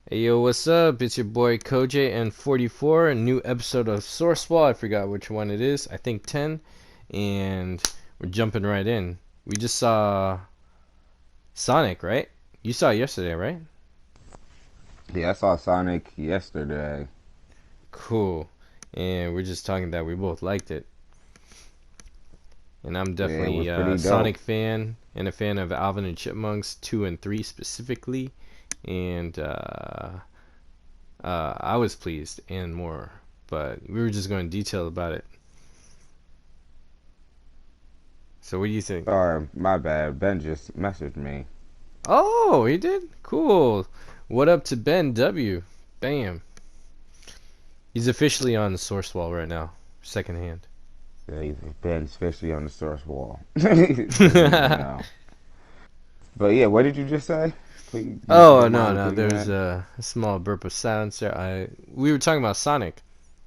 Hey yo, what's up? It's your boy Kojay and 44, a new episode of Sourcewall. I forgot which one it is. I think 10. And we're jumping right in. We just saw Sonic, right? You saw it yesterday, right? Yeah, I saw Sonic yesterday. Cool. And we're just talking that we both liked it. And I'm Yeah, it definitely was a pretty dope. Sonic fan and a fan of Alvin and Chipmunks 2 and 3 specifically. And I was pleased and more. But we were just going detail about it. So what do you think? Sorry, my bad. Ben just messaged me. Oh, he did? Cool. What up to Ben W? Bam. He's officially on the source wall right now. Secondhand. Yeah, Ben's officially on the source wall. But yeah, what did you just say? Please, if you Oh don't mind no no, repeating there was that. a small burp of silence there. We were talking about Sonic,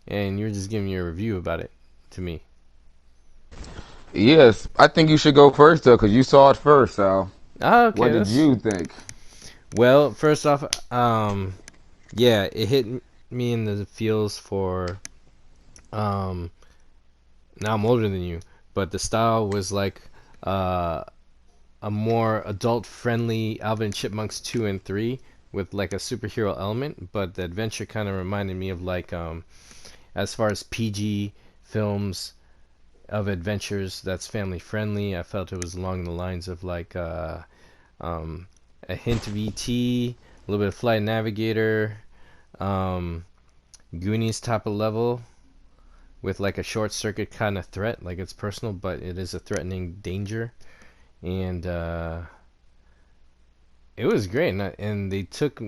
and you were just giving your review about it to me. Yes, I think you should go first though, because you saw it first. So, Ah, okay, what did that's you think? well. First off, yeah, it hit me in the feels for um. Now I'm older than you, but the style was like uh a more adult friendly Alvin and Chipmunks 2 and 3 with like a superhero element, but the adventure kind of reminded me of like as far as PG films of adventures that's family friendly. I felt it was along the lines of like um, a hint of ET, a little bit of Flight Navigator, um, Goonies type of level with like a short circuit kind of threat, like it's personal, but it is a threatening danger. And it was great, and they took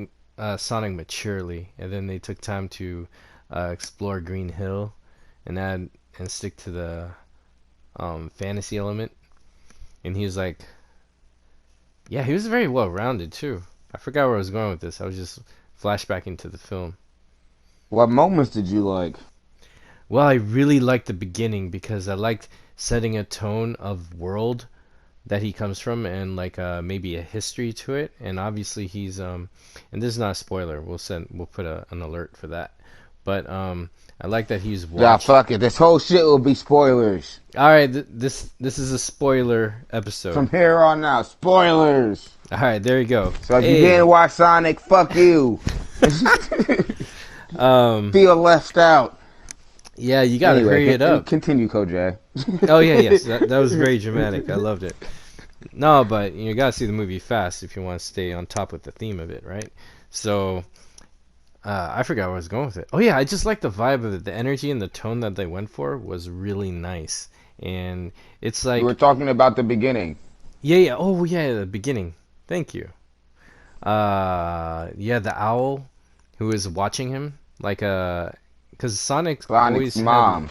Sonic maturely, and then they took time to explore Green Hill and add and stick to the fantasy element. And he was like, yeah, he was very well rounded too. I forgot where I was going with this. I was just flashbacking to the film. What moments did you like? Well, I really liked the beginning because I liked setting a tone of world that he comes from and like maybe a history to it. And obviously he's and this is not a spoiler. We'll put an alert for that. But I like that he's Yeah, watched. fuck it. This whole shit will be spoilers All right, this is a spoiler from episode. here on out. Spoilers. All right, there you go. So if you Hey, didn't watch Sonic, fuck you. um, Feel left out. yeah, you gotta Anyway, hurry it up. continue, Kojay. Oh yeah, yes, that was very dramatic. I loved it. No, but you gotta see the movie fast if you want to stay on top with the theme of it, right? So I forgot where I was going with it. Oh yeah, I just like the vibe of it. The energy and the tone that they went for was really nice, and it's You were like, talking about the beginning. yeah, yeah. Oh yeah, the beginning. Thank you. Yeah, the owl who is watching him, like because Sonic Sonic's always had, mom.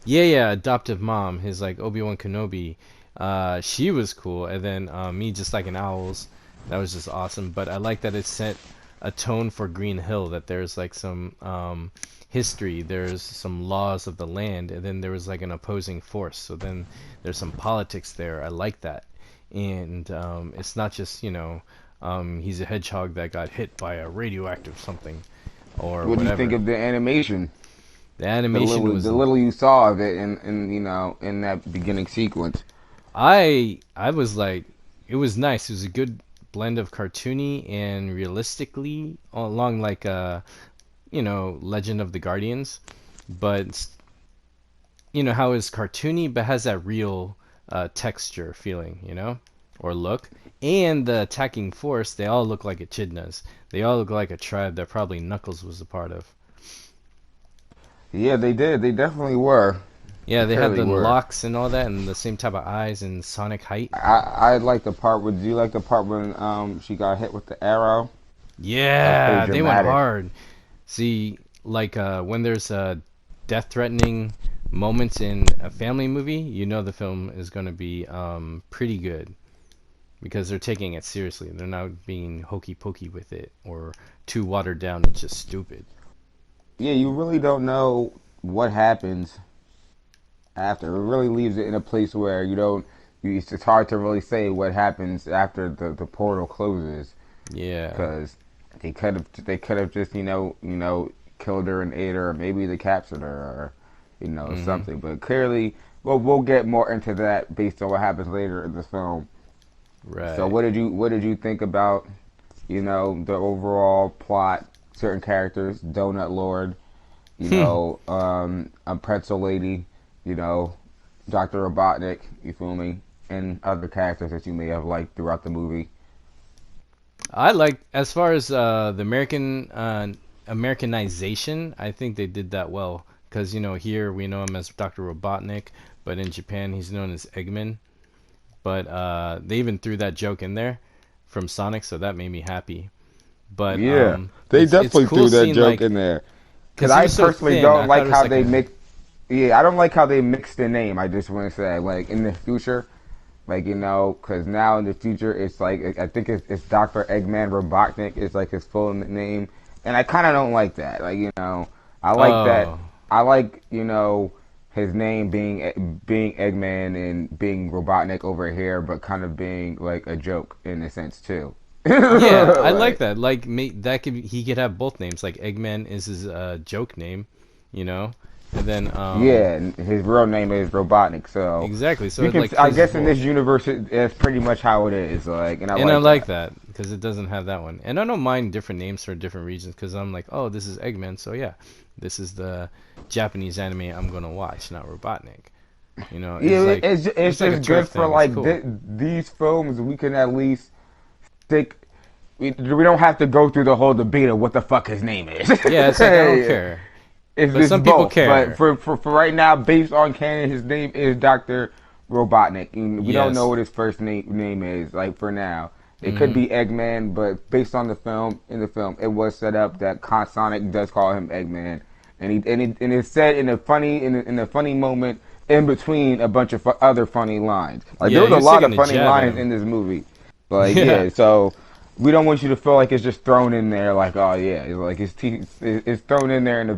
yeah, yeah, adoptive mom, his like Obi-Wan Kenobi. She was cool, and then me just like an owls. That was just awesome. But I like that it set a tone for Green Hill. That there's like some history, there's some laws of the land, and then there was like an opposing force. So then there's some politics there. I like that, and it's not just he's a hedgehog that got hit by a radioactive something or What do you think whatever. of the animation? The animation was The little you saw of it in that beginning sequence. I was like, it was nice. It was a good blend of cartoony and realistically along like Legend of the Guardians, but how it's cartoony but has that real texture feeling, or look. And the attacking force, they all look like echidnas. They all look like a tribe that probably Knuckles was a part of. Yeah, they did. They definitely were. Yeah, They they had clearly the were. locks and all that, and the same type of eyes and sonic height. I like the part where. Do you like the part when she got hit with the arrow? That was pretty Yeah, they went dramatic. hard. See, like when there's death-threatening moments in a family movie, you know the film is going to be pretty good because they're taking it seriously. They're not being hokey pokey with it or too watered down. It's just stupid. Yeah, you really don't know what happens after. It really leaves it in a place where you don't. It's hard to really say what happens after the portal closes Yeah. because They could have just killed her and ate her, or maybe they captured her, or Mm-hmm. something. But clearly, we'll get more into that based on what happens later in the film. So Right. what did you think about the overall plot, certain characters, Donut Lord, a pretzel lady, you know, Dr. Robotnik, you feel me, and other characters that you may have liked throughout the movie. I like as far as the Americanization. I think they did that well because here we know him as Dr. Robotnik, but in Japan he's known as Eggman. But they even threw that joke in there from Sonic, so that made me happy. But Yeah, they it's definitely cool threw that seeing joke like in there. Because because he I was so personally thin. I don't thought like it was how like they a mix. Yeah, I don't like how they mix the name. I just want to say, like in the future, like because now in the future it's like I think it's Doctor Eggman Robotnik is like his full name, and I kind of don't like that. Like I like that. oh I like his name being Eggman and being Robotnik over here, but kind of being like a joke in a sense too. yeah, I like Like that. Like that he could have both names. Like Eggman is his joke name, you know, and then yeah, and his real name is Robotnik, so exactly. So you it can. like I kills guess in this both. universe, that's pretty much how it is. Like, and I And I like like that. that because it doesn't have that one. And I don't mind different names for different regions because I'm like, oh, this is Eggman, so yeah, this is the Japanese anime I'm gonna watch, not Robotnik. Yeah, it's It's like a just good turf for thing. It's like cool. these films. We can at least stick. We don't have to go through the whole debate of what the fuck his name is. Yeah, it's like I don't care, It's but this some people both, but care. for right now, based on canon, his name is Doctor Robotnik. And we don't know Yes. what his first name is. Like for now, it could Mm-hmm. be Eggman, but based on the film, it was set up that Sonic does call him Eggman, and it's said in a funny moment in between a bunch of other funny lines. Like there Yeah, was he a was lot taking of a funny jab at lines him. in this movie. Like Yeah. yeah, so we don't want you to feel like it's just thrown in there. Like oh yeah, it's like it's thrown in there in a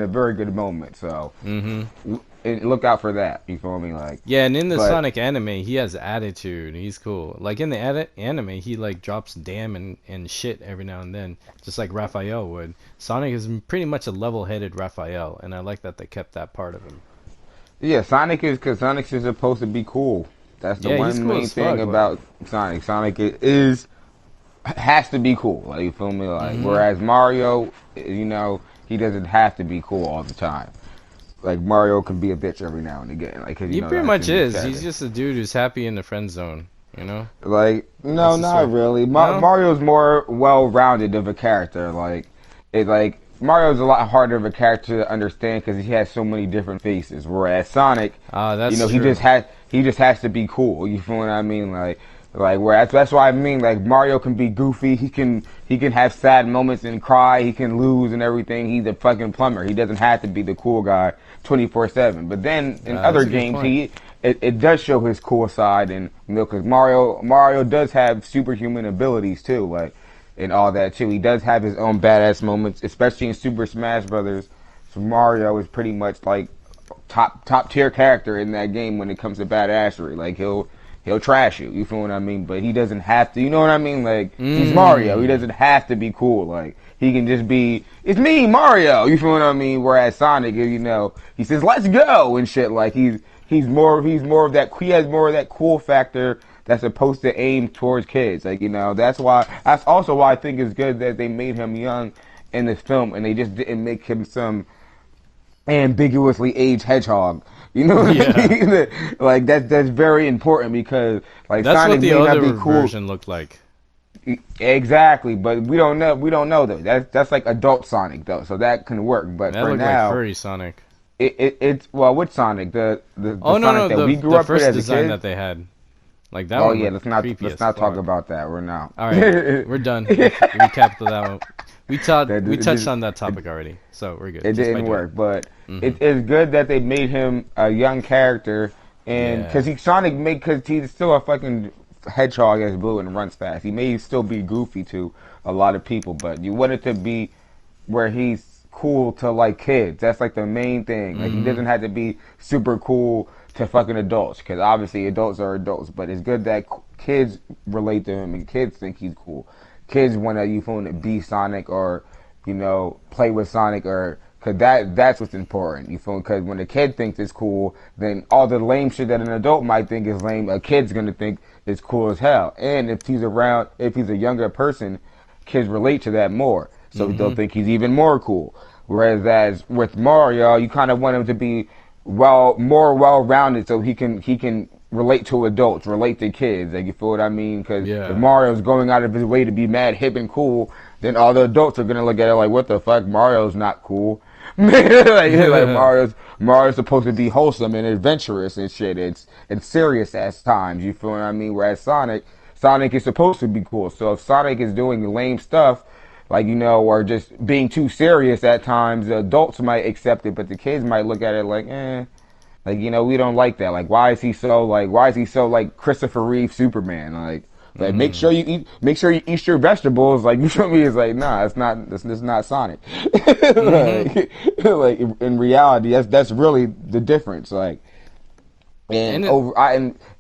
very good moment. So Mm-hmm. and look out for that. You feel me? Like, Yeah, and in the but Sonic anime, he has attitude. He's cool. Like in the anime, he like drops damn and shit every now and then, just like Raphael would. Sonic is pretty much a level-headed Raphael, and I like that they kept that part of him. yeah, Sonic is because Sonic is supposed to be cool. That's the Yeah, he's one cool main as thing fuck. Like, about Sonic. Sonic is has to be cool. Like you feel me? Like mm-hmm. whereas Mario, he doesn't have to be cool all the time. Like Mario can be a bitch every now and again. Like 'cause He pretty that's much in his is. He's character. just a dude who's happy in the friend zone. You know, Like, no, that's the not story. really. No. Mario's more well-rounded of a character. Like Mario's a lot harder of a character to understand because he has so many different faces. Whereas Sonic, Ah, that's he true. just has to be cool. You feel what I mean? Like whereas that's why I mean like Mario can be goofy. He can have sad moments and cry. He can lose and everything. He's a fucking plumber. He doesn't have to be the cool guy 24/7. But then in That's other a good games, point. it does show his cool side, and because Mario does have superhuman abilities too, like and all that too. He does have his own badass moments, especially in Super Smash Brothers. So Mario is pretty much like top tier character in that game when it comes to badassery. Like he'll trash you. You feel what I mean? But he doesn't have to. You know what I mean? Like he's Mario. He Mm. doesn't have to be cool. Like he can just be. It's me, Mario. You feel what I mean? Whereas Sonic, he says let's go and shit. Like he's more of that. He has more of that cool factor that's supposed to aim towards kids. Like that's also why I think it's good that they made him young in this film and they just didn't make him some ambiguously aged hedgehog. You know what I Yeah. mean? Like that's very important because like That's what Sonic the may not be other cool version looked like. exactly, but we don't know though. That's like adult Sonic though, so that can work. But That for looked like now, furry Sonic. it's well, which Sonic? The Oh no Sonic no that we grew the up with first as a design kid. that they had. Like that Oh one yeah, looked let's not creepy let's as not talk fuck. about that. We're now. All right, that, we're done. We capped that one. We it, touched on that it, topic already, so we're good it just by didn't doing it. work, but Hmm. it's good that they made him a young character, and because Yeah. he's still a fucking hedgehog as blue and runs fast. He may still be goofy to a lot of people, but you want it to be where he's cool to like kids. That's like the main thing. Like he Hmm. doesn't have to be super cool to fucking adults, because obviously adults are adults, but it's good that kids relate to him and kids think he's cool. kids want to, you feel me, be Sonic, or play with Sonic, or because that's what's important. You feel me? Because when a kid thinks it's cool, then all the lame shit that an adult might think is lame, a kid's gonna think it's cool as hell. And if he's a younger person, kids relate to that more, so they'll Mm-hmm. think he's even more cool. Whereas as with Mario, you kind of want him to be more well rounded, so he can relate to adults, relate to kids. Like, you feel what I mean? Because if Yeah. Mario's going out of his way to be mad, hip, and cool, then all the adults are gonna look at it like, what the fuck? Mario's not cool. like Mario's supposed to be wholesome and adventurous and shit. It's serious at times. You feel what I mean? Whereas Sonic is supposed to be cool. So if Sonic is doing lame stuff, like, or just being too serious at times, the adults might accept it, but the kids might look at it like, like, we don't like that. Like, why is he so like Christopher Reeve Superman? Like, Mm-hmm. make sure you eat your vegetables. Like, you feel me? It's like, nah, it's not Sonic. Mm-hmm. like in reality, that's really the difference. Like, and And it, over,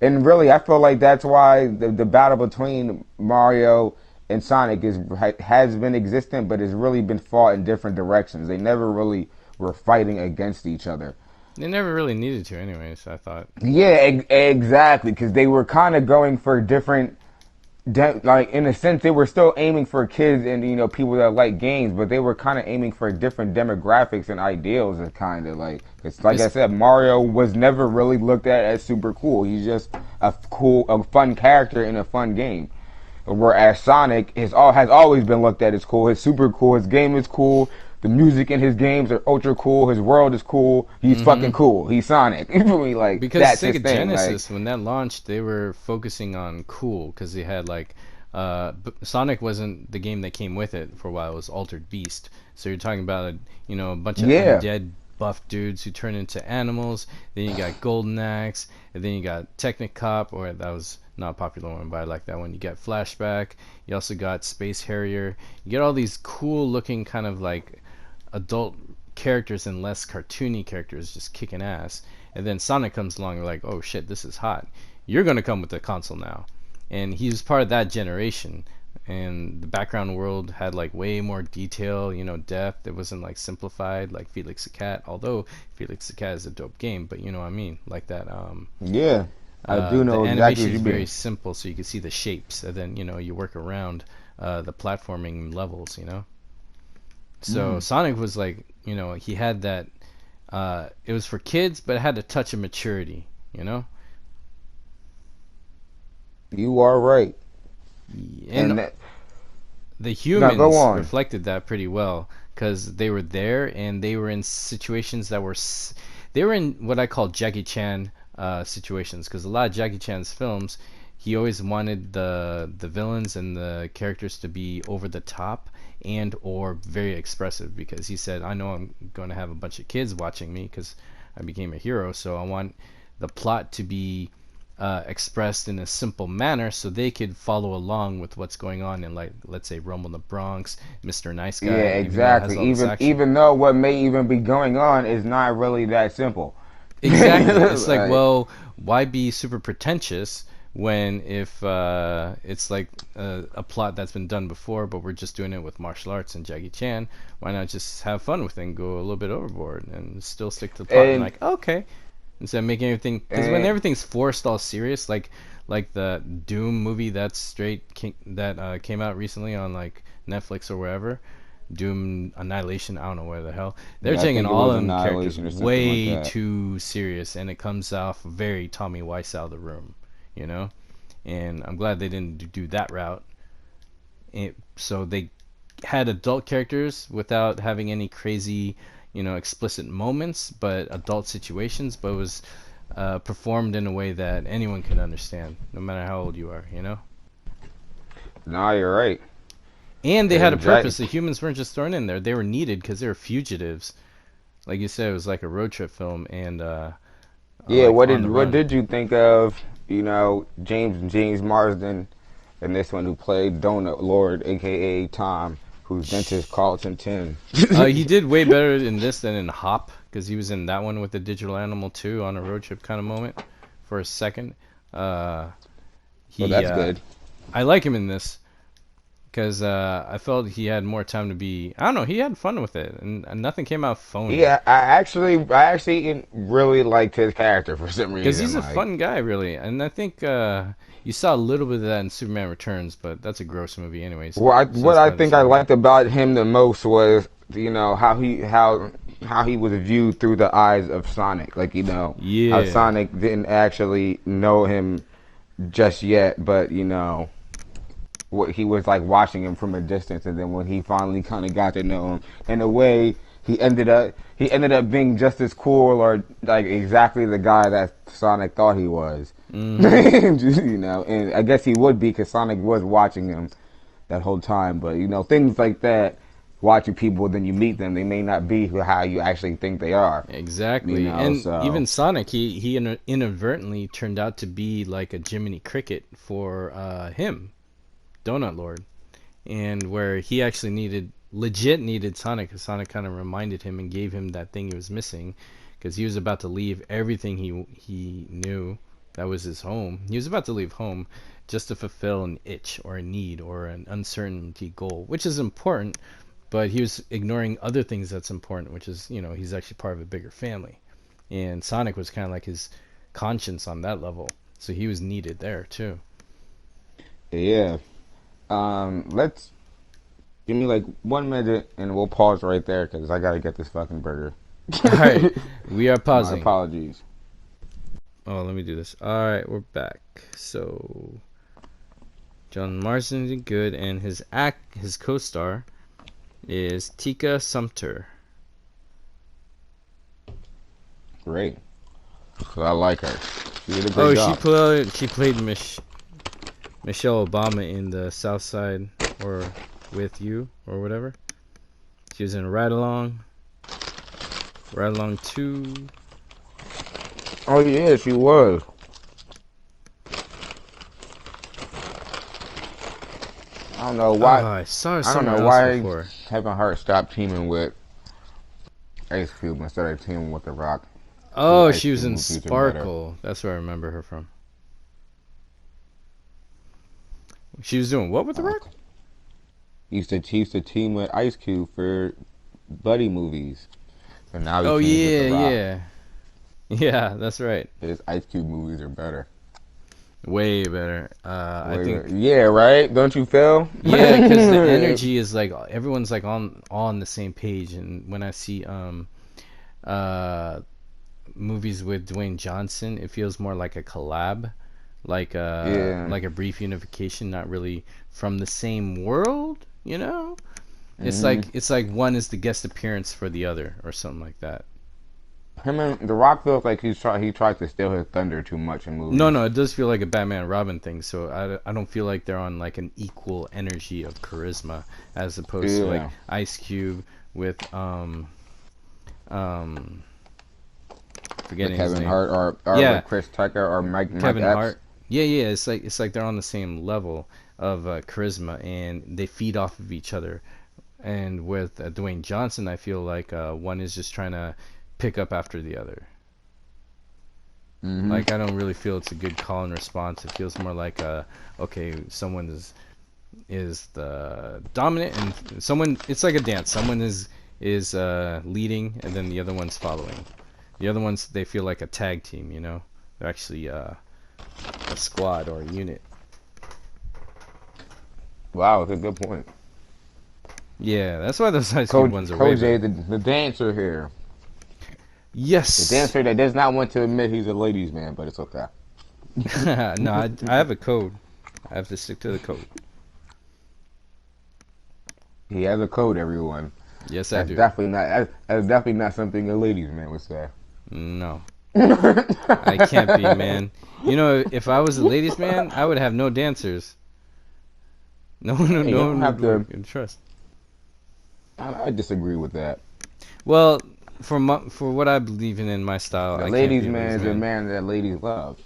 and really, I feel like that's why the battle between Mario and Sonic has been existent, but it's really been fought in different directions. They never really were fighting against each other. they never really needed to, anyways. I thought. Yeah, exactly, because they were kind of going for different, like, in a sense, they were still aiming for kids and people that like games, but they were kind of aiming for different demographics and ideals. And kind of like, it's like I It's said, Mario was never really looked at as super cool. He's just a fun character in a fun game. Whereas Sonic has always been looked at as cool. He's super cool. His game is cool. The music in his games are ultra cool. His world is cool. He's mm-hmm. fucking cool. He's Sonic. You feel me? Like, Because that's his Sega thing. Like, Genesis, when that launched, they were focusing on cool because they had like, Sonic wasn't the game that came with it for a while. It was Altered Beast. So you're talking about a bunch of yeah. undead buff dudes who turn into animals. Then you got Golden Axe, and then you got Technicop, or that was not a popular one, but I like that one. You got Flashback. You also got Space Harrier. You get all these cool looking kind of like adult characters and less cartoony characters just kicking ass. And then Sonic comes along and like, oh shit, this is hot. You're gonna come with the console now. And he was part of that generation. And the background world had like way more detail, depth. It wasn't like simplified like Felix the Cat. Although Felix the Cat is a dope game, but you know what I mean, like that. Yeah, I do The know exactly animation what is you very mean. simple, so you can see the shapes, and then you work around the platforming levels. So Mm. Sonic was like, he had that. It was for kids, but it had a touch of maturity. You know, You are right. and And that, the now go humans on. reflected that pretty well because they were there and they were in situations that they were in what I call Jackie Chan situations, because a lot of Jackie Chan's films, he always wanted the villains and the characters to be over the top and or very expressive, because he said, I know I'm going to have a bunch of kids watching me because I became a hero, so I want the plot to be expressed in a simple manner so they could follow along with what's going on in, like, let's say Rumble in the Bronx, Mr. Nice Guy, Yeah, even though it has exactly. all this action. Even though what may even be going on is not really that simple. Exactly. It's like, Like, well, why be super pretentious when if it's like a plot that's been done before, but we're just doing it with martial arts and Jackie Chan? Why not just have fun with it and go a little bit overboard and still stick to the plot? And and like, okay, instead of making everything, because when and everything's forced all serious, like the Doom movie that came out recently on like Netflix or wherever, Doom Annihilation, I don't know where the hell. They're I taking think it all was them characters Annihilation or something like way that. too serious, and it comes off very Tommy Wiseau out of the room, you know. And I'm glad they didn't do that route. So they had adult characters without having any crazy, explicit moments, but adult situations, but it was performed in a way that anyone could understand, no matter how old you are. No, you're right. And they had a And Jack, purpose. The humans weren't just thrown in there; they were needed because they were fugitives. Like you said, it was like a road trip film, and yeah, like on the what run. did you think of, James Marsden and this one who played Donut Lord, aka Tom, who's Dentist Carlton Tim. He did way better in this than in Hop, because he was in that one with the digital animal too, on a road trip kind of moment for a second. Uh, Well, he that's good. I like him in this, because I felt he had more time to be. I don't know. He had fun with it, and nothing came out phony. Yeah, I actually really liked his character for some Because reason. he's a Like, fun guy, really, and I think you saw a little bit of that in Superman Returns, but that's a gross movie, anyways. So what that's I probably the think I same thing. liked about him the most was, how he was viewed through the eyes of Sonic. Like, how Yeah, Sonic didn't actually know him just yet, but what he was like watching him from a distance, and then when he finally kind of got to know him, in a way, he ended up being just as cool, or like exactly the guy that Sonic thought he was. mm-hmm. And I guess he would be because Sonic was watching him that whole time. But things like that, watching people, then you meet them, they may not be how you actually think they are. Exactly. And even So Sonic, he inadvertently turned out to be like a Jiminy Cricket for him, Donut Lord, and where he actually needed Sonic, because Sonic kind of reminded him and gave him that thing he was missing, because he was about to leave everything he knew that was his home. He was about to leave home just to fulfill an itch or a need or an uncertainty goal, which is important, but he was ignoring other things that's important, which is, he's actually part of a bigger family. And Sonic was kind of like his conscience on that level. So he was needed there too. yeah, let's give me like 1 minute, and we'll pause right there because I gotta get this fucking burger. All right, we are My pausing. apologies. Oh, let me do this. All right, we're back. So John Marston did good, and his co-star is Tika Sumpter. Great. So I like her. She did a great Oh, job. she played Michelle Obama in the South Side or With You or whatever. She was in Ride Along 2. Oh yeah, she was. I don't know Oh, why. I saw her I don't somewhere know else why before. Kevin Hart stopped teaming with Ice Cube instead of teaming with The Rock. His Oh, Ice she was Cube in movies are better. Sparkle. That's where I remember her from. She was doing what with The Rock? Okay. He used to team with Ice Cube for buddy movies, and now he Oh teams with The yeah, Rock. yeah, yeah. That's right. His Ice Cube movies are better. Way better. I Wait, wait. think. Yeah, right? Don't you feel? Yeah, because the energy is like everyone's like on the same page, and when I see uh movies with Dwayne Johnson, it feels more like a collab, Yeah. like a brief unification, not really from the same world, you know? hmm It's like one is the guest appearance for the other or something like that. Him and The Rock feels like he tried to steal his thunder too much in No, movies. no, it does feel like a Batman Robin thing, so I don't feel like they're on like an equal energy of charisma as opposed to like Yeah. Ice Cube with um The forgetting his Kevin name. Hart, or Yeah, with Chris Tucker, or Mike Kevin Epps. Hart. Yeah, yeah, it's like they're on the same level of charisma and they feed off of each other. And with Dwayne Johnson, I feel like one is just trying to pick up after the other. hmm Like I don't really feel it's a good call and response. It feels more like okay, someone is the dominant and someone it's like a dance. Someone is leading and then the other one's following. The other ones they feel like a tag team, you know. They're actually a squad or a unit. Wow, that's a good point. Yeah, that's why those Ice Cube ones are way Kojay, better. the dancer here. The Yes. dancer that does not want to admit he's a ladies' man, but it's okay. No, I have a code. I have to stick to the code. He has a code, everyone. Yes, I That's do. definitely not. That's definitely not something a ladies' man would say. No, I can't be, man. You know, if I was a ladies' man, I would have no dancers. No one, Hey, you no don't one would have work to. in trust. I disagree with that. Well, for what I believe in my style, The I can't ladies' be a man ladies' is a man. man that ladies love,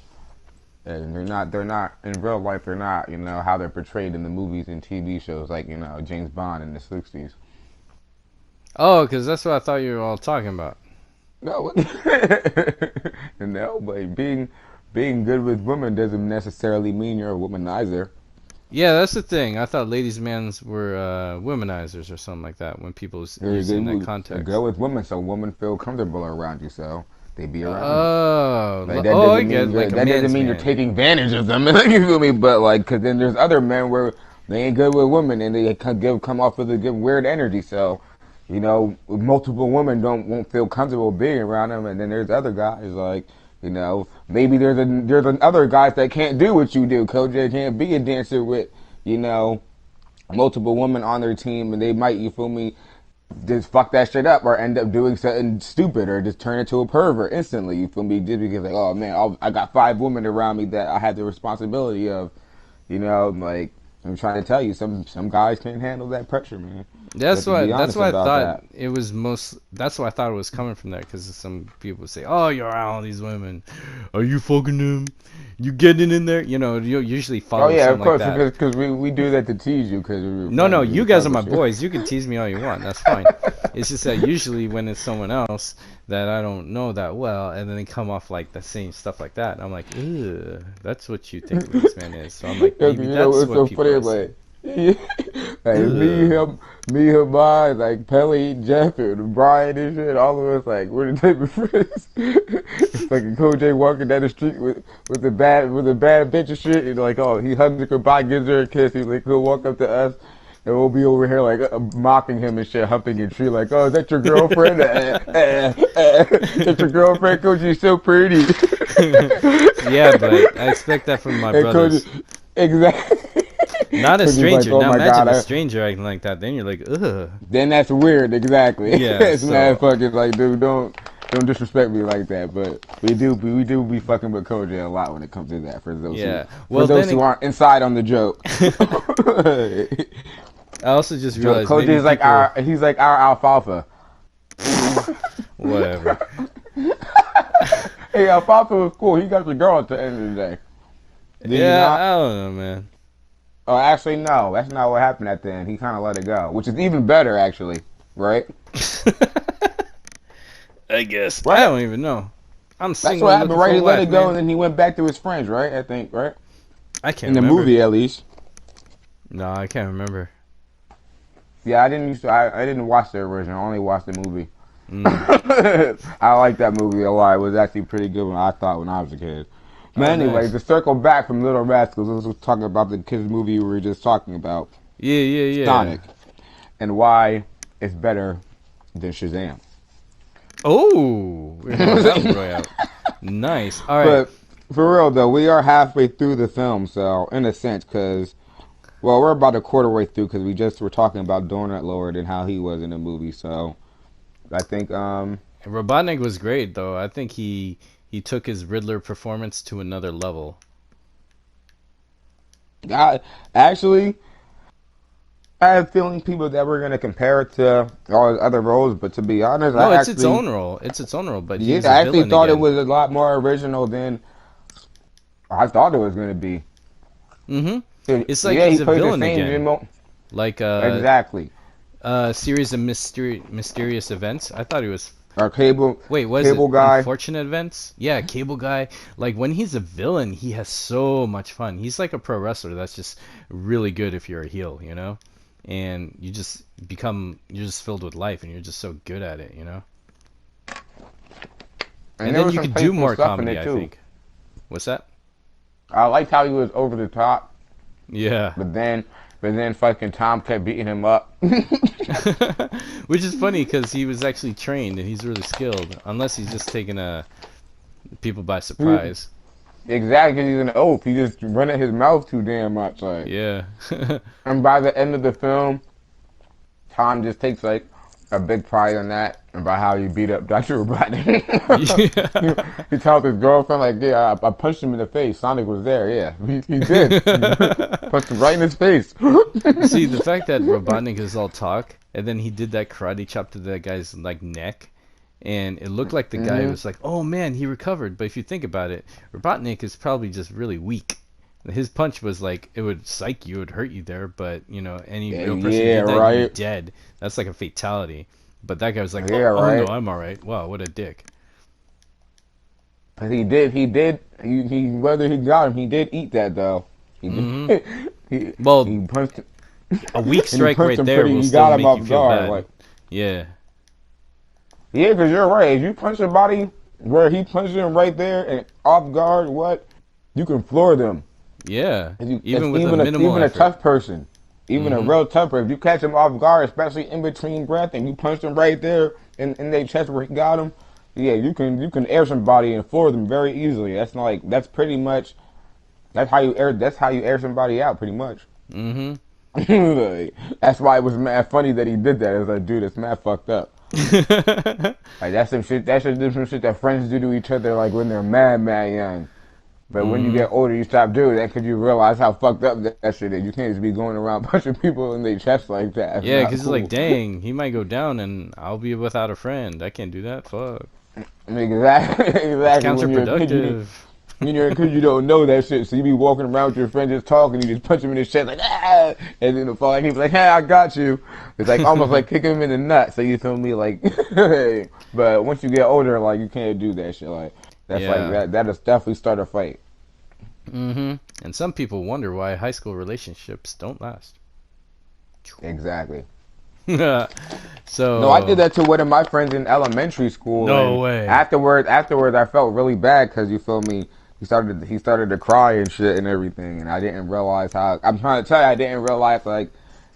and they're not in real life. They're not, how they're portrayed in the movies and TV shows, like James Bond in the '60s. Oh, because that's what I thought you were all talking about. No, no, but being good with women doesn't necessarily mean you're a womanizer. Yeah, that's the thing. I thought ladies' mans were womanizers or something like that when people use it in that They context. go with women so women feel comfortable around you, so they be around you. Oh, Like that oh, I doesn't get mean it, like a that doesn't man's mean you're man. taking advantage of them. You feel me? But like, because then there's other men where they ain't good with women and they come off with a good weird energy. So, multiple women don't won't feel comfortable being around them. And then there's other guys like, maybe there's other guys that can't do what you do. Kojay can't be a dancer with, you know, multiple women on their team, and they might, you feel me, just fuck that shit up or end up doing something stupid or just turn into a pervert instantly. You feel me? Just because like, oh man, I got 5 women around me that I had the responsibility of. Like I'm trying to tell you, some guys can't handle that pressure, man. You have That's to why. be That's honest why I about thought that. it was most. That's why I thought it was coming from there because some people would say, "Oh, you're around all these women. Are you fucking them? You getting in there?" You'll usually Oh follow yeah, something of like course, that. because we do that to tease you because we were No, no, friends and you we guys fuck are my with you. boys. You can tease me all you want. That's fine. It's just that usually when it's someone else that I don't know that well, and then they come off like the same stuff like that, I'm like, ugh, that's what you think a ladies' man is. So I'm like, maybe that's It's what so people funny, are saying. like, like Ugh. me, him, I, like Pelly, Jeff, and Brian and shit. All of us, like, we're the type of friends. It's like a Kojay walking down the street with a bad bitch and shit, and like, oh, he hugs her goodbye, gives her a kiss. He'll walk up to us. And we'll be over here like mocking him and shit, humping a tree like, "Oh, is that your girlfriend? That's your girlfriend, Coach. You're so pretty." Yeah, but I expect that from my And Coach, brothers. exactly. Not a Coach is like, stranger. "Oh Now my imagine god." a stranger acting like that. Then you're like, ugh. Then that's weird. Exactly. Yeah. It's mad So fucking like, dude, don't disrespect me like that. But we do be fucking with Kojay a lot when it comes to that. yeah. For Well, those then who aren't inside on the joke. I also just Joke. realized maybe Kojay's like people. our alfalfa. Whatever. Hey, alfalfa was cool. He got the girl at the end of the day. Did he Yeah, not? I don't know, man. Oh, actually, no. That's not what happened at the end. He kind of let it go, which is even better, actually. Right? I guess. I Right? don't even know. I'm That's single what and happened, looking for right? a He let wife, it go, man. and then he went back to his friends, right? I think, right? I In can't the remember. movie, at least. No, I can't remember. Yeah, I didn't used to. I didn't watch the original. I only watched the movie. Mm. I like that movie a lot. It was actually pretty good when I thought when I was a kid. But Oh, anyway, nice. to circle back from Little Rascals, let's talking about the kids movie we were just talking about, Yeah, yeah, yeah. Sonic, and why it's better than Shazam. Oh, we're hitting that right out. Nice. All right. But for real though, we are halfway through the film, so in a sense, because well, we're about a quarter way through because we just were talking about Donut Lord and how he was in the movie. So I think Robotnik was great, though. I think he took his Riddler performance to another level. I actually I have a feeling people that were gonna compare it to all his other roles, but to be honest, No, it's its own role. It's its own role, but he yeah, was a I actually villain thought it again. was a lot more original than I thought it was gonna be. Mm-hmm. It's like Yeah, he he's a played the villain same again. Jimbo. Like Exactly. a series of mysterious events. I thought he was. Our cable Wait, was it cable guy. Unfortunate Events? Yeah, Cable Guy. Like when he's a villain, he has so much fun. He's like a pro wrestler that's just really good if you're a heel, you know? And you're just filled with life and you're just so good at it, you know? And And there then was you some could do painful more stuff in comedy, it I too. think. What's that? I liked how he was over the top, Yeah. but then fucking Tom kept beating him up. Which is funny because he was actually trained and he's really skilled, unless he's just taking people by surprise. Exactly, 'cause he's an oaf. He just running his mouth too damn much. Like, Yeah. and by the end of the film, Tom just takes like a big pride in that and by how he beat up Dr. Robotnik. Yeah. he tells his girlfriend like, "Yeah, I punched him in the face. Sonic was there. Yeah, he did. Punched him right in his face." See, the fact that Robotnik is all talk, and then he did that karate chop to that guy's like neck, and it looked like the guy hmm was like, "Oh man, he recovered." But if you think about it, Robotnik is probably just really weak. His punch was like it would psych you, it would hurt you there, but you know any Yeah, real person who yeah, did that, you'd be right. dead. That's like a fatality. But that guy was like, "Oh, Yeah, oh no, right. I'm all right." Wow, what a dick. But he did. Whether he got him, he did eat that though. He did. Hmm. Well, he punched him, a weak and he strike punched right him there pretty. will He still got him make you off feel guard. bad. Like, Yeah. yeah, because you're right. If you punch somebody where he punched him right there and off guard, what you can floor them. Yeah. That's Even with a minimal even a effort. tough person, even a Mm-hmm. real tough person. If you catch him off guard, especially in between breath, and you punch him right there in their chest where he got him, yeah, you can air somebody and floor them very easily. That's not like that's pretty much that's how you air somebody out pretty much. Mm-hmm. Like, that's why it was mad funny that he did that. It was like, dude, it's mad fucked up. Like that's some shit. That's just some shit that friends do to each other, like when they're mad young. But when you Mm-hmm. get older, you stop doing that because you realize how fucked up that shit is. You can't just be going around punching people in their chest like that. That's Yeah, not because it's like, cool. dang, he might go down and I'll be without a friend. I can't do that. Fuck. I mean, exactly, That's exactly. When you're a kid, counterproductive. when you're a kid, you don't know that shit. So you be walking around with your friend just talking, you just punch him in his chest like, ah, and then the fall, like, he's like, hey, I got you. It's like almost like kicking him in the nuts. So you feel me, like, but once you get older, like you can't do that shit. Like that's like Yeah. that. That is definitely start a fight. Mm-hmm. And some people wonder why high school relationships don't last. Exactly. No, I did So, that to one of my friends in elementary school, no and way. afterwards, I felt really bad because you feel me. He started to cry and shit and everything, and I didn't realize how. I'm trying to tell you, I didn't realize like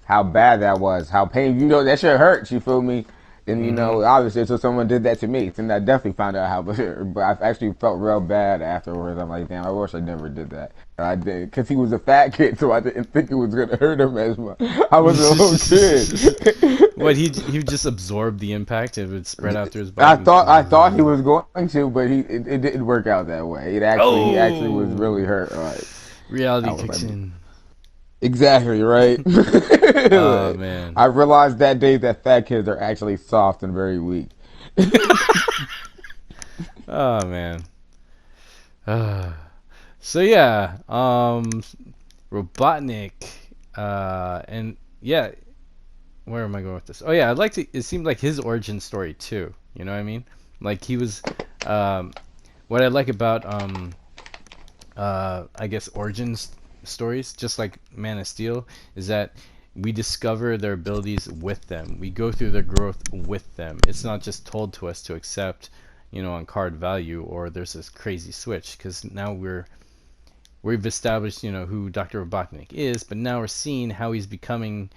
how bad that was, how pain. You know, that shit hurts. You feel me? And you Mm-hmm. know, obviously, so someone did that to me, and I definitely found out how. But I actually felt real bad afterwards. I'm like, damn, I wish I never did that. And I did because he was a fat kid, so I didn't think it was gonna hurt him as much. I was a little kid. What, he would just absorb the impact, it would spread out through his I body. thought I thought he was going to, but it didn't work out that way. He actually was really Oh, hurt. Like I reality was kicks like, in. exactly right. Oh man. I realized that day that fat kids are actually soft and very weak. Oh man. So yeah, Robotnik, and yeah, where am I going with this? Oh yeah, I'd like to. It seemed like his origin story too. You know what I mean? Like he was, um, what I like about I guess origins stories, just like Man of Steel, is that we discover their abilities with them. We go through their growth with them. It's not just told to us to accept, on card value, or there's this crazy switch, because now we've established, who Dr. Robotnik is, but now we're seeing how he's becoming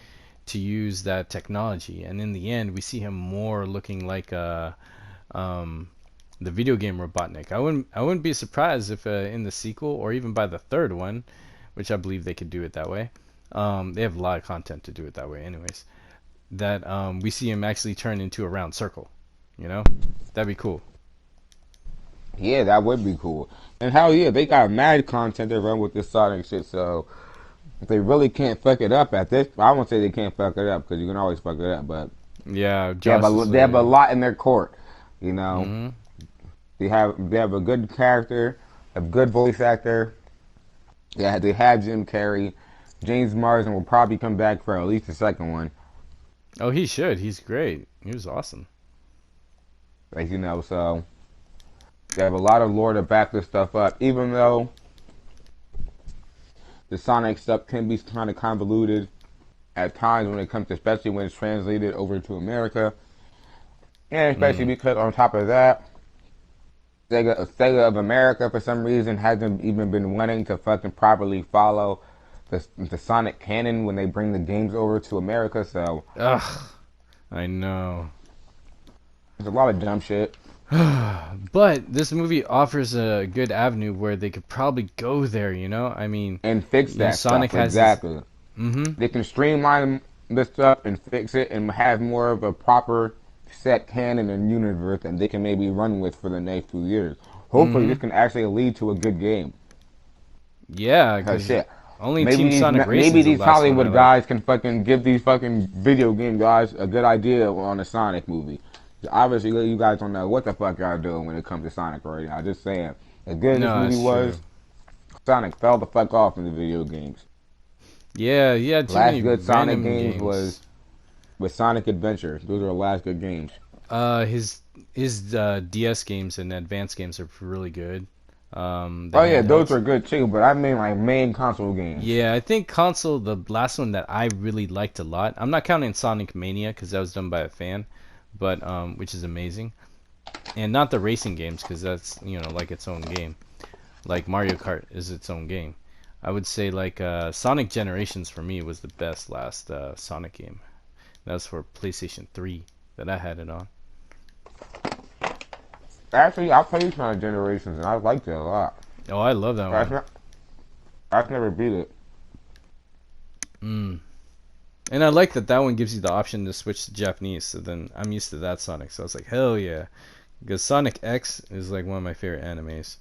to use that technology, and in the end, we see him more looking like um, the video game Robotnik. I wouldn't be surprised if in the sequel, or even by the third one, which I believe they could do it that way. They have a lot of content to do it that way, anyways. That we see him actually turn into a round circle. That'd be cool. Yeah, that would be cool. And hell yeah, they got mad content to run with this Sonic shit. So they really can't fuck it up at this. I won't say they can't fuck it up because you can always fuck it up, but Yeah, they have Justice they have a League. lot in their court. You know, Mm-hmm. they have a good character, a good voice actor. Yeah, they have Jim Carrey. James Marsden will probably come back for at least the second one. Oh, he should. He's great. He was awesome. Like so they have a lot of lore to back this stuff up. Even though the Sonic stuff can be kind of convoluted at times when it comes to, especially when it's translated over to America, and especially Mm. because on top of that, Sega of America for some reason hasn't even been wanting to fucking properly follow the Sonic canon when they bring the games over to America. So Ugh, I know. there's a lot of dumb shit. But this movie offers a good avenue where they could probably go there, I mean, And fix that Sonic stuff has his. exactly. Mm-hmm. They can streamline this stuff and fix it and have more of a proper set canon and universe that they can maybe run with for the next 2 years. Hopefully, Mm-hmm. this can actually lead to a good game. Yeah, Cause because shit, only Team Sonic maybe Racing's the these last one I Hollywood like. guys can fucking give these fucking video game guys a good idea on a Sonic movie. Obviously, you guys don't know what the fuck y'all doing when it comes to Sonic right now. Just saying, as good as this No, movie that's true. was, Sonic fell the fuck off in the video games. Yeah, yeah, too Last many good Sonic random games was games. with Sonic Adventure. Those are the last good games. His DS games and advanced games are really good. The Oh yeah, those handhelds. were good too. But I mean like main console games. Yeah, I think console, the last one that I really liked a lot. I'm not counting Sonic Mania because that was done by a fan, but which is amazing, and not the racing games because that's like its own game. Like Mario Kart is its own game. I would say like Sonic Generations for me was the best last Sonic game. That was for PlayStation 3 that I had it on. Actually, I played Sonic Generations and I liked it a lot. Oh, I love that But one. I've never beat it. Mm. And I like that one gives you the option to switch to Japanese. So then I'm used to that Sonic. So I was like, hell yeah. Because Sonic X is like one of my favorite animes.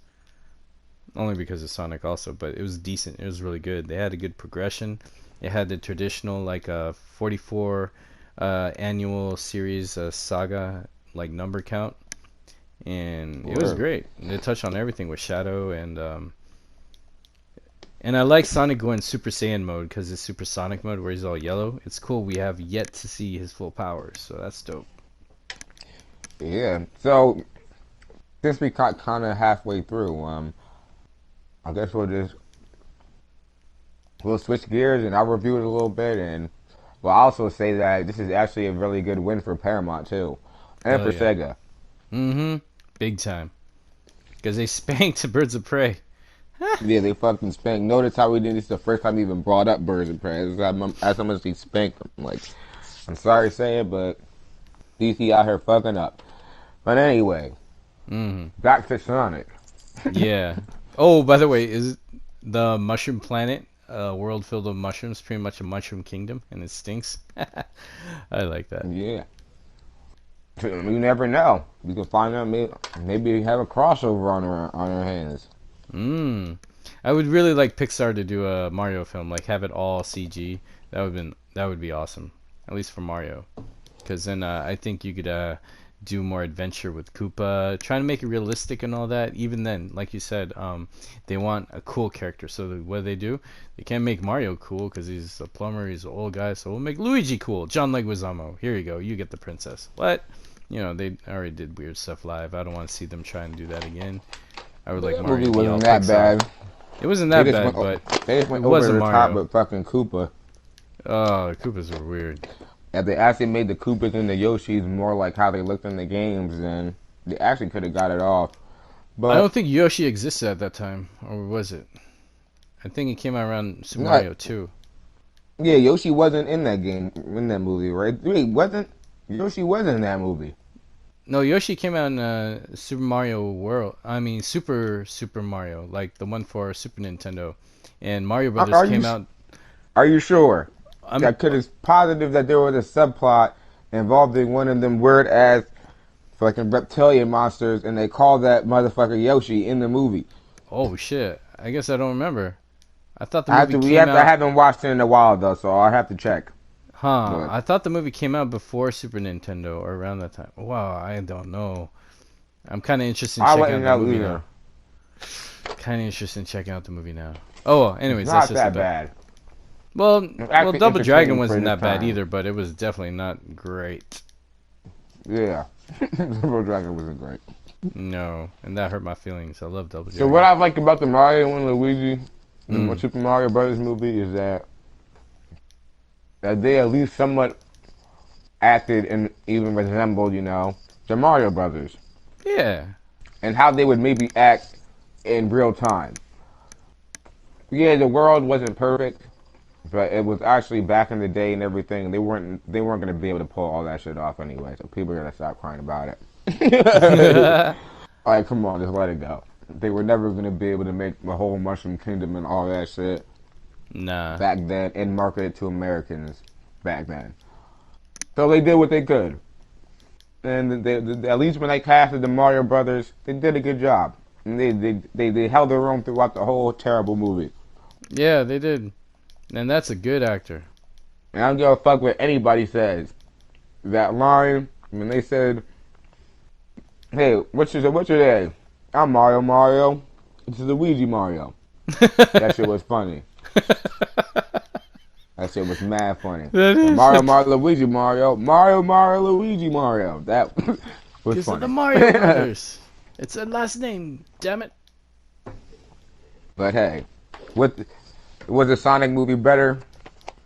Only because of Sonic also, but it was decent. It was really good. They had a good progression. It had the traditional like 44 annual series saga like number count, and it was Word. great. They touched on everything with Shadow and I like Sonic going Super Saiyan mode because it's Super Sonic mode where he's all yellow. It's cool. We have yet to see his full powers, so that's dope. Yeah. So since we got kind of halfway through, I guess we'll switch gears and I'll review it a little bit, and we'll also say that this is actually a really good win for Paramount too, and Hell for yeah. Sega. Mm-hmm. Big time. Because they spanked Birds of Prey. Yeah, they fucking spanked. Notice how we did this the first time we even brought up Birds of Prey. As how much they spanked them. Like, I'm sorry to say it, but DC out here fucking up. But anyway, Mm-hmm. back to Sonic. Yeah. Oh, by the way, is the Mushroom Planet a world filled with mushrooms pretty much a mushroom kingdom and it stinks? I like that. Yeah. You never know. We can find out. Maybe have a crossover on our hands. Mm. I would really like Pixar to do a Mario film, like have it all CG. That would be awesome, at least for Mario. Because then I think you could do more adventure with Koopa, trying to make it realistic and all that. Even then, like you said, they want a cool character. So what do? They can't make Mario cool because he's a plumber, he's an old guy. So we'll make Luigi cool. John Leguizamo. Here you go. You get the princess. What? They already did weird stuff live. I don't want to see them try and do that again. I would like That Mario movie to be all wasn't that Pixar. bad. It wasn't They that just bad, went. but They just it went over wasn't the top Mario. with fucking Koopa. Oh, the Koopas were weird. If they actually made the Koopas and the Yoshis more like how they looked in the games, then they actually could have got it off. I don't But think Yoshi existed at that time, or was it? I think it came out around Super not. Mario 2. Yeah, Yoshi wasn't in that game in that movie, right? Wait, wasn't Yoshi wasn't in that movie? No, Yoshi came out in Super Mario World. I mean, Super Mario, like the one for Super Nintendo. And Mario Brothers Are you came out. are you sure? I'm. I could have positive that there was a subplot involving one of them weird ass fucking reptilian monsters, and they called that motherfucker Yoshi in the movie. Oh shit! I guess I don't remember. I thought the I have movie to. We came have to. I out. haven't watched it in a while though, so I have to check. Huh? But I thought the movie came out before Super Nintendo or around that time. Wow, I don't know. I'm kind of interested in I checking wouldn't out the know movie either. now. Kind of interested in checking out the movie now. Oh, well, It's anyways, that's not just that about. bad. Well, It's well, actually Double Dragon entertaining for wasn't this that bad time. either, but it was definitely not great. Yeah, Double Dragon wasn't great. No, and that hurt my feelings. I love Double So what Dragon. I like about the Mario and Luigi, the Mm. Super Mario Brothers movie, is that they at least somewhat acted and even resembled, the Mario Brothers Yeah, and how they would maybe act in real time. Yeah, the world wasn't perfect, but it was actually back in the day and everything. They weren't gonna be able to pull all that shit off anyway. So people are gonna stop crying about it. Like, come on, just let it go. They were never gonna be able to make the whole Mushroom Kingdom and all that shit nah. back then and market it to Americans back then. So they did what they could. And at least when they casted the Mario Brothers, they did a good job. And they held their own throughout the whole terrible movie. Yeah, they did, and that's a good actor. And I don't give a fuck what anybody says. That line when they said, "Hey, what's your name?" I'm Mario. Mario. It's Luigi Mario. That shit was funny. That shit was mad funny. That is. Mario, Mario, Luigi, Mario, Mario, Mario, Luigi, Mario. That was These are funny. the Mario Brothers. It's a last name. Damn it. But hey, what was the Sonic movie better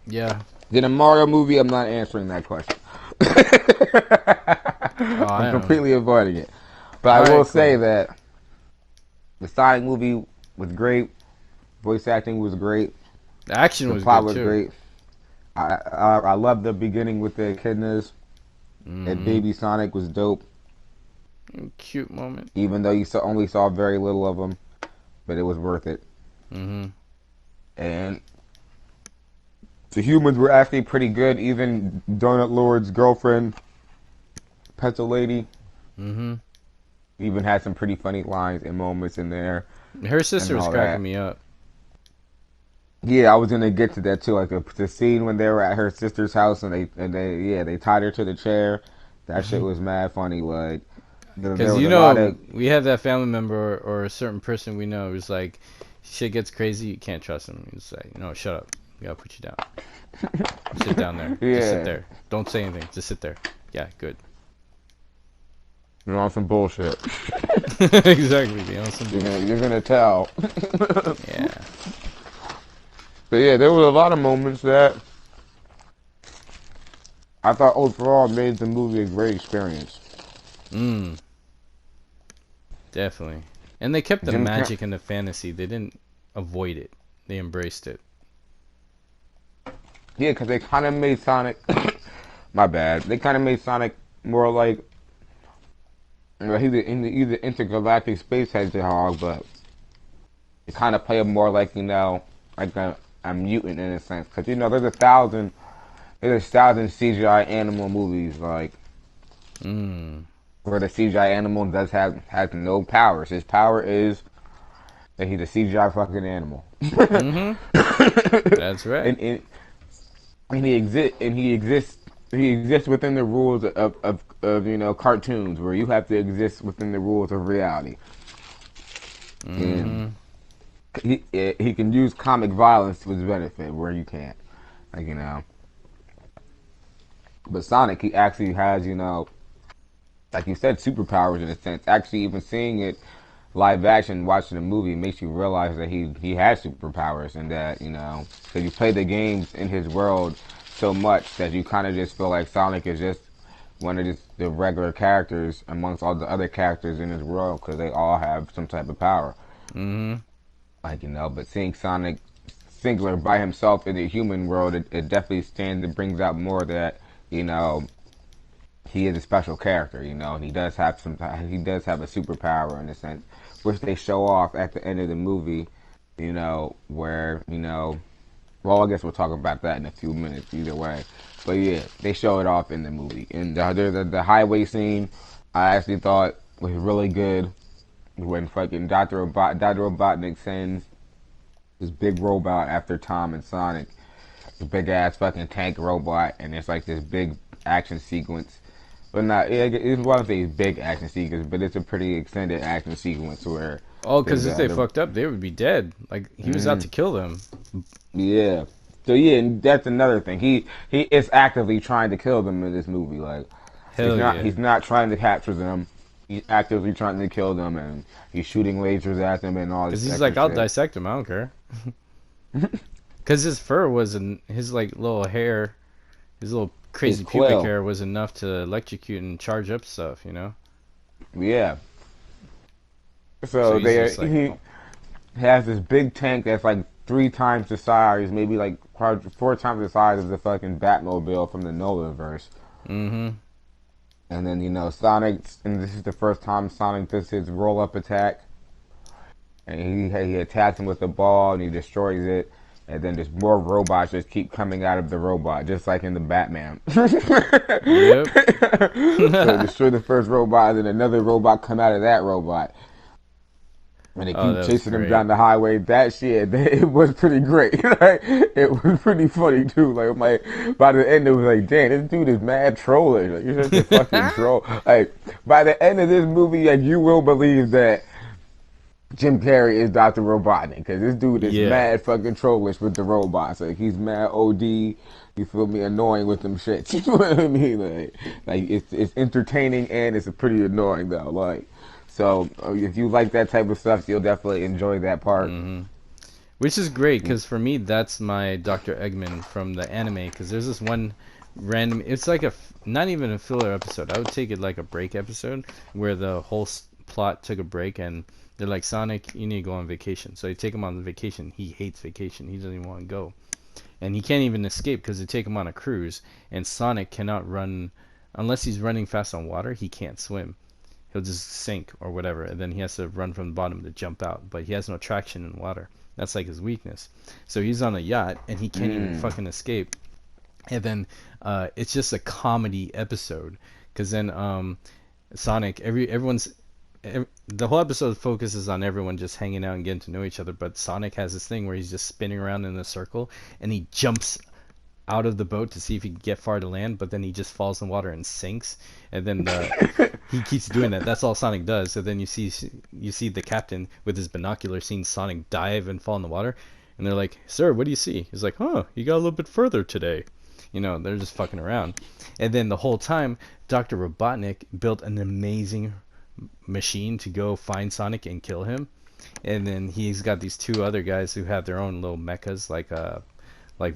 Yeah. than a Mario movie? I'm not answering that question. Oh, I I'm am. completely avoiding it. But I All will right, say cool. that the Sonic movie was great. Voice acting was great. The action The was plot good was too. great. I love the beginning with the echidnas. And Mm-hmm. Baby Sonic was dope, Cute moment. even though only saw very little of him. But it was worth it. Mm-hmm. And the humans were actually pretty good. Even Donut Lord's girlfriend, Pencil Lady, Mm-hmm. even had some pretty funny lines and moments in there Her and sister was all cracking that. me up. Yeah, I was gonna get to that too. Like the scene when they were at her sister's house and they tied her to the chair. That shit was mad funny. Like there Because was a lot of we have that family member or a certain person we know who's like, shit gets crazy, you can't trust him. He's like, no, shut up. We gotta put you down. Sit down there. Just sit yeah, there. Don't say anything. Just sit there. Yeah, good. you're on some bullshit. Exactly. Be on some You're bullshit. gonna tell. Yeah. But yeah, there was a lot of moments that I thought overall made the movie a great experience. Mm, definitely. And they kept the Jim Car- magic and the fantasy. They didn't avoid it. They embraced it. yeah, because they kind of made Sonic. My bad. They kind of made Sonic more like he's the intergalactic space hedgehog, but they kind of play him more like like a mutant in a sense. Because there's a thousand CGI animal movies like Mm. where the CGI animal has no powers. His power is that he's a CGI fucking animal. Mm-hmm. That's right. and, and he exists within the rules of cartoons where you have to exist within the rules of reality. And Mm-hmm. he can use comic violence to his benefit where you can't. Like. But Sonic, he actually has, like you said, superpowers in a sense. Actually, even seeing it live action, watching the movie, makes you realize that he has superpowers and that because you play the games in his world so much that you kind of just feel like Sonic is just one of the regular characters amongst all the other characters in his world because they all have some type of power. Mm-hmm. But seeing Sonic singular by himself in the human world, it definitely stands and brings out more that you know he is a special character, and he does have a superpower in a sense, which they show off at the end of the movie, where well, I guess we'll talk about that in a few minutes either way, but yeah, they show it off in the movie. And the highway scene, I actually thought was really good when fucking Dr. Robotnik sends this big robot after Tom and Sonic, this big ass fucking tank robot, and it's like this big action sequence. But not, it's one of these big action sequences, but it's a pretty extended action sequence where Oh, because there's if they fucked up, they would be dead. Like, he was out to kill them. yeah. So yeah, and that's another thing. He is actively trying to kill them in this movie. Like Hell yeah. he's not trying to capture them. He's actively trying to kill them, and he's shooting lasers at them and all Because this he's extra like, I'll shit. dissect him. I don't care. Because his fur his like little hair, his little His crazy pubic quill, hair was enough to electrocute and charge up stuff. yeah. So So he's just like, he oh. has this big tank that's like 3 times the size, maybe like 4 times the size of the fucking Batmobile from the Nolanverse. Mm-hmm. And then Sonic, and this is the first time Sonic does his roll up attack, and he attacks him with the ball and he destroys it. And then there's more robots just keep coming out of the robot, just like in the Batman. Yep. So destroy the first robot, and then another robot come out of that robot. And they Oh, keep that was chasing him down great. the highway. That shit, it was pretty great. Like, it was pretty funny too. Like by the end, it was like, damn, this dude is mad trolling. Like, you're such a fucking troll. Like by the end of this movie, like you will believe that Jim Carrey is Dr. Robotnik because this dude is Yeah. mad fucking trollish with the robots. Like he's mad OD. You feel me? Annoying with them shits. You know what I mean? Like it's entertaining and it's pretty annoying though. Like so if you like that type of stuff, you'll definitely enjoy that part. Mm-hmm. Which is great because for me that's my Dr. Eggman from the anime. Because there's this one random. It's like not even a filler episode. I would take it like a break episode where the whole plot took a break and they're like, Sonic, you need to go on vacation. So they take him on the vacation. He hates vacation. He doesn't even want to go, and he can't even escape because they take him on a cruise. And Sonic cannot run unless he's running fast on water. He can't swim. He'll just sink or whatever, and then he has to run from the bottom to jump out. But he has no traction in water. That's like his weakness. So he's on a yacht and he can't even fucking escape. And then it's just a comedy episode because then Sonic, the whole episode focuses on everyone just hanging out and getting to know each other. But Sonic has this thing where he's just spinning around in a circle and he jumps out of the boat to see if he can get far to land, but then he just falls in water and sinks. And then he keeps doing that. That's all Sonic does. So then you see the captain with his binoculars seeing Sonic dive and fall in the water, and they're like, "Sir, what do you see?" He's like, "Huh, you got a little bit further today." You know, they're just fucking around. And then the whole time, Dr. Robotnik built an amazing machine to go find Sonic and kill him. And then he's got these two other guys who have their own little mechas, like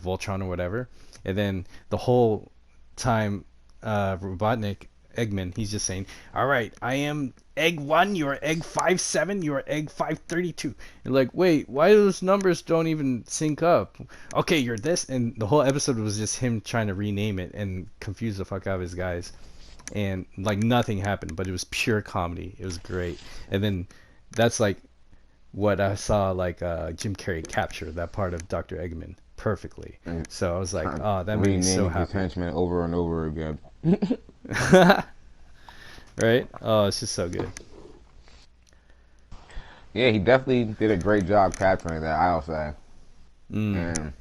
Voltron or whatever. And then the whole time, Robotnik, Eggman, he's just saying, "All right, I am Egg 1, you're Egg 57, you're Egg 532. You're like, wait, why those numbers don't even sync up? Okay, you're this. And the whole episode was just him trying to rename it and confuse the fuck out of his guys. And like nothing happened, but it was pure comedy. It was great. And then that's like what I saw like Jim Carrey capture that part of Dr. Eggman perfectly. So I was like, oh, that made me so happy. His henchmen over and over again. Right? Oh, it's just so good. Yeah, he definitely did a great job capturing that, I'll say. And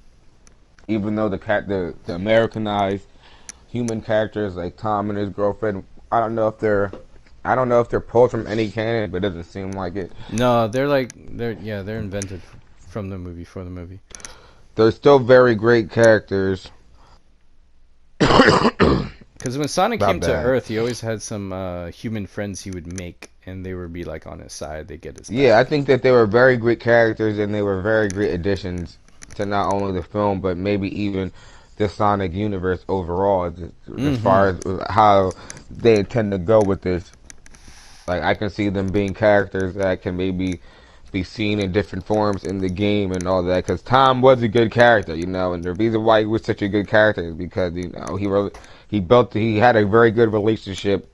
even though the Americanized human characters like Tom and his girlfriend, I don't know if they're pulled from any canon, but it doesn't seem like it. No, they're invented from the movie for the movie. They're still very great characters. Because when Sonic came to Earth, he always had some human friends he would make, and they would be like on his side. They get his back. Yeah, I think that they were very great characters, and they were very great additions to not only the film, but maybe even the Sonic universe overall, as far as how they intend to go with this. Like, I can see them being characters that can maybe be seen in different forms in the game and all that. Because Tom was a good character, you know, and the reason why he was such a good character is because, you know, he had a very good relationship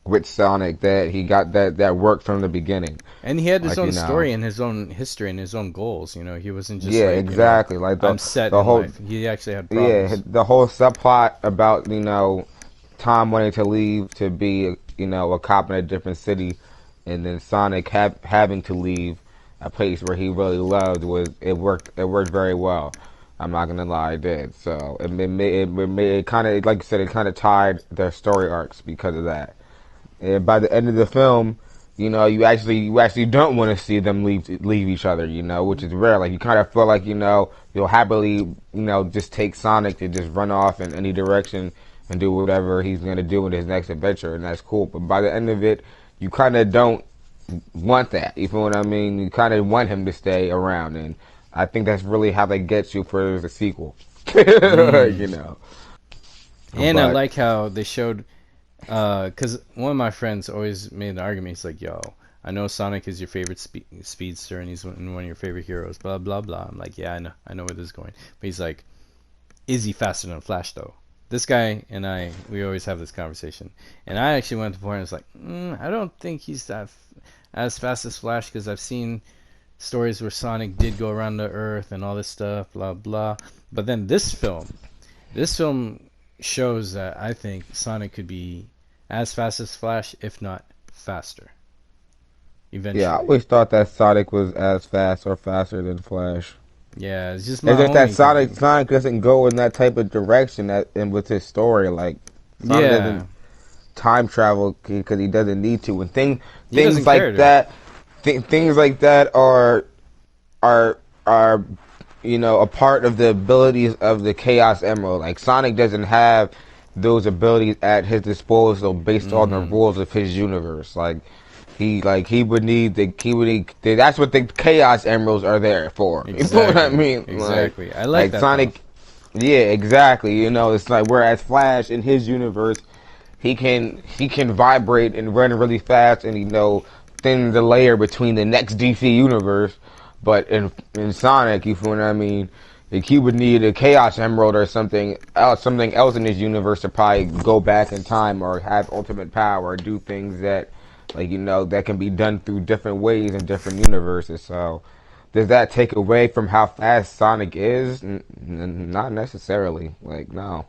with Sonic that he got that worked from the beginning. And he had his own story and his own history and his own goals. You know, he wasn't just exactly. You know, like I'm set in life. He actually had problems. Yeah, the whole subplot about, you know, Tom wanting to leave to be, you know, a cop in a different city, and then Sonic having to leave a place where he really loved it worked very well. I'm not gonna lie, it did. So it kind of, like you said, it kind of tied their story arcs because of that. And by the end of the film, you know, you actually don't want to see them leave each other, you know, which is rare. Like, you kind of feel like, you know, you'll happily, you know, just take Sonic to just run off in any direction and do whatever he's gonna do in his next adventure, and that's cool. But by the end of it, you kind of don't want that. You feel what I mean? You kind of want him to stay around, and I think that's really how they get you for the sequel. You know. And I like how they showed, because one of my friends always made an argument. He's like, "Yo, I know Sonic is your favorite speedster, and he's one of your favorite heroes." Blah blah blah. I'm like, "Yeah, I know where this is going." But he's like, "Is he faster than Flash though?" This guy and we always have this conversation, and I actually went to the point and was like, I don't think he's as fast as Flash, because I've seen stories where Sonic did go around the Earth and all this stuff, blah blah. But then this film shows that I think Sonic could be as fast as Flash, if not faster. Eventually. Yeah, I always thought that Sonic was as fast or faster than Flash. Yeah, it's just that Sonic doesn't go in that type of direction and with his story. Like, Sonic doesn't time travel because he doesn't need to, and things like that. Things like that are you know, a part of the abilities of the Chaos Emerald. Like, Sonic doesn't have those abilities at his disposal based on the rules of his universe. Like, He would need that's what the Chaos Emeralds are there for. You know what I Exactly. mean? Exactly. I like Like that though. Sonic. Yeah, exactly. You know, it's like whereas Flash in his universe, he can vibrate and run really fast, and thin the layer between the next DC universe. But in Sonic, you feel what I mean? Like he would need a Chaos Emerald or something else in his universe to probably go back in time or have ultimate power or do things that, that can be done through different ways in different universes. So, does that take away from how fast Sonic is? Not necessarily. Like, no.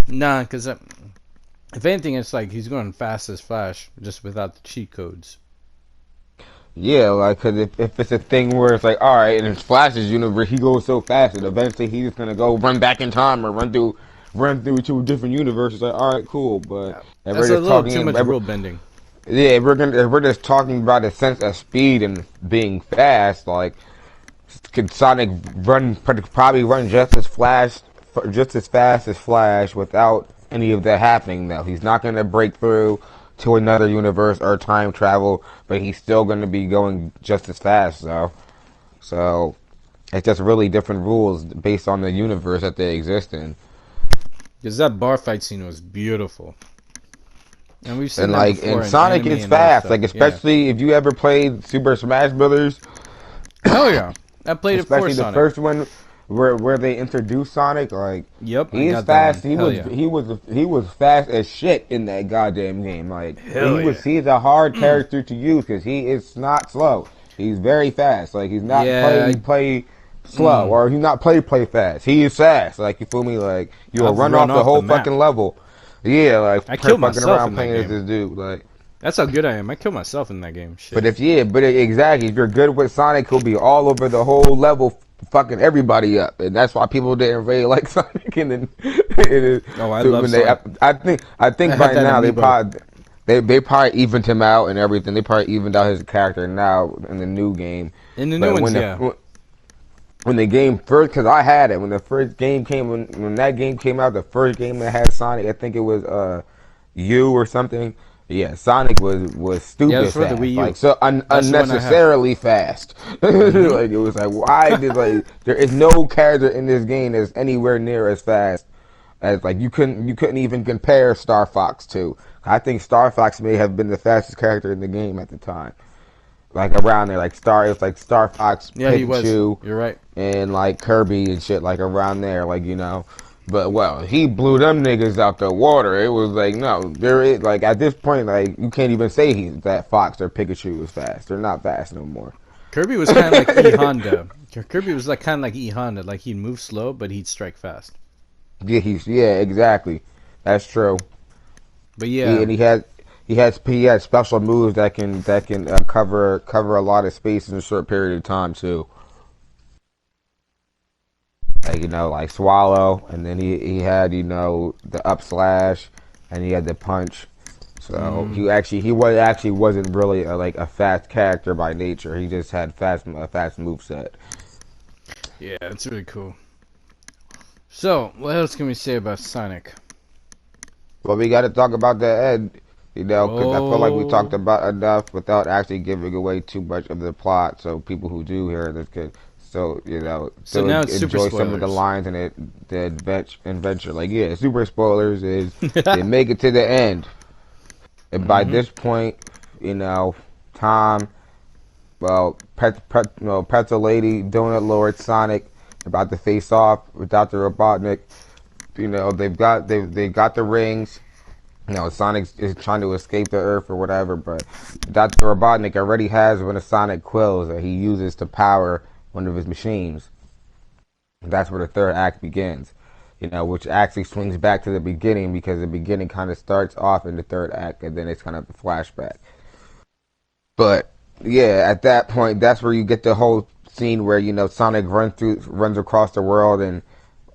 Nah, because if anything, it's like he's going fast as Flash, just without the cheat codes. Yeah, like, cause if it's a thing where it's like, all right, in Flash's universe, he goes so fast, and eventually he's just gonna go run back in time or run through to a different universe. It's like, all right, cool, but if That's we're a just little talking, too much rule bending. yeah, if we're just talking about a sense of speed and being fast, like, could Sonic probably run just as fast as Flash without any of that happening? Though he's not gonna break through to another universe or time travel, but he's still going to be going just as fast, though. So it's just really different rules based on the universe that they exist in. Because that bar fight scene was beautiful. And we've seen And that like before in in Sonic, anime it's and other fast. stuff. Like Yeah. especially if you ever played Super Smash Brothers, Hell yeah. I played it for especially the Sonic. first one where they introduced Sonic. Like Yep, I he is got that one. fast. He Hell was yeah. he was fast as shit in that goddamn game. Like Hell yeah. he's a hard character to use because he is not slow. He's very fast. Like he's not Yeah. play slow or he's not play fast. He is fast. Like you feel me? Like you'll I've run run off the off the whole map. fucking level. Yeah, like I killed fucking myself around in that playing as game. this dude. Like. That's how good I am. I killed myself in that game. Shit. Exactly, if you're good with Sonic, he'll be all over the whole level, fucking everybody up, and that's why people didn't really like Sonic. And then, Oh, I love when they, Sonic. I I think had by that now amiibo. they probably evened him out and everything. They probably evened out his character now in the new game. In the new But ones, yeah. when the game first, because I had it when the first game came when that game came out, the first game that had Sonic, I think it was U or something. Yeah, Sonic was Yeah, it stupid was for the fast, Wii U. like so That's the one I have. unnecessarily fast. Like it was like why did like there is no character in this game that's anywhere near as fast as like you couldn't even compare Star Fox to. I think Star Fox may have been the fastest character in the game at the time, like around there, like it was like Star Fox, Yeah, he was. Pikachu, You're right. and like Kirby and shit, like around there, But well, he blew them niggas out the water. It was like no, there is like at this point, like you can't even say that Fox or Pikachu is fast. They're not fast no more. Kirby was kind of like E Honda. Kirby was like kind of like E Honda. Like he'd move slow, but he'd strike fast. Yeah, exactly. That's true. But yeah, And he has special moves that can cover a lot of space in a short period of time too. Like like Swallow, and then he had the up slash, and he had the punch. So he wasn't really a fast character by nature. He just had a fast move set. yeah, it's really cool. So, what else can we say about Sonic? Well, we got to talk about the end, because I feel like we talked Oh, about enough without actually giving away too much of the plot. So people who do hear this could so still now it's super enjoy some of the spoilers. lines in the adventure. Like yeah, super spoilers is they make it to the end, and by hmm this point, Tom, well, Pretzel Lady, Donut Lord, Sonic, about to face off with Dr. Robotnik. They got the rings. Sonic is trying to escape the Earth or whatever, but Dr. Robotnik already has one of Sonic quills that he uses to power one of his machines. That's where the third act begins. Which actually swings back to the beginning because the beginning kind of starts off in the third act and then it's kind of a flashback. But yeah, at that point, that's where you get the whole scene where Sonic runs across the world and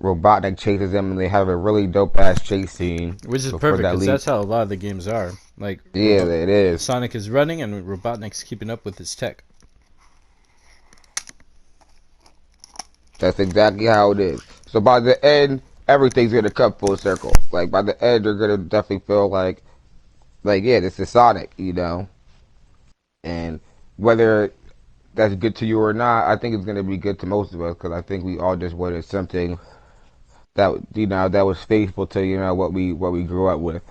Robotnik chases him, and they have a really dope ass chase scene Which is before perfect that because lead. that's how a lot of the games are. Like, Yeah, it is. Sonic is running and Robotnik's keeping up with his tech. That's exactly how it is. So by the end, everything's gonna come full circle. Like by the end, you're gonna definitely feel like like, yeah, this is Sonic, you know, and whether that's good to you or not, I think it's gonna be good to most of us because I think we all just wanted something that that was faithful to what we grew up with.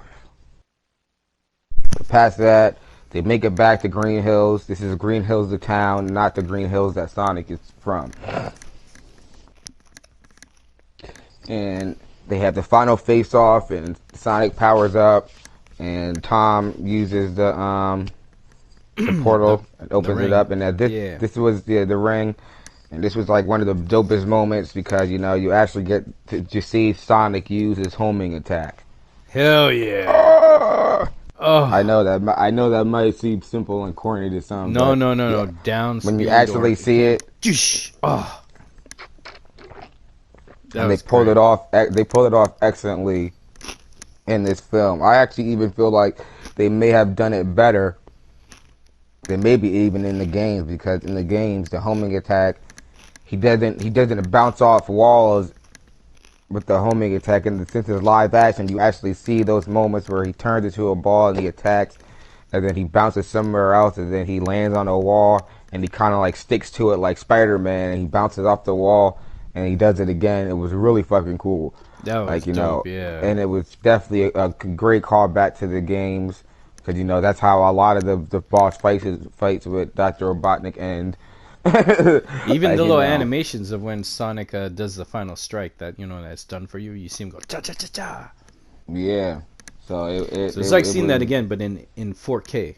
But past that, they make it back to Green Hills. This is Green Hills, the town, not the Green Hills that Sonic is from. And they have the final face-off, and Sonic powers up, and Tom uses the portal and opens it up, and this was the ring, and this was like one of the dopest moments because you actually get to see Sonic use his homing attack. Hell yeah! Oh, I know that might seem simple and corny to some. No. Down when you actually see it. Oh. And they pulled it off. They pulled it off excellently in this film. I actually even feel like they may have done it better than maybe even in the games, because in the games, the homing attack, he doesn't bounce off walls with the homing attack. And since it's live action, you actually see those moments where he turns into a ball and he attacks, and then he bounces somewhere else, and then he lands on a wall and he kind of like sticks to it like Spider-Man, and he bounces off the wall and he does it again. It was really fucking cool. That was dope, yeah. And it was definitely a great callback to the games, because that's how a lot of the boss fights with Dr. Robotnik end. Even the little animations of when Sonic does the final strike, that that's done for you. You see him go cha cha cha cha. Yeah. So it's like seeing that again, but in 4K.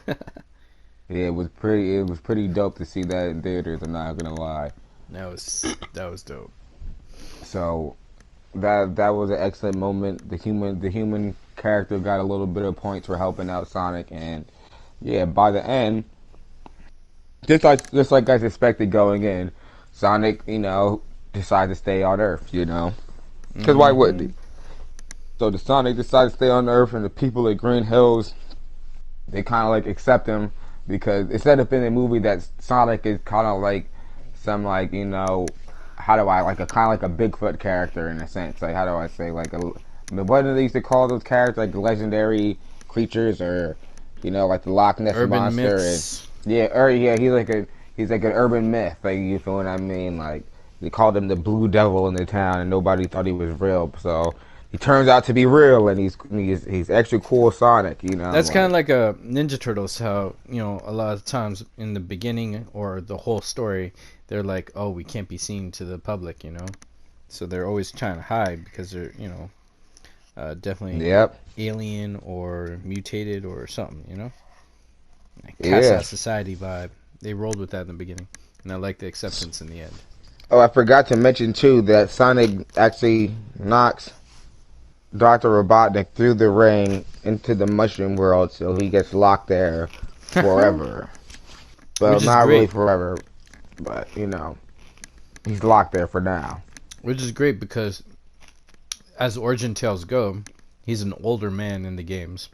Yeah, it was pretty dope to see that in theaters. I'm not gonna lie. That was dope. So that was an excellent moment. The human character got a little bit of points for helping out Sonic, and yeah, by the end, just like I expected going in, Sonic, decided to stay on Earth, because why wouldn't he? So the Sonic decided to stay on Earth, and the people at Green Hills, they kind of like accept him, because it set up in the movie that Sonic is kind of like some like how do I like a kind of like a Bigfoot character in a sense. Like, how do I say, like what do they used to call those characters, like legendary creatures, or like the Loch Ness urban monster? Myths. He's like an urban myth. Like, you feel what I mean? Like, they called him the Blue Devil in the town, and nobody thought he was real. So he turns out to be real, and he's actually cool Sonic. That's kind of like a Ninja Turtles. How a lot of times in the beginning or the whole story, they're like, oh, we can't be seen to the public, so they're always trying to hide because they're definitely alien or mutated or something, like cast society vibe. They rolled with that in the beginning, and I like the acceptance in the end. Oh, I forgot to mention too that Sonic actually knocks Dr. Robotnik through the ring into the mushroom world, so he gets locked there forever. Well, not really forever, but he's locked there for now. Which is great because, as origin tales go, he's an older man in the games,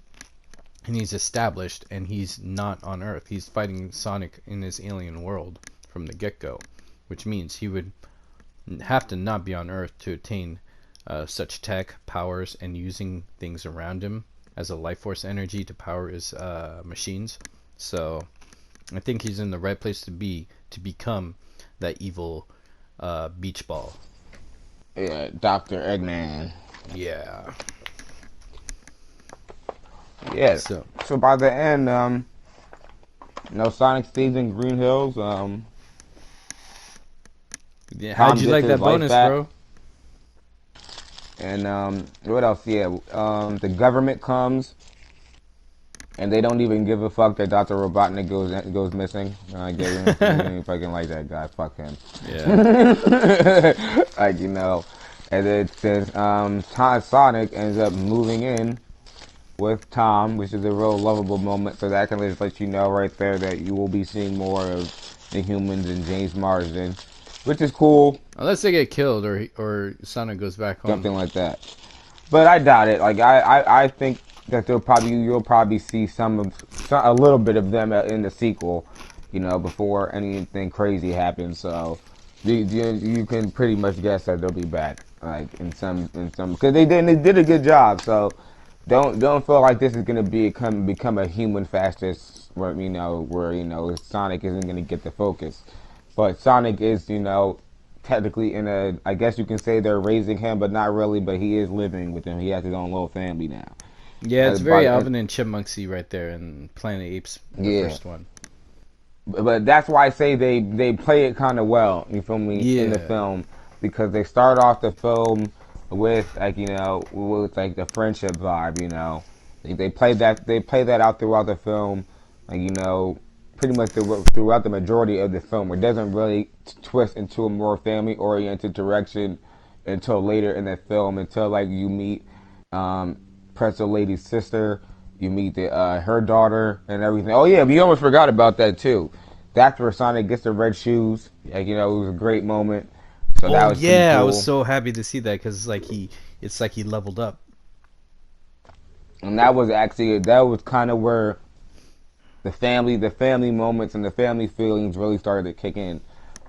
and he's established, and he's not on Earth. He's fighting Sonic in his alien world from the get-go, which means he would have to not be on Earth to attain such tech, powers, and using things around him as a life force energy to power his machines. So I think he's in the right place to become that evil beach ball. Yeah, Dr. Eggman. Yeah. Yeah. So by the end, Sonic stays in Green Hills. Yeah, how'd you like that bonus, bro? And what else? Yeah, the government comes, and they don't even give a fuck that Dr. Robotnik goes missing. I get him. I don't fucking like that guy. Fuck him. Yeah. Like, and then since Sonic ends up moving in with Tom, which is a real lovable moment. So that can just let you know right there that you will be seeing more of the humans and James Marsden, which is cool. Unless they get killed or Sonic goes back home. Something like that. But I doubt it. Like, I think that you'll probably see a little bit of them in the sequel, before anything crazy happens. So you can pretty much guess that they'll be back, like in some, because they did a good job. So don't feel like this is gonna become a human fastest where Sonic isn't gonna get the focus, but Sonic is technically in a, I guess you can say they're raising him, but not really. But he is living with them. He has his own little family now. Yeah, it's very But Alvin and Chipmunksy right there in Planet of the Apes, the yeah, first one. but that's why I say they play it kind of well. You feel me in the Yeah. film because they start off the film with with like the friendship vibe. They play that out throughout the film, like pretty much throughout the majority of the film. It doesn't really twist into a more family oriented direction until later in the film, until like you meet um, Pretzel Lady's sister, you meet her daughter and everything. Oh yeah, we almost forgot about that too. That's where Sonic gets the red shoes. Like it was a great moment. So that Oh was pretty yeah, I was cool. so happy to see that because it's like he leveled up. And that was kind of where the family moments and the family feelings really started to kick in,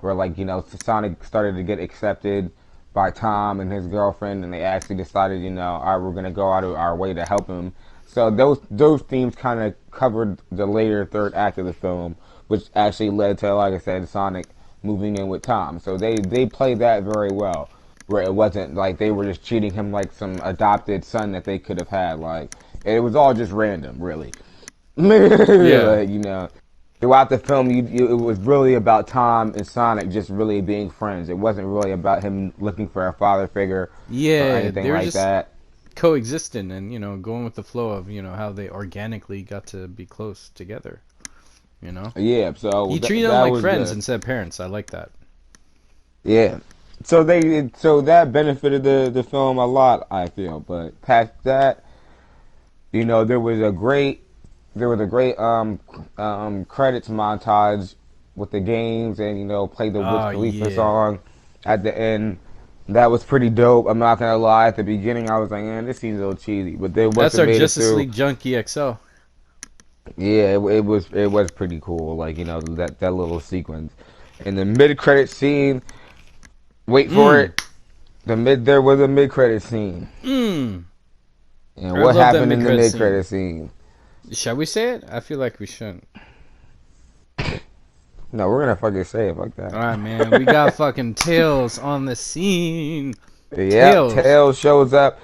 where like Sonic started to get accepted by Tom and his girlfriend, and they actually decided, all right, we're gonna go out of our way to help him. So those themes kind of covered the later third act of the film, which actually led to, like I said, Sonic moving in with Tom. So they played that very well, where it wasn't like they were just treating him like some adopted son that they could have had. Like it was all just random, really. Yeah. Like, throughout the film, it was really about Tom and Sonic just really being friends. It wasn't really about him looking for a father figure or Yeah, anything they were like just that. coexisting and going with the flow of how they organically got to be close together. You know, Yeah, so he treated them that like was friends good. instead of parents. I like that. Yeah, so that benefited the film a lot, I feel. But past that, there was a great credits montage with the games, and play the Wiz Oh Khalifa yeah, song at the end. That was pretty dope. I'm not gonna lie. At the beginning, I was like, "Man, this seems a little cheesy," but then once that's it our made it Justice through, League Junkie XL. yeah, it was pretty cool. Like that little sequence in the mid credit scene. Wait for Mm, it. There was a mid credit scene, mm. and I what love that happened mid in the credit mid scene. credit scene? Shall we say it? I feel like we shouldn't. No, we're gonna fucking say it like All right, man. We that. got fucking Tails on the scene. Yep, Tails. Tails shows up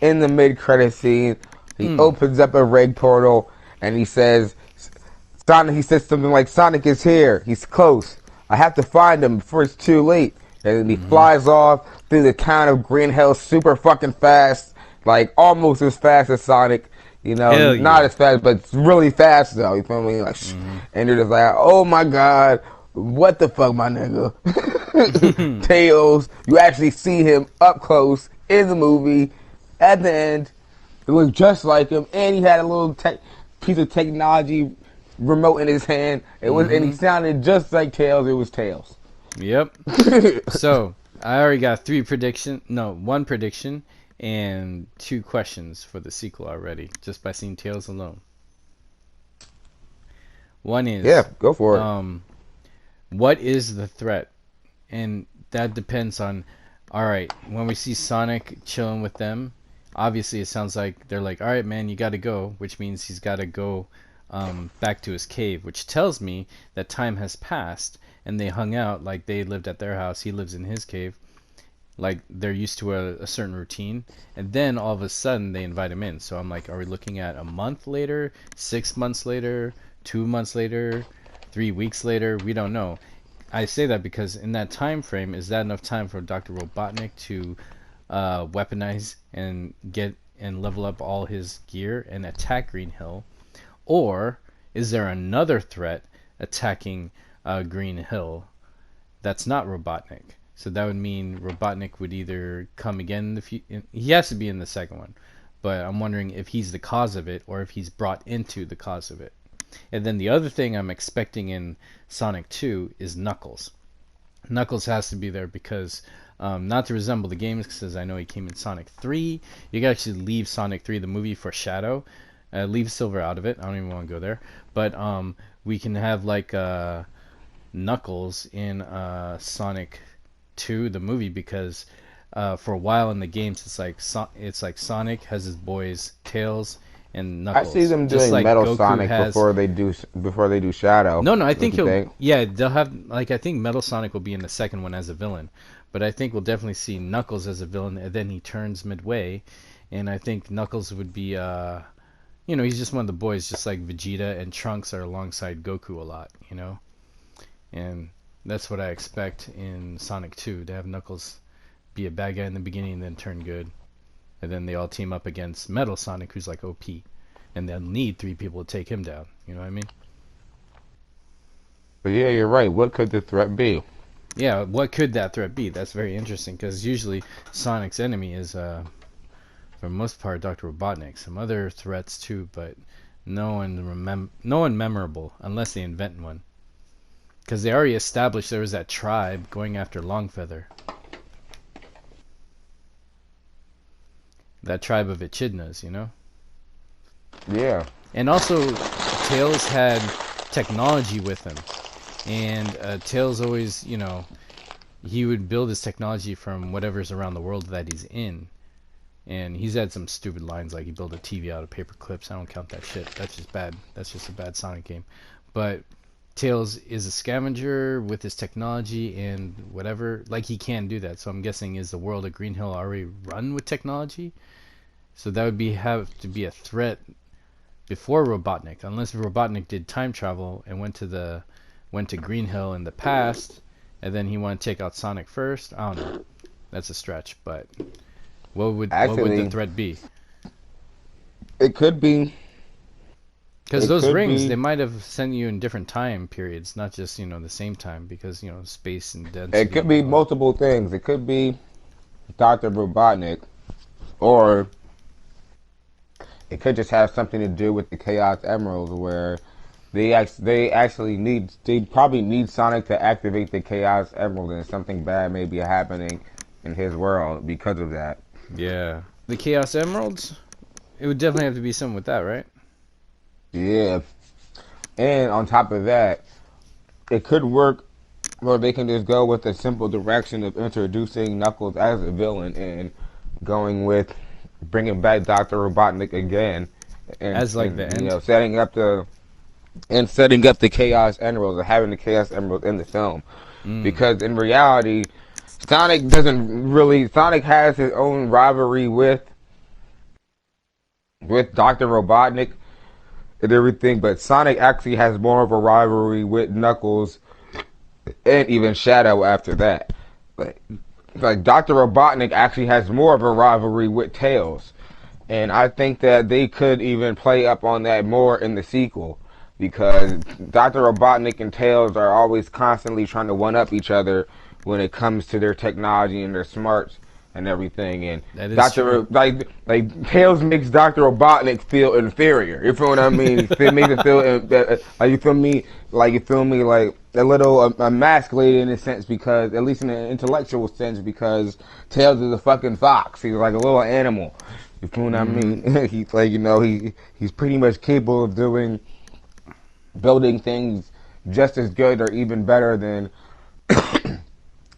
in the mid-credit scene. He Mm. opens up a red portal and he says, "Sonic." He says something like, "Sonic is here. He's close. I have to find him before it's too late." And then he Hmm. flies off through the town of Green Hill super fucking fast, like almost as fast as Sonic. Hell Not yeah. as fast, but it's really fast though. You feel me? Like, Hmm. and you're just like, "Oh my god, what the fuck, my nigga?" Tails. You actually see him up close in the movie. At the end, it looked just like him, and he had a little piece of technology remote in his hand. And he Hmm. sounded just like Tails. It was Tails. Yep. So I already got one prediction and two questions for the sequel already, just by seeing Tails alone. One Yeah, is, go for it. um, what is the threat? And that depends on, all right, when we see Sonic chilling with them, obviously it sounds like they're like, all right, man, you got to go, which means he's got to go back to his cave, which tells me that time has passed and they hung out like they lived at their house. He lives in his cave. Like they're used to a certain routine, and then all of a sudden they invite him in. So I'm like, are we looking at a month later, 6 months later, 2 months later, 3 weeks later? We don't know. I say that because in that time frame, is that enough time for Dr. Robotnik to weaponize and get and level up all his gear and attack Green Hill, or is there another threat attacking Green Hill that's not Robotnik? So that would mean Robotnik would either come again in the future. He has to be in the second one, but I'm wondering if he's the cause of it or if he's brought into the cause of it. And then the other thing I'm expecting in Sonic 2 is Knuckles. Knuckles has to be there because not to resemble the games, because I know he came in Sonic 3. You can actually leave Sonic 3, the movie, for Shadow. Leave Silver out of it. I don't even want to go there. But we can have like Knuckles in Sonic 2, the movie, because for a while in the games, it's like Sonic has his boys Tails and I see Knuckles, them just doing like Metal Goku Sonic has. before they do Shadow. No, no, I Don't think you he'll. think? Yeah, they'll have like I think Metal Sonic will be in the second one as a villain, but I think we'll definitely see Knuckles as a villain, and then he turns midway, and I think Knuckles would be he's just one of the boys, just like Vegeta and Trunks are alongside Goku a lot, and that's what I expect in Sonic 2 to have Knuckles be a bad guy in the beginning and then turn good, and then they all team up against Metal Sonic, who's like OP, and they'll need three people to take him down. You know what I mean? But yeah, you're right. What could the threat be? Yeah, what could that threat be? That's very interesting because usually Sonic's enemy is, for the most part, Dr. Robotnik. Some other threats too, but no one memorable unless they invent one. Because they already established there was that tribe going after Longfeather, that tribe of echidnas. Yeah. And also, Tails had technology with him, and Tails always, he would build his technology from whatever's around the world that he's in. And he's had some stupid lines like he built a TV out of paper clips. I don't count that shit. That's just bad. That's just a bad Sonic game. But Tails is a scavenger with his technology and whatever. Like he can do that. So I'm guessing is the world of Green Hill already run with technology? So that would have to be a threat before Robotnik, unless Robotnik did time travel and went to Green Hill in the past, and then he wanted to take out Sonic first. I don't know. That's a stretch, but what would the Actually, threat be? it could be. Because It those could rings, they be. might have sent you in different time periods, not just the same time, because space and It density could and be all that. multiple things. It could be Dr. Robotnik, or it could just have something to do with the Chaos Emeralds, where they probably need Sonic to activate the Chaos Emerald, and something bad may be happening in his world because of that. Yeah, the Chaos Emeralds. It would definitely have to be something with that, right? Yeah, and on top of that, it could work where they can just go with a simple direction of introducing Knuckles as a villain and going with bringing back Doctor Robotnik again, and As like the end. setting up the Chaos Emerald and having the Chaos Emerald in the film, Mm. because in reality, Sonic has his own rivalry with Doctor Robotnik and everything, but Sonic actually has more of a rivalry with Knuckles and even Shadow after that. Like, like Dr. Robotnik actually has more of a rivalry with Tails. And I think that they could even play up on that more in the sequel, because Dr. Robotnik and Tails are always constantly trying to one up each other when it comes to their technology and their smarts and everything. And That is true. Tails makes Dr. Robotnik feel inferior. You feel what I mean? It makes it feel like you feel me like a little emasculated in a sense, because at least in an intellectual sense, because Tails is a fucking fox. He's like a little animal. You feel what I Mm-hmm. mean? He's like, he's pretty much capable of building things just as good or even better than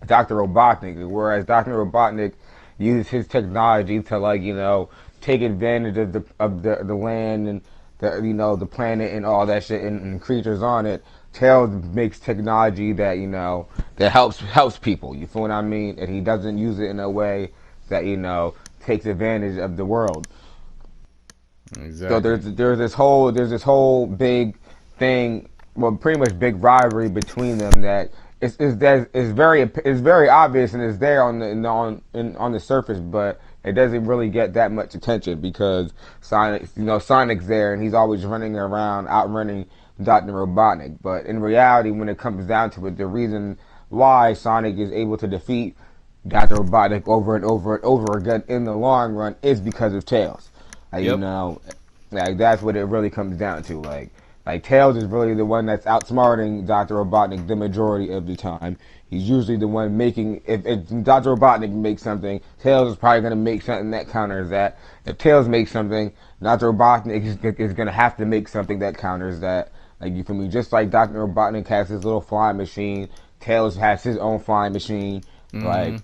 Dr. Robotnik. Whereas Dr. Robotnik uses his technology to, like, take advantage of the land and the planet and all that shit, and creatures on it. Tails makes technology that that helps people. You feel what I mean? And he doesn't use it in a way that takes advantage of the world. So Exactly. there's this whole big thing, well, pretty much big rivalry between them that is very obvious and is there on the surface, but it doesn't really get that much attention because Sonic's there and he's always running around outrunning Dr. Robotnik. But in reality, when it comes down to it, the reason why Sonic is able to defeat Dr. Robotnik over and over and over again in the long run is because of Tails. Like, Yep. like that's what it really comes down to. Like Tails is really the one that's outsmarting Dr. Robotnik the majority of the time. He's usually the one making. If Dr. Robotnik makes something, Tails is probably going to make something that counters that. If Tails makes something, Dr. Robotnik is going to have to make something that counters that. Like, you feel me? Just like Dr. Robotnik has his little flying machine, Tails has his own flying machine. Mm-hmm. Like,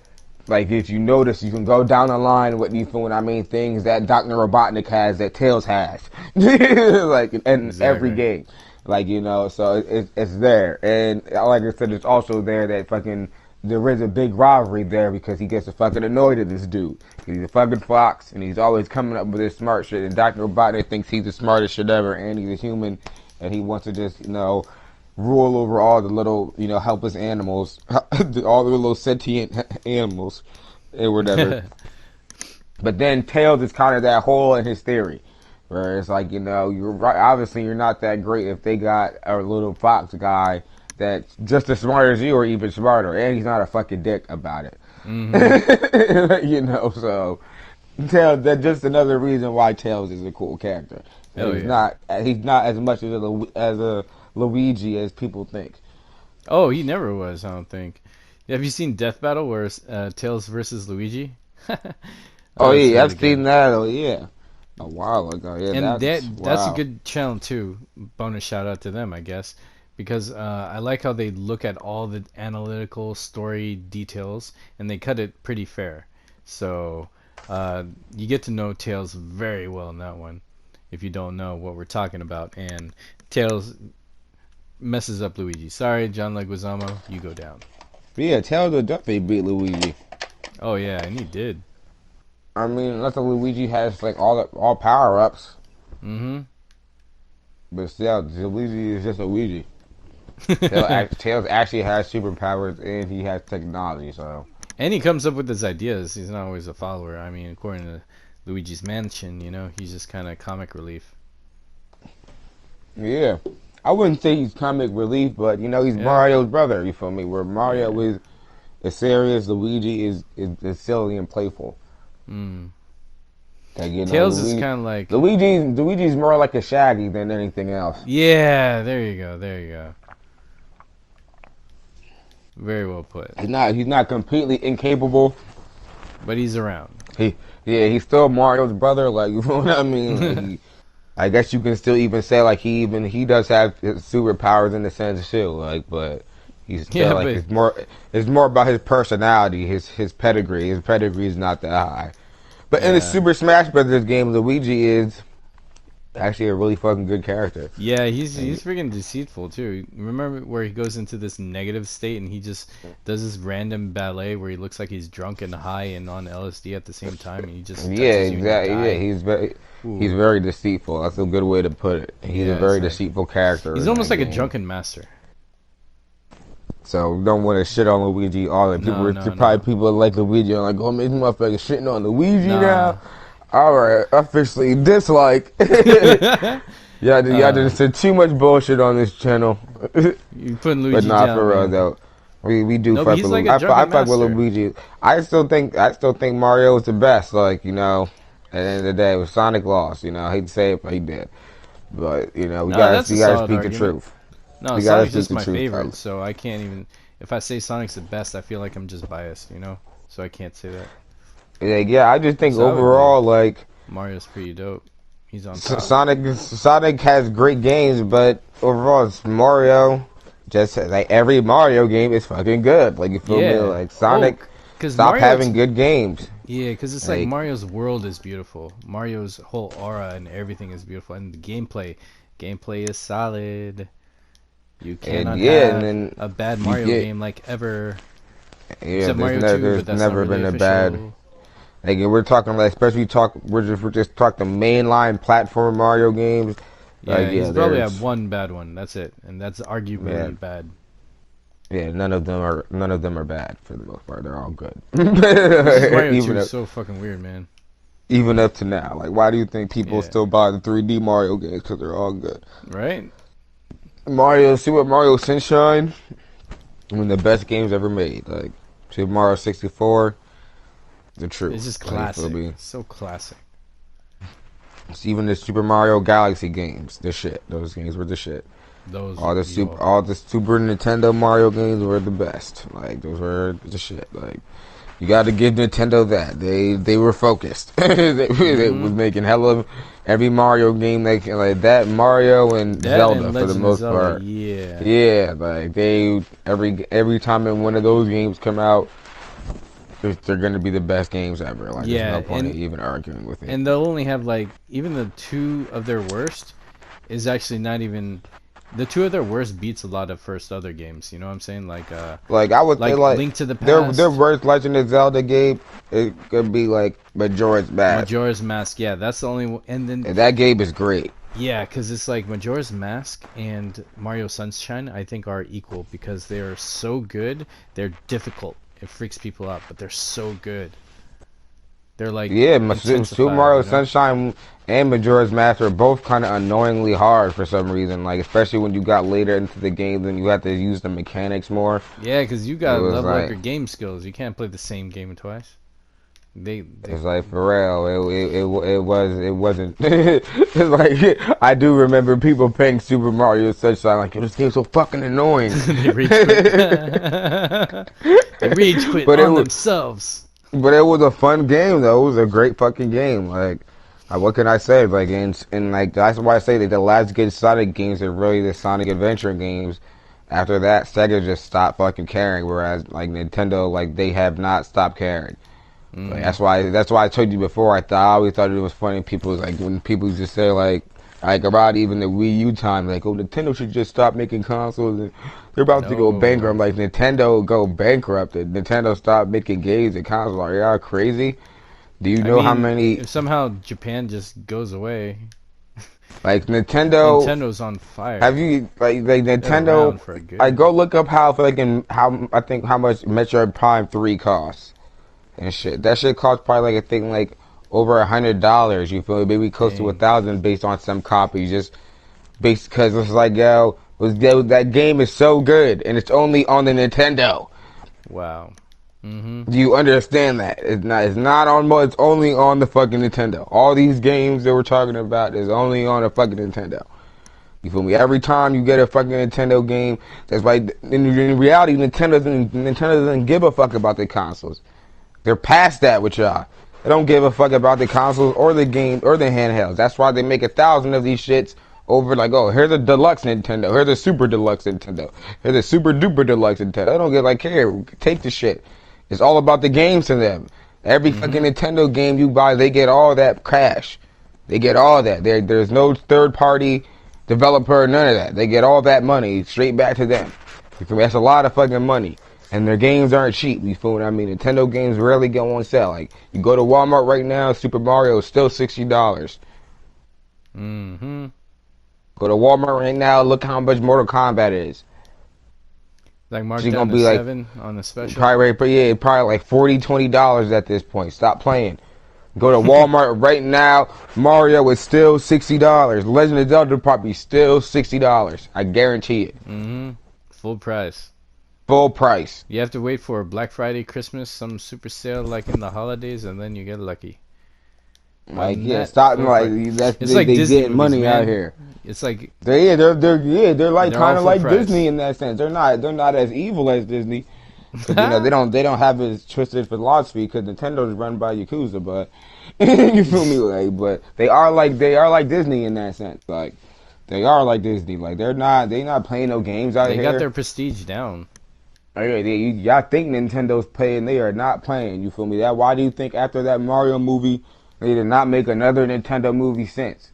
Like if you notice, you can go down the line with you feel what I mean, things that Dr. Robotnik has that Tails has, like in every Exactly. game, like so it's there, and like I said, it's also there that fucking there is a big rivalry there because he gets fucking annoyed at this dude. He's a fucking fox, and he's always coming up with this smart shit, and Dr. Robotnik thinks he's the smartest shit ever, and he's a human, and he wants to just rule over all the little, helpless animals, all the little sentient animals, and whatever. But then Tails is kind of that hole in his theory, where it's like, you're right. Obviously, you're not that great if they got a little fox guy that's just as smart as you or even smarter, and he's not a fucking dick about it. So Tails, that's just another reason why Tails is a cool character. Hell He's yeah. not. He's not as much as a Luigi as people think. Oh, he never was, I don't think. Have you seen Death Battle where it's Tails versus Luigi? Oh That's yeah, really I've seen good. that. Oh yeah, a while ago. Yeah, And that's that's a wow. good channel too. Bonus shout out to them, I guess, because I like how they look at all the analytical story details and they cut it pretty fair. So you get to know Tails very well in that one if you don't know what we're talking about. And Tails messes up Luigi. Sorry, John Leguizamo, you go down. But yeah, Tails would definitely beat Luigi. Oh yeah, and he did. I mean, unless Luigi has like all power ups, Mm-hmm. but still, Luigi is just a Luigi. Tails actually has superpowers and he has technology. So And he comes up with his ideas. He's not always a follower. I mean, according to Luigi's Mansion, he's just kind of comic relief. yeah, I wouldn't say he's comic relief, but he's Yeah, Mario's brother. You feel me? Where Mario yeah. is serious, Luigi is silly and playful. Mm. Like, Tails is kind of like, Luigi's more like a Shaggy than anything else. yeah, there you go, there you go. Very well put. He's not completely incapable. But he's around. He yeah, he's still Mario's brother. Like you know what I mean? I guess you can still even say like he does have his superpowers in the sense too. Like, but he's still Yeah, like but it's more about his personality, his pedigree. His pedigree is not that high. But in the yeah, Super Smash Brothers game, Luigi is actually a really fucking good character. yeah, he's And freaking deceitful too. Remember where he goes into this negative state and he just does this random ballet where he looks like he's drunk and high and on LSD at the same time, and he just yeah, touches you and you exactly. Yeah, die. he's Ooh, very deceitful. That's a good way to put it. He's a yeah, it's very like deceitful character he's in almost that like a game. drunken master. So don't want to shit on Luigi. All the No, people, no, probably no, people that like Luigi are like, oh, man, this motherfucker shitting on Luigi nah. now. All right, officially dislike. Y'all uh, just said too much bullshit on this channel. you putting But Luigi not down, for real man. though. We do No, but fuck he's with like Luigi. a I drunken fuck with master. Luigi. I still think Mario is the best. Like at the end of the day, with Sonic lost. I hate to say it, but he did. But we No, gotta that's a we gotta solid speak the argument. truth. No, We gotta Sonic's speak just the my truth. Like, favorite, so I can't even. If I say Sonic's the best, I feel like I'm just biased. So I can't say that. yeah, I just think So I would agree. overall, like. Mario's pretty dope. He's on top. Sonic has great games, but overall, it's Mario. Just like every Mario game is fucking good. Like you feel me? Yeah. Like Oh, Sonic, because stop Mario, having good games. yeah, because it's like Like Mario's world is beautiful. Mario's whole aura and everything is beautiful, and the gameplay is solid. You and cannot yeah, and have then a bad you Mario get game like ever, yeah. except Mario 2, but There's that's not never really been a bad. official. Like we're talking like especially we're just talking mainline platform Mario games. Like Yeah, he's yeah, probably had there's one bad one. That's it, and that's yeah. arguably bad. Yeah, none of them are bad for the most part. They're all good. It's just Mario 2 even is up, so fucking weird, man. even up to now. Like, why do you think people Yeah, still buy the 3D Mario games? Because they're all good. right? Super Mario Sunshine, one of the best games ever made. Like Super Mario 64, the It's truth. just Like, you feel classic. me? So classic. It's even the Super Mario Galaxy games, the shit. Those games were the shit. Those, yo. All the Super Nintendo Mario games were the best. Like those were the shit. Like you got to give Nintendo that they were focused. They Hmm. was making hella every Mario game like that Mario and That Zelda and for the Legend of most Zelda, part. yeah. Yeah, like they every time when one of those games come out, they're gonna be the best games ever. Like, there's Yeah, no point in even arguing with it. and they'll only have like even the two of their worst is actually not even the two of their worst beats a lot of first other games. You know what I'm saying? Like I would say, like like Link to the their Past, worst Legend of Zelda game, it could be like Majora's Mask. Majora's Mask. Yeah, that's the only one. And then And that game is great. yeah, because it's like Majora's Mask and Mario Sunshine, I think, are equal because they are so good. They're difficult. It freaks people out, but they're so good. They're like Yeah, Super intensified, Mario you know? Sunshine and Majora's Mask are both kind of annoyingly hard for some reason. Like, especially when you got later into the game, then you have to use the mechanics more. Yeah, because you It gotta was level up like, your game skills. You can't play the same game twice. They it's like for real. It wasn't. It's like I do remember people playing Super Mario Sunshine like, yo, this game's so fucking annoying. they rage quit. They rage quit But it on was, themselves. but it was a fun game though. It was a great fucking game. Like, what can I say? Like, and like that's why I say that the last good Sonic games are really the Sonic Adventure games. After that, Sega just stopped fucking caring. Whereas like Nintendo, like they have not stopped caring. Like, that's why I told you before. I always thought it was funny. People was like when people just say like about even the Wii U time, like, oh, Nintendo should just stop making consoles and they're about to go bankrupt. Like, Nintendo go bankrupt. Nintendo stop making games and consoles. Are y'all crazy? Do you know how many? If somehow Japan just goes away, Like, Nintendo. Nintendo's on fire. Have you like They're Nintendo? around for a good. I go look up how for like in how I think how much Metroid Prime 3 costs. And shit, that shit costs probably like I think like over $100. You feel me? Maybe close to Dang. 1,000 based on some copies, just based because it's like that game is so good and it's only on the Nintendo. Wow. Do you understand that? It's not on. It's only on the fucking Nintendo. All these games that we're talking about is only on a fucking Nintendo. You feel me? Every time you get a fucking Nintendo game, that's why in reality Nintendo doesn't give a fuck about the consoles. They're past that with y'all. They don't give a fuck about the consoles or the game or the handhelds. That's why they make 1,000 of these shits over like, oh, here's a deluxe Nintendo. Here's a super deluxe Nintendo. Here's a super duper deluxe Nintendo. They don't get like, here, take the shit. It's all about the games to them. Every fucking Nintendo game you buy, they get all that cash. They get all that. There's no third party developer, none of that. They get all that money straight back to them. That's a lot of fucking money. And their games aren't cheap, you feel what I mean? Nintendo games rarely go on sale. Like, you go to Walmart right now, Super Mario is still $60. Mm-hmm. Go to Walmart right now, look how much Mortal Kombat is. Like marked She's down gonna to be like, 7 on the special. probably like $40, $20 at this point. Stop playing. Go to Walmart right now, Mario is still $60. Legend of Zelda probably still $60. I guarantee it. Mm-hmm. Full price. Full price. You have to wait for Black Friday, Christmas, some super sale like in the holidays, and then you get lucky. Like, yeah, stop. Like, it's like they Disney getting movies, money man. out here. It's like They're like They're kind all of full like price. Disney in that sense. They're not as evil as Disney. 'Cause, you know, they don't have as twisted philosophy because Nintendo's run by Yakuza, but you feel me? Like, but they are like Disney in that sense. Like, they are like Disney. Like, they not playing no games out they here. got their prestige down. Y'all think Nintendo's playing? They are not playing. You feel me? Why do you think after that Mario movie, they did not make another Nintendo movie since?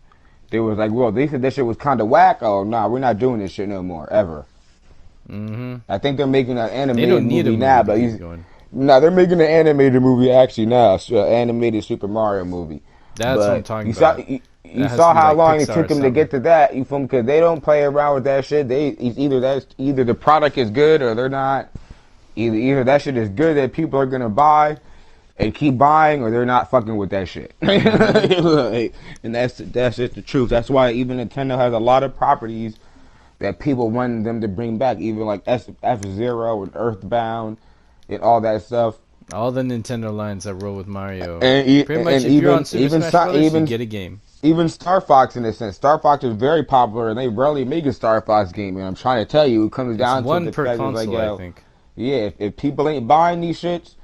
They was like, well, they said that shit was kind of whack. Oh, nah, we're not doing this shit no more, ever. Mm-hmm. I think they're making an They animated don't need movie a now, movie but to keep going. no, they're making an animated movie actually now. Animated Super Mario movie. That's But what I'm talking you saw, about. you That has saw to be how like long it Pixar took or them to something. get to that. You feel me? Because they don't play around with that shit. Either the product is good or they're not. Either that shit is good that people are gonna buy and keep buying, or they're not fucking with that shit. And that's just the truth. That's why even Nintendo has a lot of properties that people want them to bring back, even like F-Zero and Earthbound and all that stuff. All the Nintendo lines that roll with Mario. And Pretty much, if you're on Super Smash Brothers, you get a game. Even Star Fox in a sense. Star Fox is very popular, and they rarely make a Star Fox game. And I'm trying to tell you, it comes down It's to one the per fact console, like, yo, I think. yeah, if people ain't buying these shits,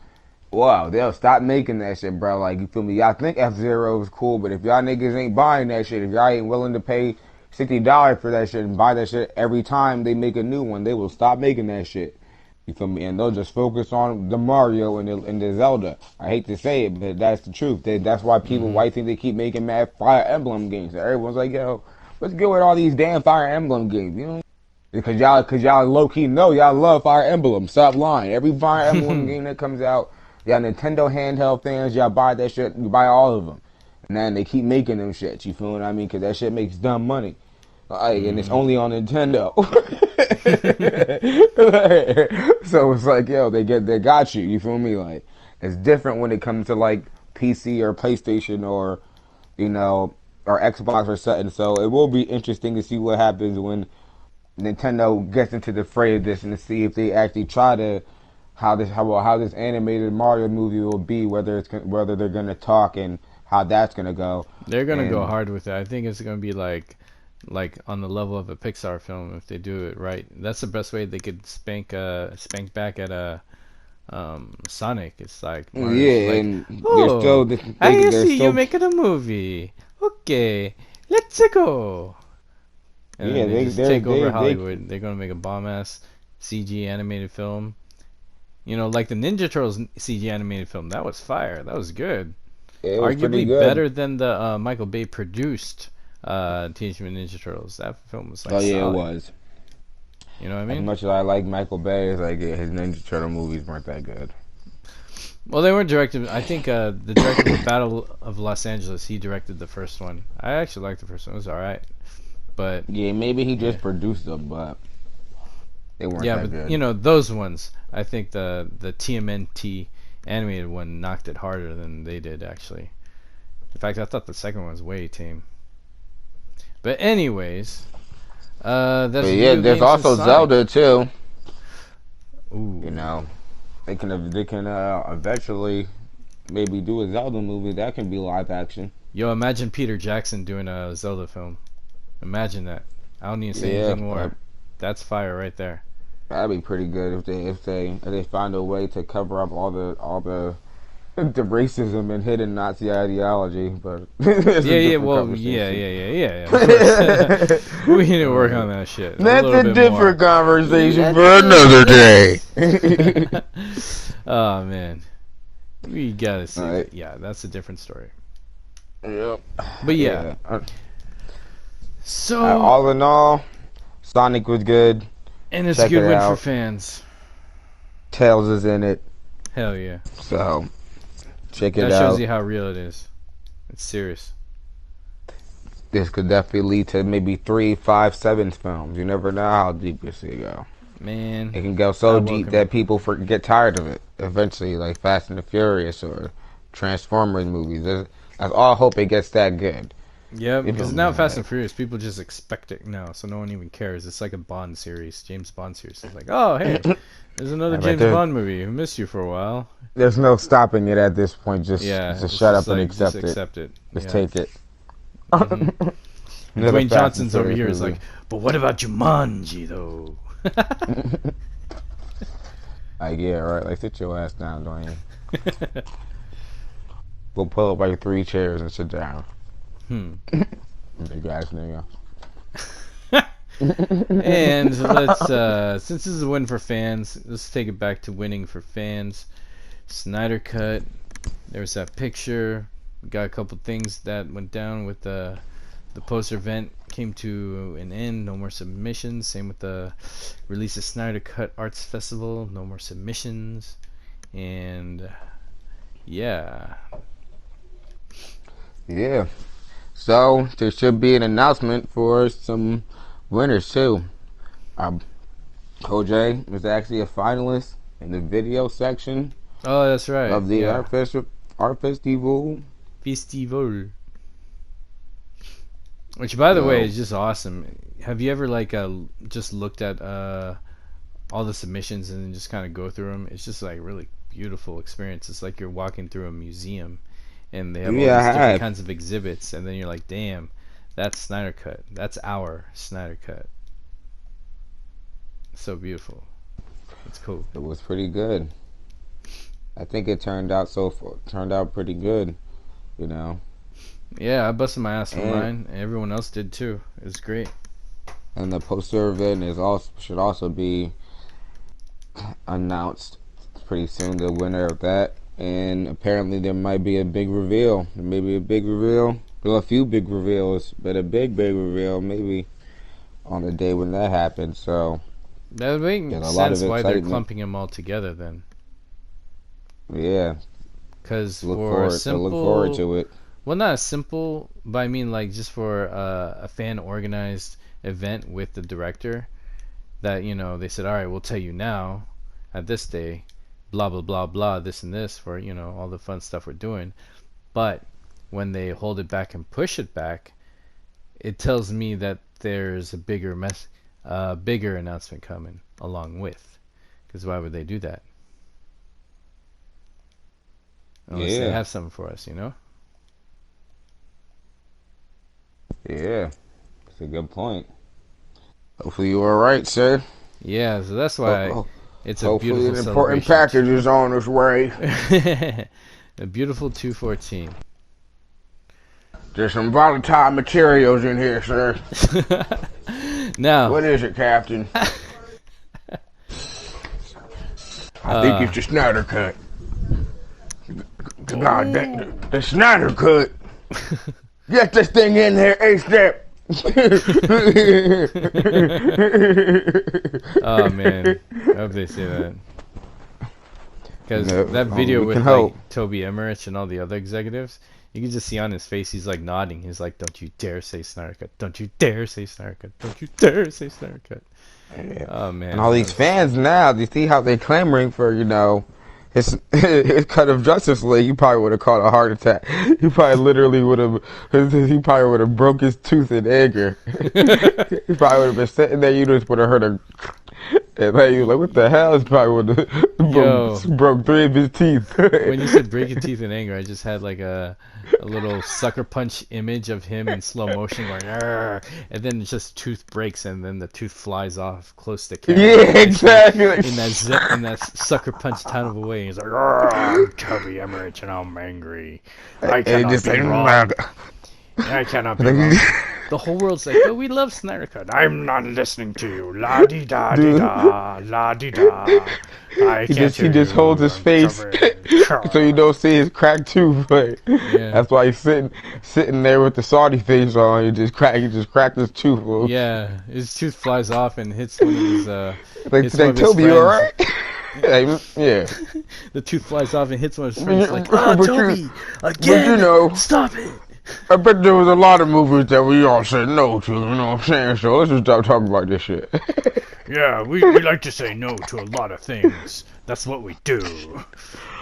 wow, they'll stop making that shit, bro. Like, you feel me? Y'all think F-Zero is cool, but if y'all niggas ain't buying that shit, if y'all ain't willing to pay $60 for that shit and buy that shit every time they make a new one, they will stop making that shit. You feel me? And they'll just focus on the Mario and the Zelda. I hate to say it, but that's the truth. That's why people, Mm-hmm. why think they keep making mad Fire Emblem games. Everyone's like, yo, let's go with all these damn Fire Emblem games. You know, because y'all low key know y'all love Fire Emblem. Stop lying. Every Fire Emblem game that comes out, y'all Nintendo handheld fans, y'all buy that shit. You buy all of them, and then they keep making them shit. You feel what I mean? Because that shit makes dumb money. Like, and it's Mm-hmm. only on Nintendo. So it's like, yo, they got you. You feel me? Like, it's different when it comes to like PC or PlayStation or you know or Xbox or something. So it will be interesting to see what happens when Nintendo gets into the fray of this and to see if they actually try to how this animated Mario movie will be, whether they're gonna talk and how that's gonna go. They're gonna go And hard with it. I think it's gonna be like on the level of a Pixar film if they do it right. That's the best way they could spank back at a Sonic. It's like Mario's yeah, like, and oh, I they're see you still making a movie. Okay, let's go. And then yeah they just take over they Hollywood. They're gonna make a bomb ass CG animated film. You know, like the Ninja Turtles CG animated film. That was fire. That was good. it was pretty Arguably good. better than the Michael Bay produced Teenage Mutant Ninja Turtles. That film was like Oh yeah, it solid. was. You know what I As mean? much as I like Michael Bay, it's like yeah, his Ninja Turtle movies weren't that good. Well, they weren't directed. I think the director of Battle of Los Angeles, he directed the first one. I actually liked the first one. It was all right, but Yeah, maybe he yeah, just produced them, but they weren't yeah, that but you good. know those ones. I think the TMNT animated one knocked it harder than they did actually. In fact, I thought the second one was way tame. But anyways, But that's yeah, video there's games and also Sonic. Zelda too. You Ooh. know, they can eventually maybe do a Zelda movie that can be live action. Yo, imagine Peter Jackson doing a Zelda film. Imagine that. I don't need to say Yeah, anything more. That's fire right there. that'd be pretty good if they find a way to cover up all the the racism and hidden Nazi ideology. But it's a Yeah, yeah, different well, yeah, conversation. yeah, yeah, yeah, yeah, of course. We need to work on that shit a That's little a bit different more. conversation Let's for do another day. this. Oh, man. We gotta All see right. that. Yeah, that's a different story. Yep. But yeah. Yeah. So, All in all, Sonic was good. and it's a Check good it win for out. fans. Tails is in it, Hell yeah. so check it That shows out. you how real it is. It's serious. This could definitely lead to maybe 3, 5, 7 films. You never know how deep this could go. Man, It can go I so deep welcome it. that people get tired of it eventually, like Fast and the Furious or Transformers movies. I all hope it gets that good. Yeah, You feel because me? now Fast Like, and Furious, people just expect it now, so no one even cares. It's like a Bond series, James Bond series. It's like, oh, hey, there's another I bet James Bond movie. I missed you for a while. there's no stopping it at this point. Yeah, Just it's shut just up and like, just accept it. accept it. Just Yeah. take it. hmm And Another Dwayne Fast and Johnson's over Furious here is movie. like, but what about Jumanji, though? Like, yeah, right. Like, sit your ass down, Dwayne. Go pull up like 3 chairs and sit down. hmm. Big ass nigga. And let's, since this is a win for fans, let's take it back to winning for fans. Snyder Cut. There was that picture. We got a couple things that went down with the poster event came to an end. No more submissions. Same with the release of Snyder Cut Arts Festival. No more submissions. And yeah, Yeah. So there should be an announcement for some winners too. Um, Kojay was actually a finalist in the video section oh that's right. of the Yeah, art festival. festival. Which, by the way, So is just awesome. Have you ever just looked at all the submissions and then just kind of go through them? It's just like really beautiful experience. It's like you're walking through a museum, and they have all yeah, I these different have. kinds of exhibits, and then you're like, damn, that's Snyder Cut. That's our Snyder Cut. So beautiful. It's cool. It was pretty good. I think it turned out pretty good. You know, Yeah, I busted my ass for and mine. And everyone else did too. It was great. and the poster event is also should also be announced pretty soon, the winner of that. And apparently there might be a big reveal. Maybe a big reveal. Well, a few big reveals, but a big reveal maybe on the day when that happens. So That would make there's a lot sense of why they're excitement. clumping them all together then. Yeah, Because for a look forward simple, to it. well, not a simple, but I mean like just for a fan organized event with the director, that they said, all right, we'll tell you now at this day, blah blah blah blah, this and this for all the fun stuff we're doing. But when they hold it back and push it back, it tells me that there's a bigger announcement coming along with. Because why would they do that unless they Yeah, have something for us? yeah, that's a good point. Hopefully you were right, sir. Yeah, so that's Ho- why ho- it's a Hopefully beautiful an important celebration. package is on its way. A beautiful 214. There's some volatile materials in here, sir. Now, What is it, Captain? I think uh, it's the Snyder cut. God, oh, the Snyder cut. Get this thing in there ASAP. oh man, I hope they say that. Because No, that only video we can with hope. like Toby Emmerich and all the other executives, you can just see on his face he's like nodding. He's like, "Don't you dare say Snyder Cut! Don't you dare say Snyder Cut! Don't you dare say Snyder Cut!" Yeah. Oh And all man, these fans now, do you see how they clamoring for, his cut of Justice League? He probably would have caught a heart attack. He probably literally would have, he probably would have broke his tooth in anger. He probably would have been sitting there, you just would have heard a, and then you like, what the hell? He probably would have yo, broke three of his teeth. when you said break your teeth in anger, I just had like a little sucker punch image of him in slow motion going, "Arr!" And then just tooth breaks and then the tooth flies off close to camera. Yeah, exactly. In that sucker punch kind of a way. He's like, "Arr, I'm Toby Emmerich and I'm angry. I And it cannot just be like, wrong. I cannot be wrong." The whole world's like, "Oh, we love Snyder Cut." I'm not listening to you. La di da di dude. da, la di da. I can't He hear just holds you. his I'm face so you sorry. don't see his cracked tooth. But Yeah. that's why he's sitting there with the Saudi face on. He just cracked his tooth. Yeah, his tooth flies off and hits one of his Like, hits one of his Toby, you friends. alright? Like, yeah. The tooth flies off and hits one of his friends. Like, But Toby, but you again, know, stop it. I bet there was a lot of movies that we all said no to. You know what I'm saying? So let's just stop talking about this shit. Yeah, we like to say no to a lot of things. That's what we do.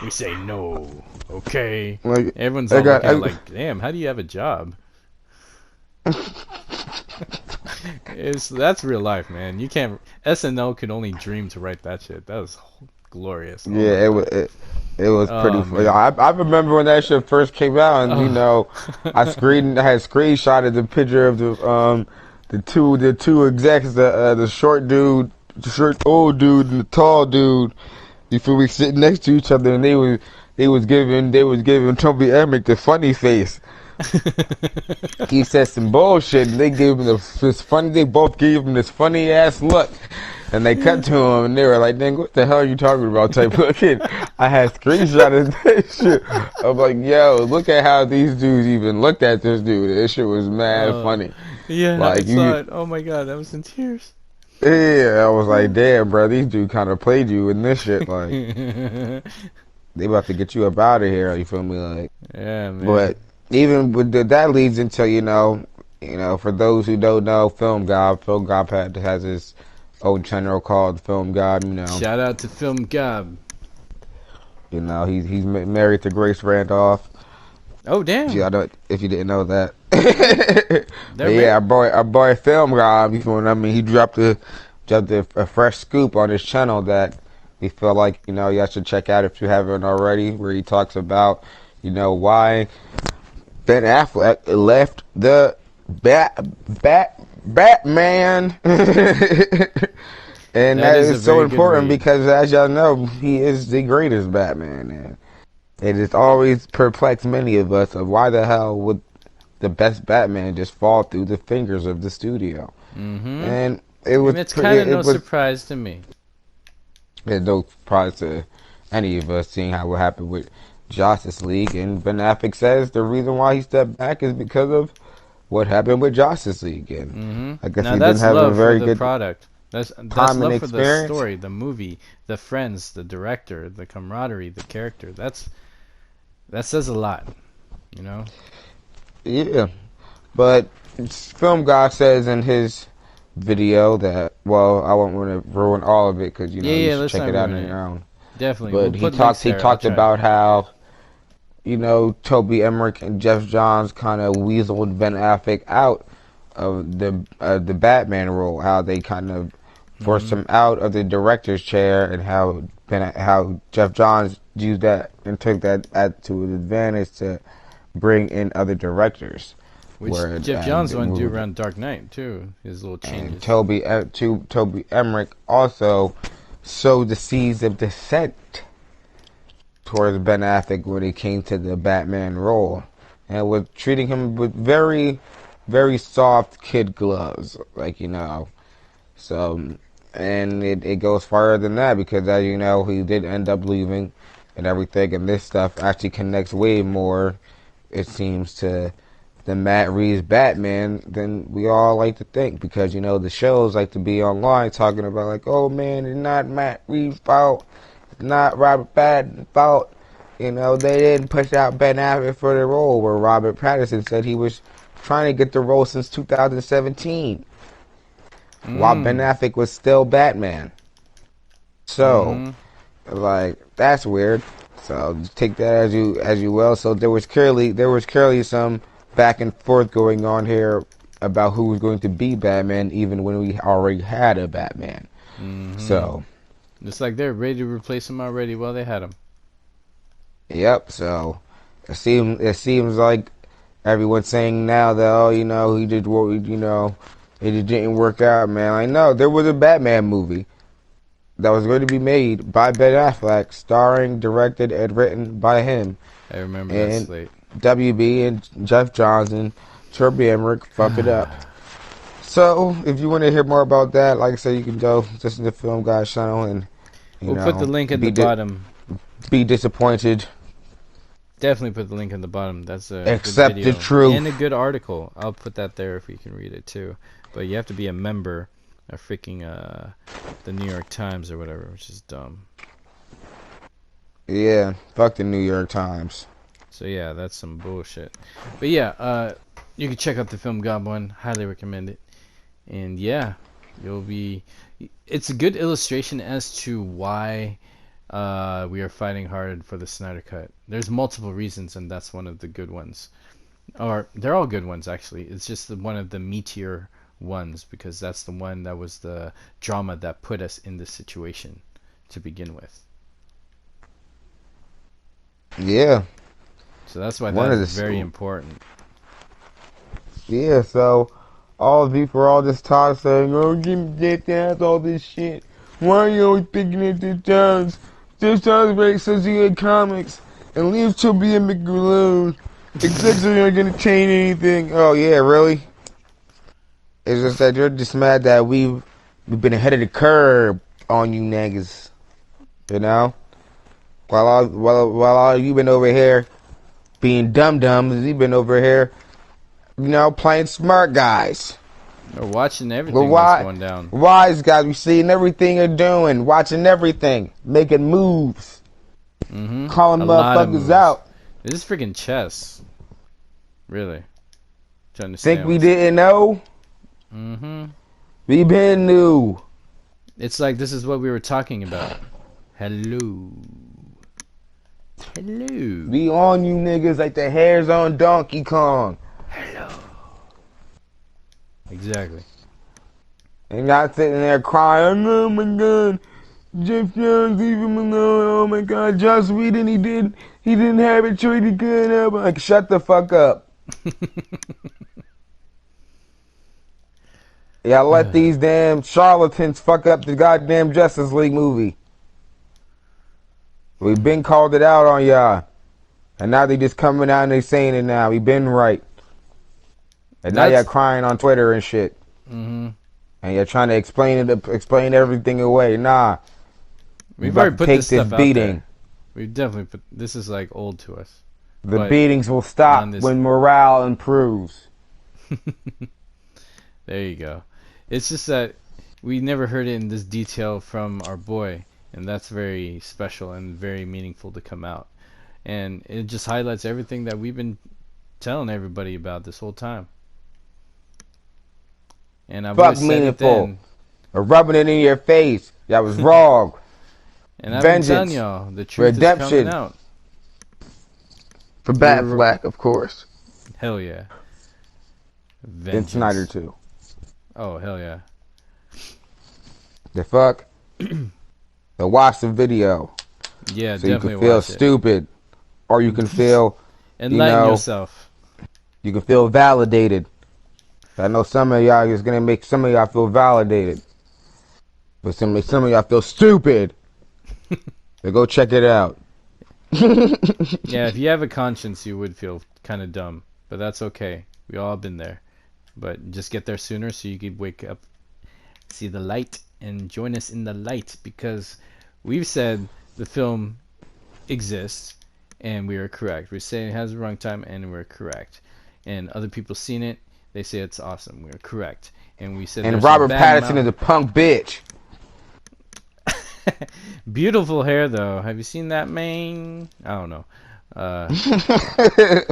We say no, okay? Like, Everyone's I all got, looking at I, like, damn, how do you have a job? That's real life, man. You can't. SNL could only dream to write that shit. That was glorious. Oh my yeah, god. it was pretty. Oh man. I remember when that shit first came out, and Oh. I had screenshotted the picture of the two execs, the short dude, the short old dude, and the tall dude. You feel me, sitting next to each other, and they was giving Toby Emmerich the funny face. He said some bullshit, and they gave him this funny. They both gave him this funny ass look, and they cut to him, and they were like, "Dang, what the hell are you talking about?" Type looking. I had screenshotted that shit. I'm like, "Yo, look at how these dudes even looked at this dude. This shit was mad Oh. funny." Yeah, I Like saw you, it. Oh my god, I was in tears. yeah. I was like, "Damn, bro, these dudes kind of played you in this shit. Like, Yeah, they about to get you up out of here." You feel me? Like, man. but even with that leads into for those who don't know, Film Gob has his own channel called Film Gob. Shout out to Film Gob. He's married to Grace Randolph. Oh damn, If you didn't know that. But they're yeah, married. our boy Film Gob. You feel what I mean? He dropped a fresh scoop on his channel that we feel like you guys should check out if you haven't already. Where he talks about why Ben Affleck left the Batman. And That that is a is so very good important read. because, as y'all know, he is the greatest Batman. And it has always perplexed many of us of why the hell would the best Batman just fall through the fingers of the studio. Mm-hmm. And it was And it's kind of no it was surprise to me. There's no surprise to any of us seeing how what happened with Justice League, and Ben Affleck says the reason why he stepped back is because of what happened with Justice League, and I guess Now he didn't that's have a love for very the good product. That's time and love for the experience. story, the movie, the friends, the director, the camaraderie, the character. That says a lot, you know. Yeah, but Film Guy says in his video that, well, I won't want to ruin all of it because Yeah, you yeah. should Let's check not it out ruin on it. your own. Definitely, we'll But put links he there. I'll talked try. about how Toby Emmerich and Jeff Johns kind of weaseled Ben Affleck out of the Batman role. How they kind of forced Hmm. him out of the director's chair, and how Jeff Johns used that and took that to an advantage to bring in other directors. Which Where Jeff Johns wanted to do around Dark Knight too. His little and changes. Toby Emmerich also sowed the seeds of dissent towards Ben Affleck when it came to the Batman role, and was treating him with very, very soft kid gloves, like So, and it goes farther than that because, as you know, he did end up leaving and everything, and this stuff actually connects way more, it seems, to the Matt Reeves Batman than we all like to think, because the shows like to be online talking about like, oh man, it's not Matt Reeves' fault, it's not Robert Pattinson's fault. They didn't push out Ben Affleck for the role, where Robert Pattinson said he was trying to get the role since 2017, while Ben Mm. Affleck was still Batman. So, Mm-hmm. like, that's weird. So just take that as you will. So there was clearly some back and forth going on here about who was going to be Batman, even when we already had a Batman. Mm-hmm. So, It's like they're ready to replace him already. Well, they had him. yep. So it seems like everyone's saying now that, oh, he did what it just didn't work out, man. I know there was a Batman movie that was going to be made by Ben Affleck, starring, directed, and written by him. I remember that And slate. WB and Jeff Johnson, Toby Emmerich fucked it up. So, if you want to hear more about that, like I said, you can go listen to Film Guy channel and, We'll put the link at the be bottom. be disappointed. Definitely put the link in the bottom. That's a good Accept the video and a truth. good article. I'll put that there if you can read it too. But you have to be a member of freaking the New York Times or whatever, which is dumb. Yeah, fuck the New York Times. So yeah, that's some bullshit. But yeah, you can check out the film God one. Highly recommend it. And yeah, you'll be. It's a good illustration as to why we are fighting hard for the Snyder Cut. There's multiple reasons, and that's one of the good ones. Or they're all good ones actually. It's just one of the meteor ones because that's the one that was the drama that put us in this situation to begin with. Yeah, So that's why one that of is the very important. yeah. So all of you for all this talk saying, "Oh, give me that, that's all this shit." Why are you always picking at the Times? This Times makes sense in comics and leave Toby and Mick alone. Except you're not gonna change anything. Oh yeah, really? It's just that you're just mad that we've been ahead of the curve on you niggas. You know? While all you been over here being dum dums, you've been over here, playing smart guys. We're watching Well, everything that's going down. wise guys, we seeing everything you're doing, watching everything, making moves, calling A lot of motherfuckers moves. out. This is freaking chess. Really. To Think understand we what's. didn't know? Mm-hmm. We been knew. It's like this is what we were talking about. Hello. Hello. We on you niggas like the hairs on Donkey Kong. Hello. Exactly. And not sitting there crying, oh my god, Jeff Jones, leave him alone, oh my god, Joss Whedon, he didn't have a choice, he couldn't help it. Like, shut the fuck up. Y'all let these damn charlatans fuck up the goddamn Justice League movie. We've been called it out on y'all. And now they just coming out and they saying it now. We been right. And now y'all That's. crying on Twitter and shit. Mm-hmm. And you're trying to explain everything away. Nah. You're We've already about to put take this this stuff out beating. there. We've definitely put. This is like old to us. The But beatings will on stop this, when morale improves. there you go. It's just that we never heard it in this detail from our boy, and that's very special and very meaningful to come out. And it just highlights everything that we've been telling everybody about this whole time. And I've Fuck always said it meaningful. then, Or rubbing it in your face. That was wrong. and I've been telling Vengeance. y'all the truth is coming Redemption. out. For We're Battfleck, of course. hell yeah, And Snyder, vengeance. too. Oh hell yeah. The fuck? So watch the video. Yeah, So you can definitely feel watch it. stupid. Or you can feel, Enlighten yourself. you can feel validated. I know some of y'all is going to make some of y'all feel validated. But some of y'all feel stupid. So go check it out. Yeah, if you have a conscience, you would feel kind of dumb, but that's okay. We all been there. But just get there sooner so you could wake up, see the light, and join us in the light, because we've said the film exists, and we are correct. We're saying it has a runtime, and we're correct. And other people seen it, they say it's awesome. We're correct. And we said And there's Robert some bad Pattinson is a punk bitch. Beautiful hair, though. Have you seen that, man? I don't know.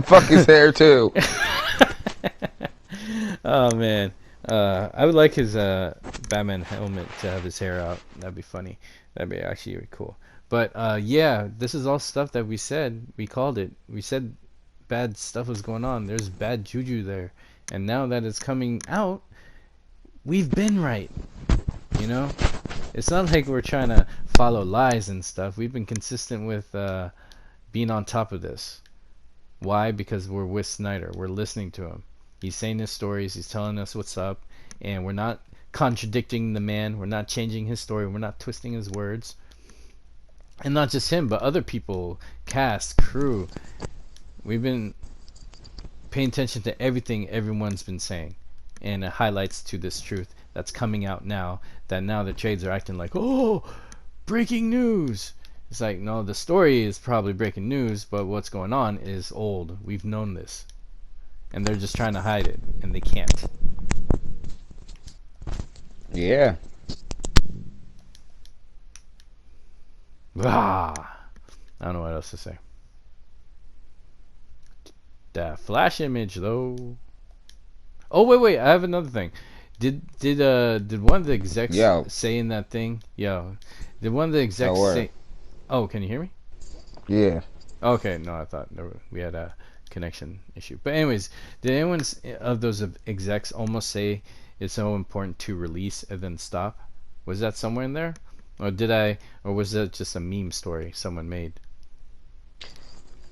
Fuck his hair, too. Oh man, I would like his Batman helmet to have his hair out. That'd be funny. That'd be actually really cool. But yeah, this is all stuff that we said. We called it. We said bad stuff was going on. There's bad juju there, and now that it's coming out, we've been right. You know, it's not like we're trying to follow lies and stuff. We've been consistent with being on top of this. Why? Because we're with Snyder. We're listening to him. He's saying his stories. He's telling us what's up. And we're not contradicting the man. We're not changing his story. We're not twisting his words. And not just him, but other people, cast, crew. We've been paying attention to everything everyone's been saying. And it highlights to this truth that's coming out now. That now the trades are acting like, oh, breaking news. It's like, no, the story is probably breaking news, but what's going on is old. We've known this. And they're just trying to hide it, and they can't. Yeah. Ah, I don't know what else to say. That flash image, though. Oh wait, I have another thing. Did one of the execs say in that thing? Yo, did one of the execs say? Oh, can you hear me? Yeah. Okay, no, I thought we had a connection issue. But anyways, did anyone of those execs almost say it's so important to release and then stop? Was that somewhere in there? Or was that just a meme story someone made?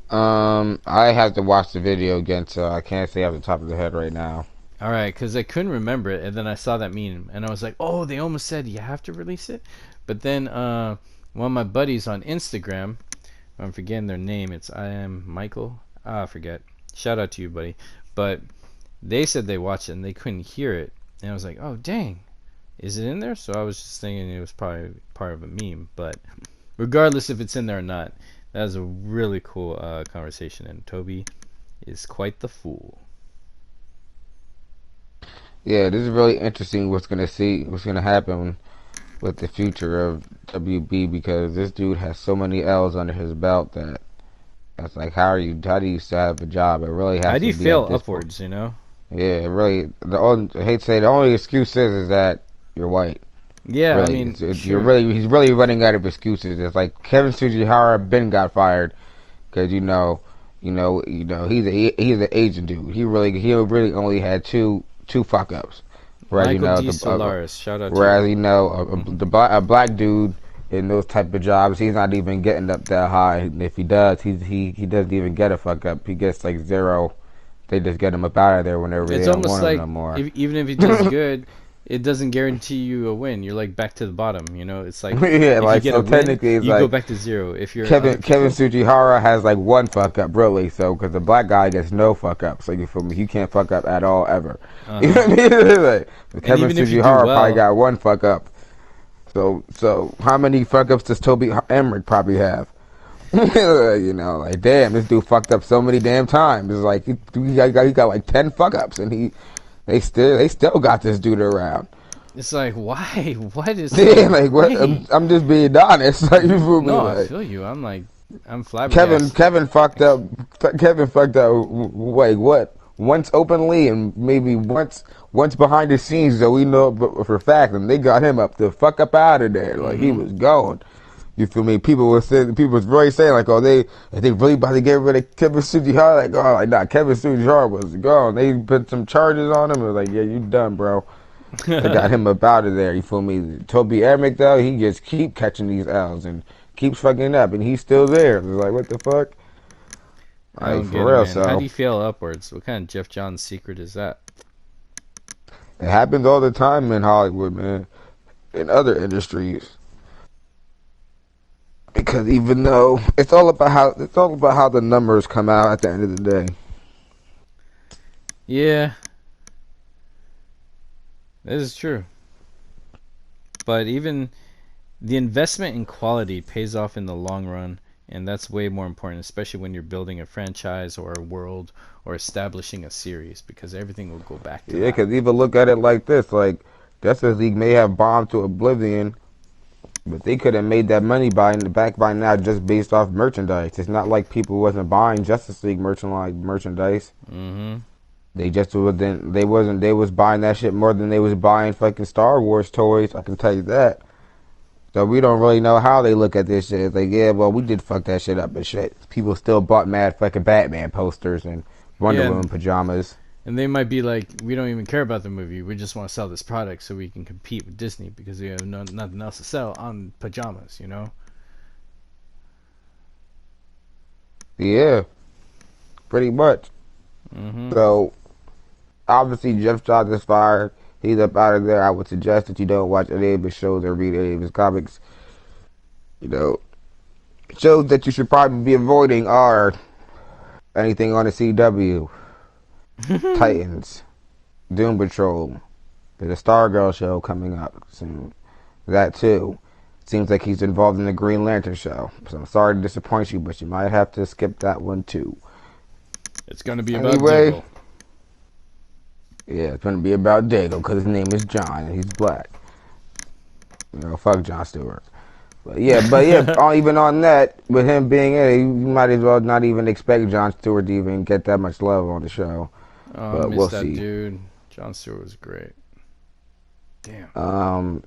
I have to watch the video again, so I can't say off the top of the head right now. Alright, because I couldn't remember it, and then I saw that meme, and I was like, oh, they almost said you have to release it? But then, one of my buddies on Instagram, I'm forgetting their name, it's I am Michael, I forget. Shout out to you, buddy. But they said they watched it, and they couldn't hear it, and I was like, oh, dang, is it in there? So I was just thinking it was probably part of a meme, but regardless if it's in there or not, that was a really cool conversation, and Toby is quite the fool. Yeah, this is really interesting what's gonna happen with the future of WB, because this dude has so many L's under his belt that that's like, how do you still have a job? It really has to be. How do you fail at this upwards, point. you know? Yeah, it really. I hate to say, the only excuse is that you're white. Yeah, really, I mean, you're really, he's really running out of excuses. It's like Kevin Sujihara Ben got fired because he's an Asian dude. He really only had two fuck ups. Whereas, Michael D. Solaris, shout out whereas, to you. a black dude in those type of jobs, he's not even getting up that high. And if he does, he doesn't even get a fuck up. He gets like zero. They just get him up out of there whenever they don't want him no more. Even if he does good, it doesn't guarantee you a win. You're like back to the bottom, you know? It's like, yeah, if like, you get so a win, technically it's you like go back to zero. If you're Kevin Sujihara has like one fuck up, really. So because the black guy gets no fuck up, so you feel me? He can't fuck up at all ever. You know what I mean? Like, Kevin Sujihara probably got one fuck up. So how many fuck ups does Toby Emmerich probably have? You know, like damn, this dude fucked up so many damn times. It's like he got like 10 fuck ups, and they still got this dude around. It's like, why? What is Yeah, so like what? great? I'm just being honest. Like you feel me? No, I Like feel you. I'm like, I'm Kevin flabbergasted. Kevin fucked up. Kevin fucked up. Like what? Once openly and maybe once behind the scenes, though we know for a fact, and they got him up the fuck up out of there. Like he Mm-hmm. was going. You feel me? People was really saying like, oh, they really about to get rid of Kevin Sujihara. Like, oh, like nah, Kevin Sujihara was gone. They put some charges on him. It was like, yeah, you done, bro. They got him up out of there. You feel me? Toby Emmerich though, he just keep catching these L's and keeps fucking up, and he's still there. It's like, what the fuck? I Like don't get for it, real. man. How do So you feel upwards? What kind of Jeff Johns secret is that? it happens all the time in Hollywood, man, in other industries. Because even though it's all about how the numbers come out at the end of the day. Yeah, this is true. But even the investment in quality pays off in the long run, and that's way more important, especially when you're building a franchise or a world or establishing a series, because everything will go back to Yeah, that. because even look at it like this, like Justice League may have bombed to oblivion, but they could have made that money by now just based off merchandise. It's not like people wasn't buying Justice League merchandise. Mm-hmm. They just wasn't. They was buying that shit more than they was buying fucking Star Wars toys. I can tell you that. So we don't really know how they look at this shit. It's like, yeah, well, we did fuck that shit up, but shit, people still bought mad fucking Batman posters and Wonder Yeah, Woman pajamas. and they might be like, we don't even care about the movie. We just want to sell this product so we can compete with Disney because we have nothing else to sell on pajamas, you know? Yeah, pretty much. Mm-hmm. So obviously Jeff Johns is fired. He's up out of there. I would suggest that you don't watch any of his shows or read any of his comics. You know, shows that you should probably be avoiding are anything on the CW, Titans, Doom Patrol. There's a Stargirl show coming up soon. That too. Seems like he's involved in the Green Lantern show. So I'm sorry to disappoint you, but you might have to skip that one too. It's going to be about Anyway, Diggle. yeah, it's gonna be about Dago because his name is John and he's black. You know, fuck John Stewart. But yeah, even on that, with him being in it, you might as well not even expect John Stewart to even get that much love on the show. Oh, I But miss we'll that see. dude. John Stewart was great. Damn.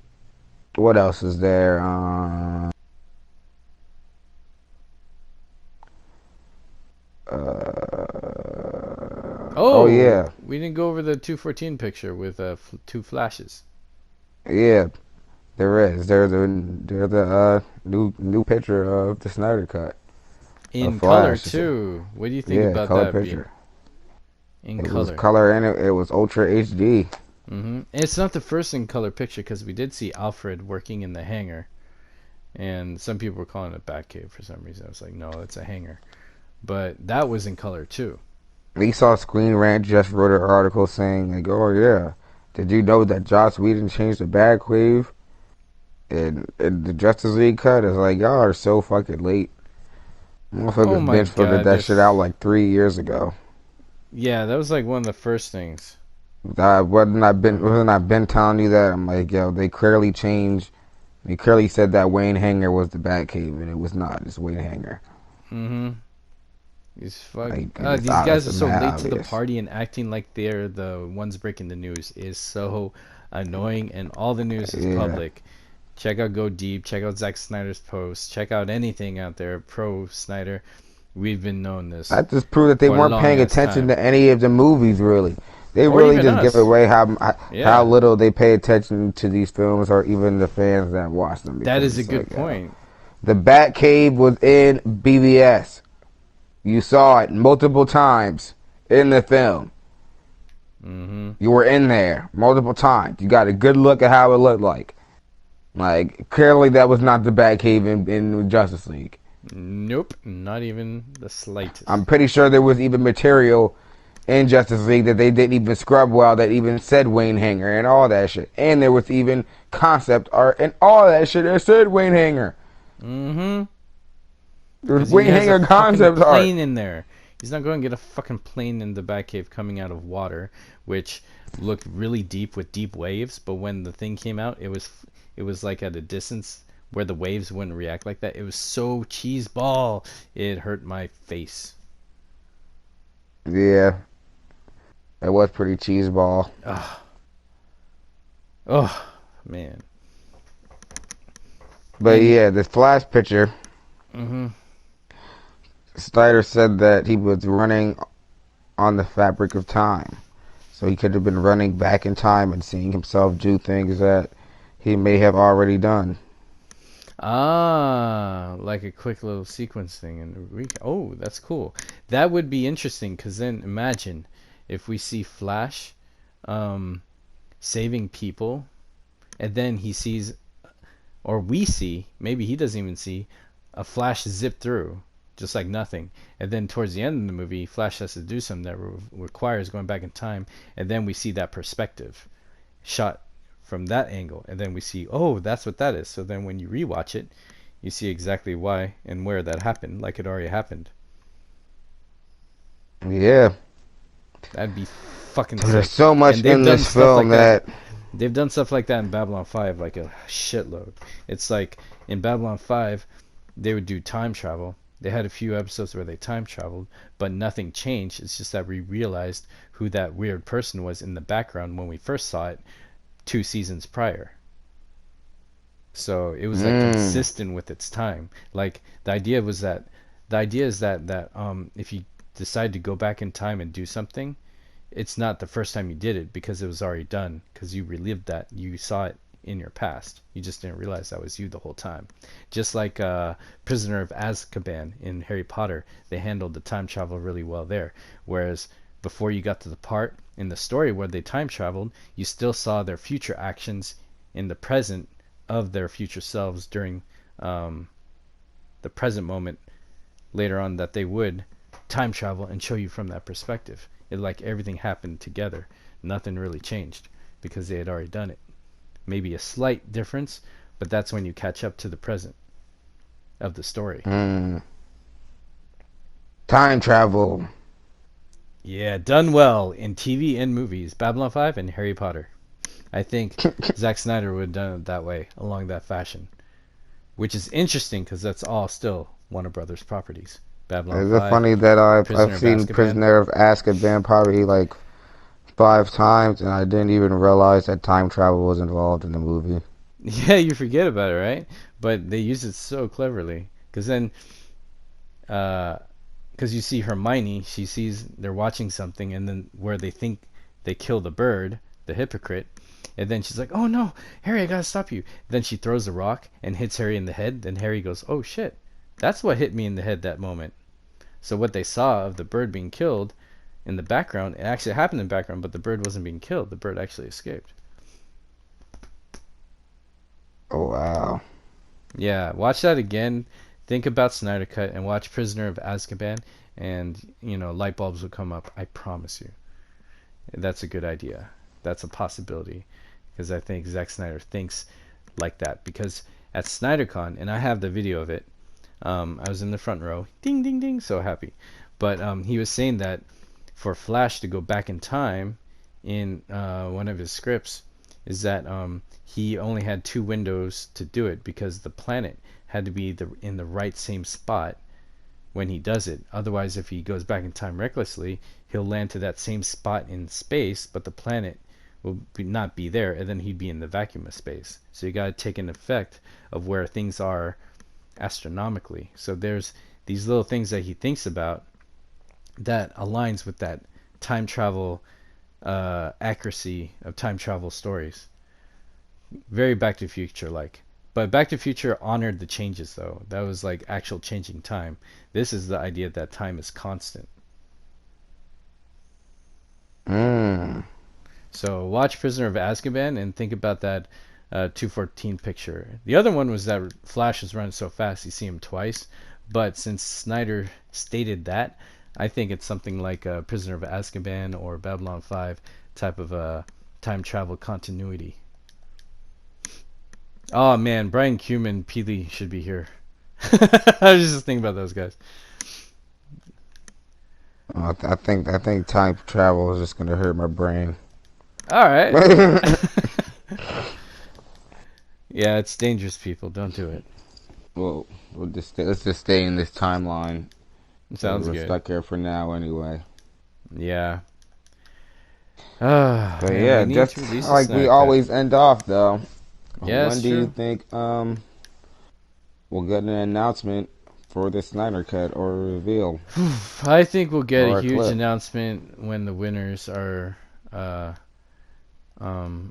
What else is there? Oh Oh, yeah, we didn't go over the 214 picture with two flashes. yeah. There is. There's a new picture of the Snyder cut of In color, Flash. too. What do you think Yeah, about color that being picture. in It was color? color and it was Ultra HD. Mm-hmm. It's not the first in color picture because we did see Alfred working in the hangar, and some people were calling it Batcave for some reason. I was like, no, it's a hangar. But that was in color, too. We saw Screen Rant just wrote an article saying like, oh yeah, did you know that Joss Whedon changed the Batcave in the Justice League cut? It's like y'all are so fucking late. Oh Motherfuckers my been figured god, that shit out like 3 years ago. yeah, that was like one of the first things. Wasn't I been telling you that? I'm like, yo, they clearly changed. They clearly said that Wayne Hanger was the Batcave, and it was not. It's Wayne Hanger. Mm-hmm. These fucking Like, and it's these guys are it's so mad late to the obvious. party and acting like they're the ones breaking the news is so annoying, and all the news is Yeah. public. Check out Go Deep, check out Zack Snyder's posts, check out anything out there pro Snyder. We've been knowing this That just proved that they for a weren't long paying ass attention time. to any of the movies, really. They Or really even just give us. away how Yeah. little they pay attention to these films, or even the fans that watch them. That Because is a it's good like, point. the Batcave was in BVS. You saw it multiple times in the film. Mm-hmm. You were in there multiple times. You got a good look at how it looked like. Like, clearly that was not the Batcave in Justice League. Nope, not even the slightest. I'm pretty sure there was even material in Justice League that they didn't even scrub well, that even said Wayne Hanger and all that shit. And there was even concept art and all that shit that said Wayne Hanger. Mm-hmm. There was Because he Wayne has a Hanger fucking concept art. plane in there. He's not going to get a fucking plane in the Batcave coming out of water, which looked really deep with deep waves. But when the thing came out, it was like at a distance where the waves wouldn't react like that. It was so cheeseball. It hurt my face. Yeah, that was pretty cheeseball. Ah, oh man. But And yeah, the Flash picture, mm-hmm. Snyder said that he was running on the fabric of time. So he could have been running back in time and seeing himself do things that he may have already done. Ah, like a quick little sequence thing oh, that's cool. That would be interesting because then imagine if we see Flash um saving people and then he sees or we see, maybe he doesn't even see a Flash zip through just like nothing. And then towards the end of the movie, Flash has to do something that requires going back in time and then we see that perspective shot from that angle and then we see, oh, that's what that is. So then when you rewatch it, you see exactly why and where that happened, like it already happened. Yeah. That'd be fucking There's sick. so much And they've in done this stuff film like that. that. They've done stuff like that in Babylon 5, like a shitload. It's like in Babylon 5, they would do time travel. They had a few episodes where they time traveled, but nothing changed. It's just that we realized who that weird person was in the background when we first saw it 2 seasons prior. So it was like Mm, consistent with its time. Like the idea is that if you decide to go back in time and do something, it's not the first time you did it because it was already done because you relived that. You saw it in your past. You just didn't realize that was you the whole time. Just like Prisoner of Azkaban in Harry Potter, they handled the time travel really well there. Whereas before you got to the part in the story where they time traveled, you still saw their future actions in the present of their future selves during um, the present moment later on that they would time travel and show you from that perspective. It like everything happened together. Nothing really changed because they had already done it. Maybe a slight difference, but that's when you catch up to the present of the story. mm. Time travel. Yeah, done well in TV and movies. Babylon 5 and Harry Potter. I think Zack Snyder would have done it that way, along that fashion. Which is interesting because that's all still Warner Brothers properties. Babylon Is it 5, funny that I've Prisoner of seen Azkaban. Prisoner of Azkaban probably like 5 times, and I didn't even realize that time travel was involved in the movie. Yeah, you forget about it, right? But they use it so cleverly. Because then, because you see Hermione, she sees they're watching something, and then where they think they kill the bird, the hypocrite, and then she's like, "Oh no, Harry, I gotta stop you." Then she throws a rock and hits Harry in the head. Then Harry goes, "Oh shit, that's what hit me in the head that moment." So what they saw of the bird being killed in the background, it actually happened in the background, but the bird wasn't being killed. The bird actually escaped. Oh wow. Yeah, watch that again. Think about Snyder Cut and watch Prisoner of Azkaban, and light bulbs will come up. I promise you. That's a good idea. That's a possibility because I think Zack Snyder thinks like that. Because at SnyderCon, and I have the video of it, I was in the front row, ding ding ding, so happy. But he was saying that for Flash to go back in time in one of his scripts is that he only had 2 windows to do it because the planet had to be in the right same spot when he does it. Otherwise, if he goes back in time recklessly, he'll land to that same spot in space, but the planet will not be there, and then he'd be in the vacuum of space. So you got to take an effect of where things are astronomically. So there's these little things that he thinks about that aligns with that time travel accuracy of time travel stories. Very Back to the Future like. But Back to the Future honored the changes though. That was like actual changing time. This is the idea that time is constant. Mm. So watch Prisoner of Azkaban and think about that 214 picture. The other one was that Flash is running so fast you see him twice. But since Snyder stated that, I think it's something like a Prisoner of Azkaban or Babylon 5 type of time travel continuity. Oh man, Brian Cuman, Peely should be here. I was just thinking about those guys. I think time travel is just gonna hurt my brain. All right. Yeah, it's dangerous, people. Don't do it. well, let's just stay in this timeline. Sounds We're good. stuck here for now anyway. Yeah. Ah, But man, we yeah, need just to release a like we Snyder cut. always end off though. Yeah, When it's do you true. think we'll get an announcement for the Snyder cut or reveal I think we'll get a or a huge clip? announcement when the winners are uh,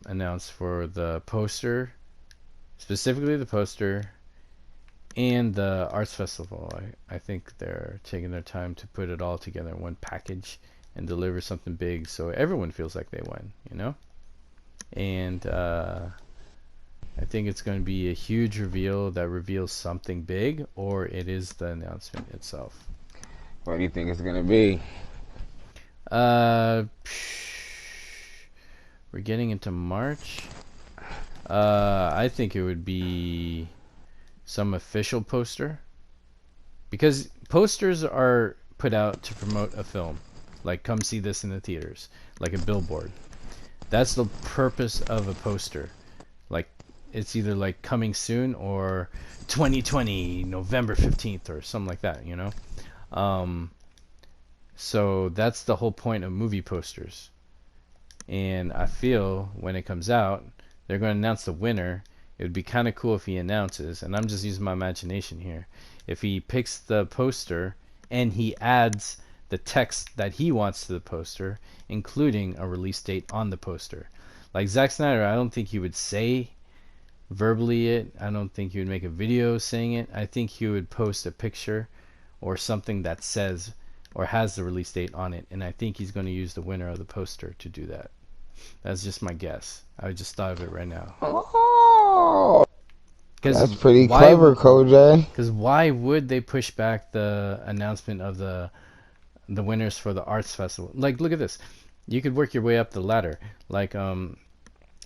announced for the poster, specifically the poster and the arts festival. I think they're taking their time to put it all together in one package and deliver something big so everyone feels like they won, you know? And I think it's going to be a huge reveal that reveals something big, or it is the announcement itself. What do you think it's gonna be? Uh, we're getting into March. I think it would be some official poster because posters are put out to promote a film, like come see this in the theaters, like a billboard. That's the purpose of a poster. Like it's either like coming soon or 2020 November 15th or something like that, you know? Um, so that's the whole point of movie posters. And I feel when it comes out, they're going to announce the winner. It would be kind of cool if he announces, and I'm just using my imagination here, if he picks the poster and he adds the text that he wants to the poster, including a release date on the poster. Like Zack Snyder, I don't think he would say verbally it. I don't think he would make a video saying it. I think he would post a picture or something that says or has the release date on it, and I think he's going to use the winner of the poster to do that. That's just my guess. I just thought of it right now. Oh, Because that's pretty why? clever, Kojay. Because why would they push back the announcement of the winners for the arts festival? Like, look at this. You could work your way up the ladder. Like,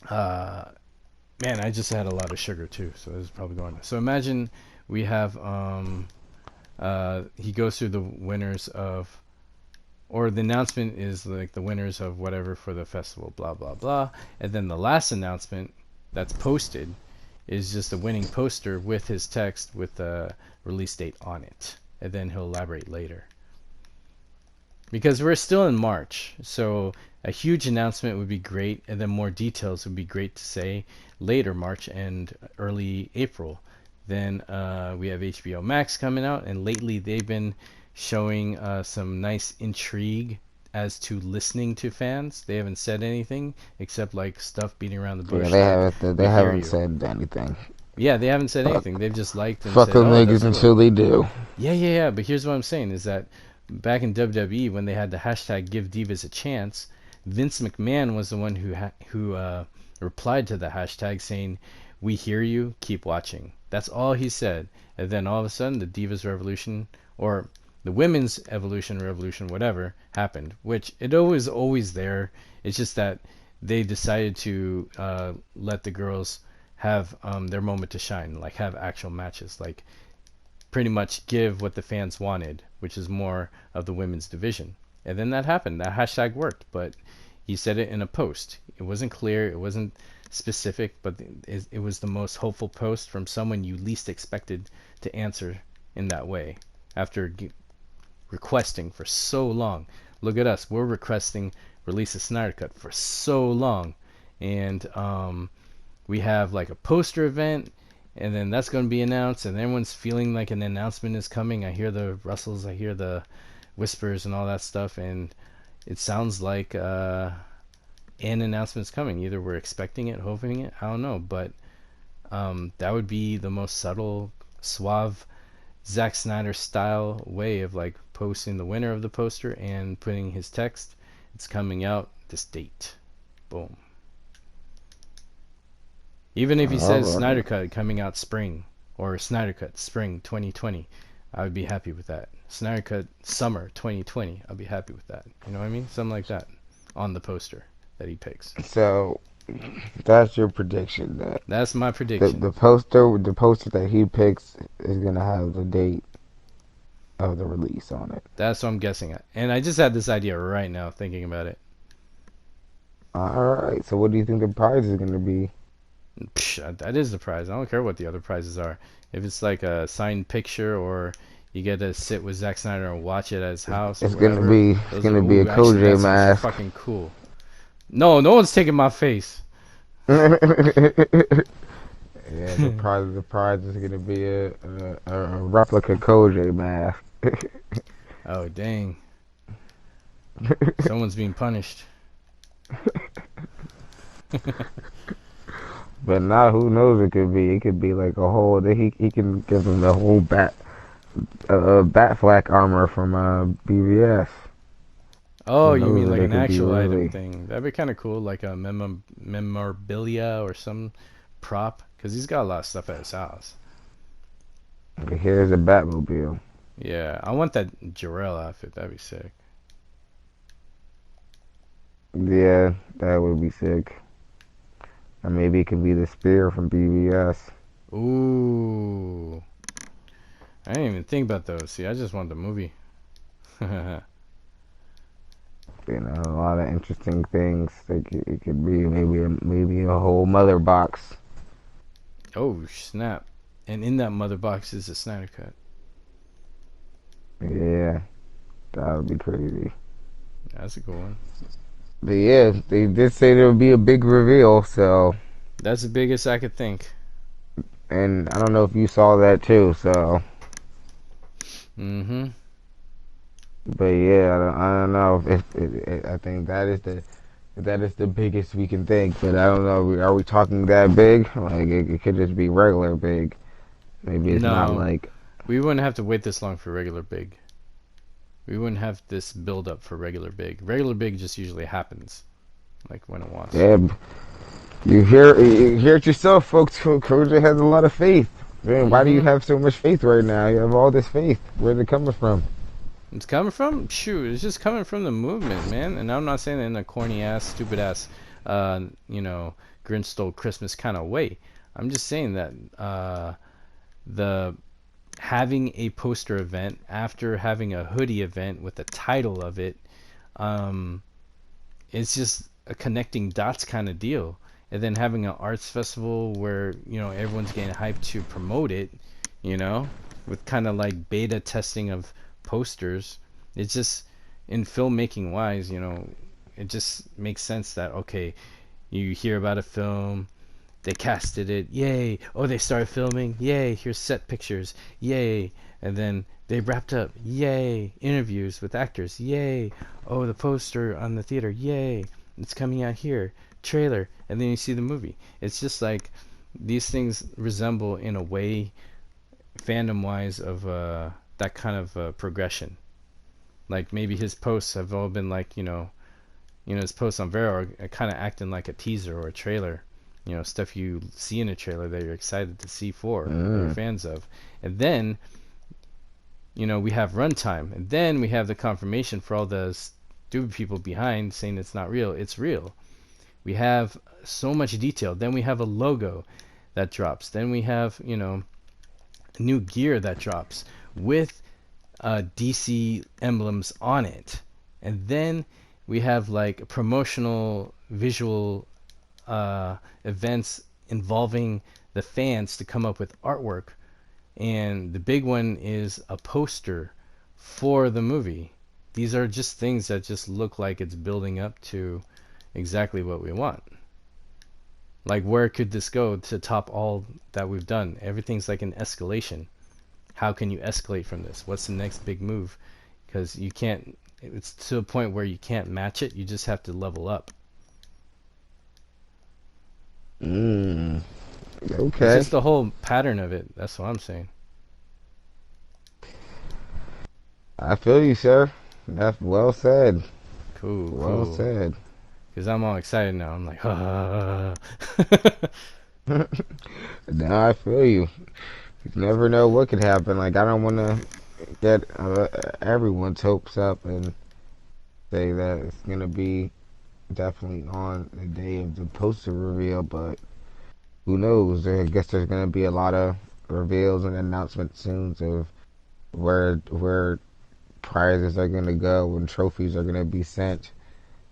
uh, man, I just had a lot of sugar too, so this is probably going. So imagine we have he goes through the winners of, or the announcement is like the winners of whatever for the festival, blah blah blah, and then the last announcement that's posted is just a winning poster with his text with the release date on it, and then he'll elaborate later. Because we're still in March, so a huge announcement would be great, and then more details would be great to say later March and early April. Then we have HBO Max coming out, and lately they've been showing some nice intrigue as to listening to fans. They haven't said anything except like stuff beating around the Yeah, bush, they like haven't. They we hear haven't you. said anything. Yeah, they haven't said Fuck, anything. They've just liked and fuck said, them "Oh, niggas that's cool." until they do. Yeah, yeah, yeah. But here's what I'm saying is that back in WWE when they had the hashtag Give Divas a Chance, Vince McMahon was the one who replied to the hashtag saying, "We hear you. Keep watching." That's all he said. And then all of a sudden, the Divas Revolution or the Women's Evolution Revolution, whatever, happened. Which it was always there. It's just that they decided to let the girls have their moment to shine, like have actual matches, like pretty much give what the fans wanted, which is more of the women's division. And then that happened. That hashtag worked, but he said it in a post. It wasn't clear, it wasn't specific, but it was the most hopeful post from someone you least expected to answer in that way after requesting for so long. Look at us, we're requesting release a Snyder Cut for so long, and we have like a poster event, and then that's going to be announced, and everyone's feeling like an announcement is coming. I hear the rustles, I hear the whispers and all that stuff, and it sounds like an announcement's coming. Either we're expecting it, hoping it, I don't know, but that would be the most subtle, suave, Zack Snyder style way of like posting the winner of the poster and putting his text. It's coming out this date. Boom. Even if he says Alright. Snyder Cut coming out spring or Snyder Cut spring 2020, I would be happy with that. Snyder Cut Summer 2020. I'll be happy with that. You know what I mean? Something like that on the poster that he picks. So that's your prediction that That's my the prediction. the poster that he picks is gonna have the date of the release on it. That's what I'm guessing at. And I just had this idea right now thinking about it. All right. So what do you think the prize is gonna be? Psh, that is the prize. I don't care what the other prizes are. If it's like a signed picture or you get to sit with Zack Snyder and watch it at his house or It's gonna whatever, be it's those are, gonna be a ooh, actually, that Kojay sounds mask. fucking cool. No, no one's taking my face. Yeah, the prize is gonna be a replica Kojay mask. Oh, dang. Someone's being punished. But now who knows it could be? It could be like a whole. He can give him the whole Battfleck armor from BVS. Oh, Who you knows mean what like it an could be actual item really? thing. That'd be kind of cool, like a memorabilia or some prop. Because he's got a lot of stuff at his house. Okay, here's a Batmobile. Yeah, I want that Jarrell outfit. That'd be sick. Yeah, that would be sick. Or maybe it could be the spear from BVS. Ooh. I didn't even think about those. See, I just want the movie. You know, a lot of interesting things. It could be maybe a whole mother box. Oh, snap. And in that mother box is a Snyder Cut. Yeah, that would be crazy. That's a cool one. But yeah, they did say there would be a big reveal. So, That's the biggest I could think. and I don't know if you saw that too. So, Mm-hmm. but yeah, I don't know I think that is the biggest we can think. But I don't know. Are we talking that big? Like it could just be regular big. Maybe it's not No, like. we wouldn't have to wait this long for regular big. We wouldn't have this build up for regular big. Regular big just usually happens, like when it wants to. Yeah, you hear it yourself, folks. Kojay has a lot of faith. Man, why do you Mm-hmm. have so much faith right now? You have all this faith. Where's it coming from? It's coming from, shoot, it's just coming from the movement, man. And I'm not saying it in a corny ass, stupid ass, you know, Grinch stole Christmas kind of way. I'm just saying that the having a poster event after having a hoodie event with the title of it, um, it's just a connecting dots kind of deal. And then having an arts festival where, you know, everyone's getting hyped to promote it, you know, with kind of like beta testing of posters. It's just, in filmmaking wise, you know, it just makes sense that, okay, you hear about a film, they casted it, yay. Oh, they started filming, yay. Here's set pictures, yay. And then they wrapped up, yay. Interviews with actors, yay. Oh, the poster on the theater, yay. It's coming out here, trailer. And then you see the movie. It's just like these things resemble, in a way, fandom wise, of that kind of progression. Like maybe his posts have all been like, his posts on Vero are kind of acting like a teaser or a trailer. You know, stuff you see in a trailer that you're excited to see for, that you're Mm. fans of. And then, we have runtime. And then we have the confirmation for all the stupid people behind saying it's not real. It's real. We have so much detail. Then we have a logo that drops. Then we have, new gear that drops with DC emblems on it. And then we have like promotional visual events involving the fans to come up with artwork. And the big one is a poster for the movie. These are just things that just look like it's building up to exactly what we want. Like, where could this go to top all that we've done? Everything's like an escalation. How can you escalate from this? What's the next big move? Because you can't, it's to a point where you can't match it. You just have to level up. Mm. It's Okay. just the whole pattern of it. That's what I'm saying. I feel you, sir. That's well said. Cool, Well cool. said. Because I'm all excited now. I'm like, Now I feel you. You never know what could happen. Like I don't want to. get everyone's hopes up and say that it's gonna be definitely on the day of the poster reveal, but who knows? I guess there's gonna be a lot of reveals and announcements soon of where prizes are gonna go and trophies are gonna be sent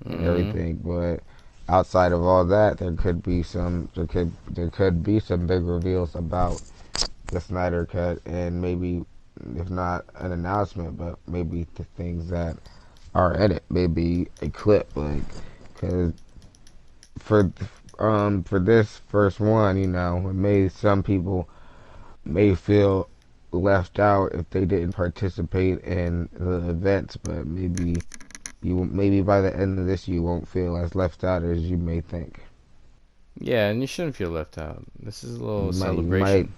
and Mm-hmm. everything. But outside of all that, there could be some big reveals about the Snyder Cut and maybe if not an announcement, but maybe the things that are in it, maybe a clip like because for for this first one, it made some people may feel left out if they didn't participate in the events, but maybe by the end of this you won't feel as left out as you may think. Yeah, and you shouldn't feel left out. This is a little You might, celebration.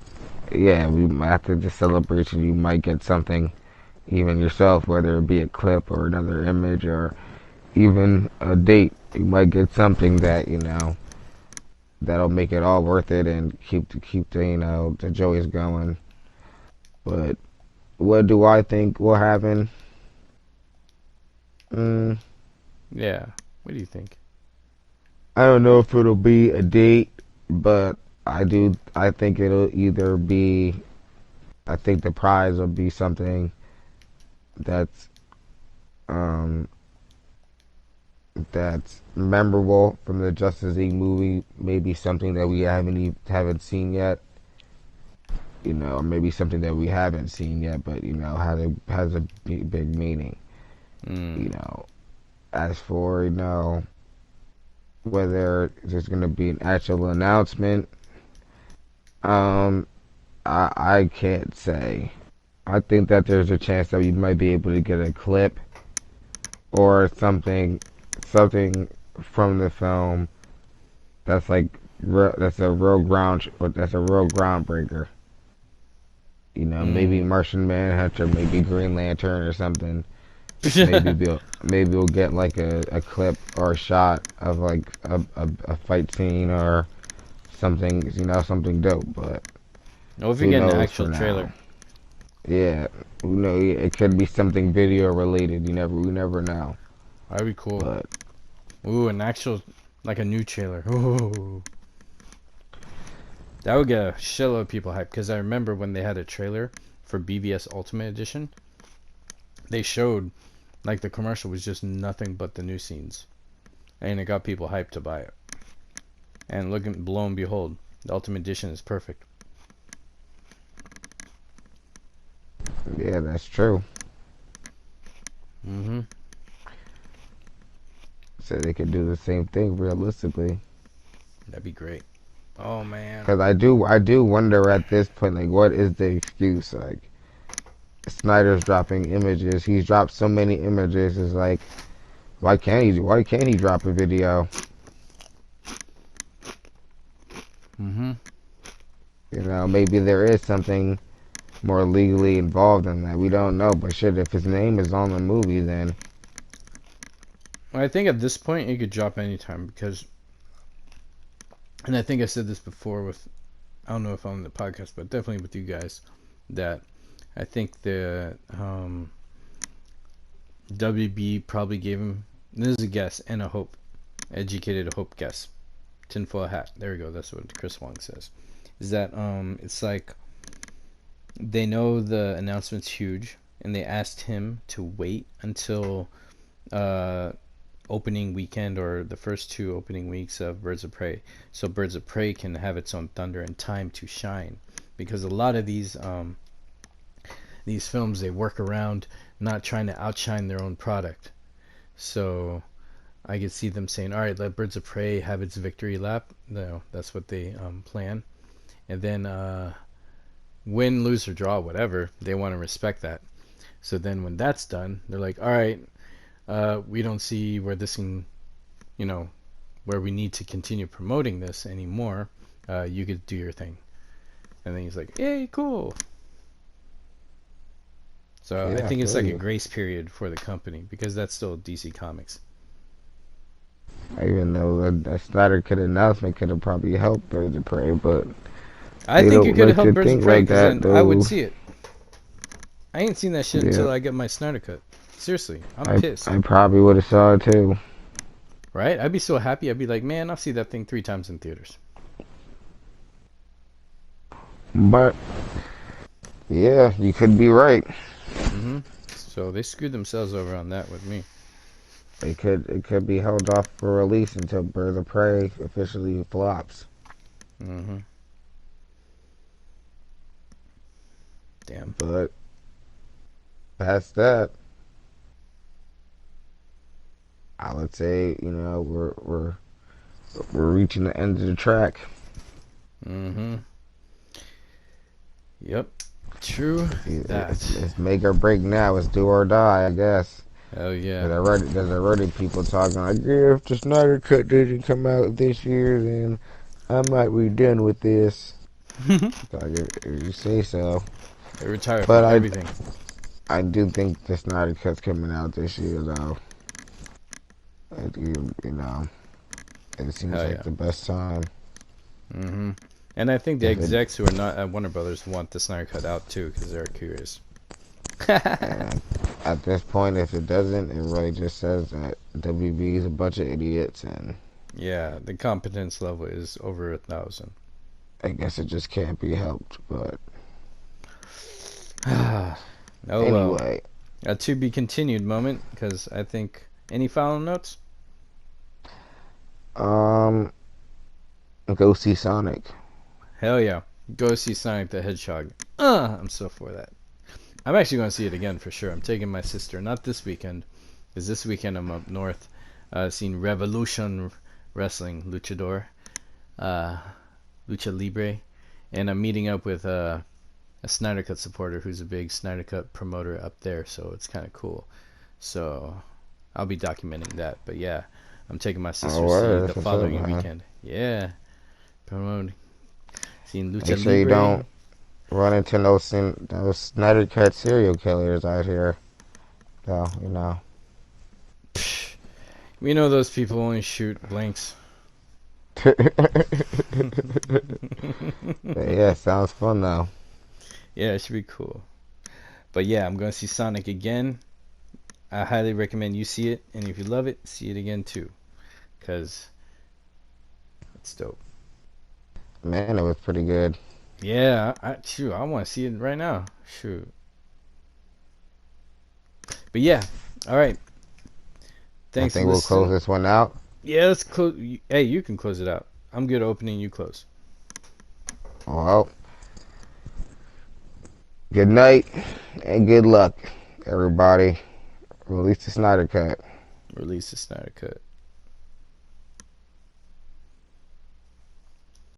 yeah. After the celebration, you might get something even yourself, whether it be a clip or another image or even a date. You might get something that that'll make it all worth it and keep the the joys going. But what do I think will happen? Mm, Yeah. What do you think? I don't know if it'll be a date, but I do. I think it'll either be. I think the prize will be something that's um that's memorable from the Justice League movie. Maybe something that we haven't seen yet. Maybe something that we haven't seen yet, but has a big meaning. You Mm. know, as for whether there's going to be an actual announcement, um, I can't say. I think that there's a chance that we might be able to get a clip or something from the film that's like that's a real groundbreaker. Maybe Mm. Martian Manhunter, maybe Green Lantern or something. Maybe we'll get like a clip or a shot of like a fight scene or something, something dope. But What if we who get an knows actual for trailer? now? Yeah, who know? It could be something video related. We never know. That'd be cool. But Ooh, an actual, like a new trailer. Ooh. That would get a shitload of people hyped. Because I remember when they had a trailer for BVS Ultimate Edition, they showed, like, the commercial was just nothing but the new scenes. And it got people hyped to buy it. And lo and behold, the Ultimate Edition is perfect. yeah, that's true. Mm-hmm. So they could do the same thing realistically. That'd be great. Oh, man. Because I do wonder at this point, like, what is the excuse? Like, Snyder's dropping images. He's dropped so many images. It's like, why can't he drop a video? Mm-hmm. Maybe there is something more legally involved in that. We don't know. But shit, if his name is on the movie, then Well, I think at this point, it could drop anytime. Because, and I think I said this before with, I don't know if on the podcast, but definitely with you guys, that I think the WB probably gave him, this is a guess and a hope, educated hope guess, tinfoil hat. There we go. That's what Chris Wong says. Is that it's like they know the announcement's huge, and they asked him to wait until uh opening weekend or the first two opening weeks of Birds of Prey, so Birds of Prey can have its own thunder and time to shine, because a lot of these films, they work around not trying to outshine their own product. So I could see them saying, all right, let Birds of Prey have its victory lap. No, that's what they plan. And then win, lose, or draw, whatever, they want to respect that. So then when that's done, they're like, all right, we don't see where this can, you know, where we need to continue promoting this anymore. You could do your thing. And then he's like, yay, cool. So I yeah, I think it's feel like a you. grace period for the company because that's still DC Comics. I even know a Snyder Cut announcement could have probably helped Birds of Prey, but I they think you don't could have like helped to Birds of think Prey like because that, then I would though. see it. I ain't seen that shit Yeah, until I get my Snyder cut. Seriously, I'm I pissed. I probably would have saw it too. Right? I'd be so happy. I'd be like, man, I'll see that thing 3 times in theaters. But yeah, you could be right. Mm-hmm. So they screwed themselves over on that with me. It could be held off for release until Bird of Prey officially flops. Mm-hmm. Damn. But past that, I would say we're reaching the end of the track. Mm-hmm. Yep. True that. It's make or break now. It's do or die, I guess. Hell yeah. There's already people talking like, yeah, if the Snyder Cut didn't come out this year, then I might be done with this. Like, if you say so. They retire from But everything. I do think the Snyder Cut's coming out this year, though. It seems Hell like yeah. the best time. Mm-hmm. And I think the If it, execs who are not at Warner Brothers want the Snyder Cut out too because they're curious. and at this point, if it doesn't, it really just says that WB is a bunch of idiots, and Yeah, the competence level is over 1,000. I guess it just can't be helped. But Oh well. anyway, A to be continued moment because I think. Any final notes? um, go see Sonic. Hell yeah. Go see Sonic the Hedgehog. I'm so for that. I'm actually going to see it again for sure. I'm taking my sister, not this weekend, because this weekend I'm up north, seeing Revolution Wrestling Luchador, Lucha Libre, and I'm meeting up with a Snyder Cut supporter who's a big Snyder Cut promoter up there, so it's kind of cool. So I'll be documenting that. But yeah, I'm taking my sister to see That's the what's up, following man. weekend. Yeah, promoting, seeing Lucha Make sure you Libre. don't run into those Snyder Cut serial killers out here. So We know those people only shoot blanks. Yeah, sounds fun though. Yeah, it should be cool. But yeah, I'm going to see Sonic again. I highly recommend you see it, and if you love it, see it again too, because it's dope. Man, it was pretty good. Yeah, I want to see it right now. Shoot. But yeah, all right. I Thanks for think we'll close listening. this one out. Yeah, let's close. Hey, you can close it out. I'm good opening. You close. Well, good night and good luck, everybody. Release the Snyder Cut. Release the Snyder Cut.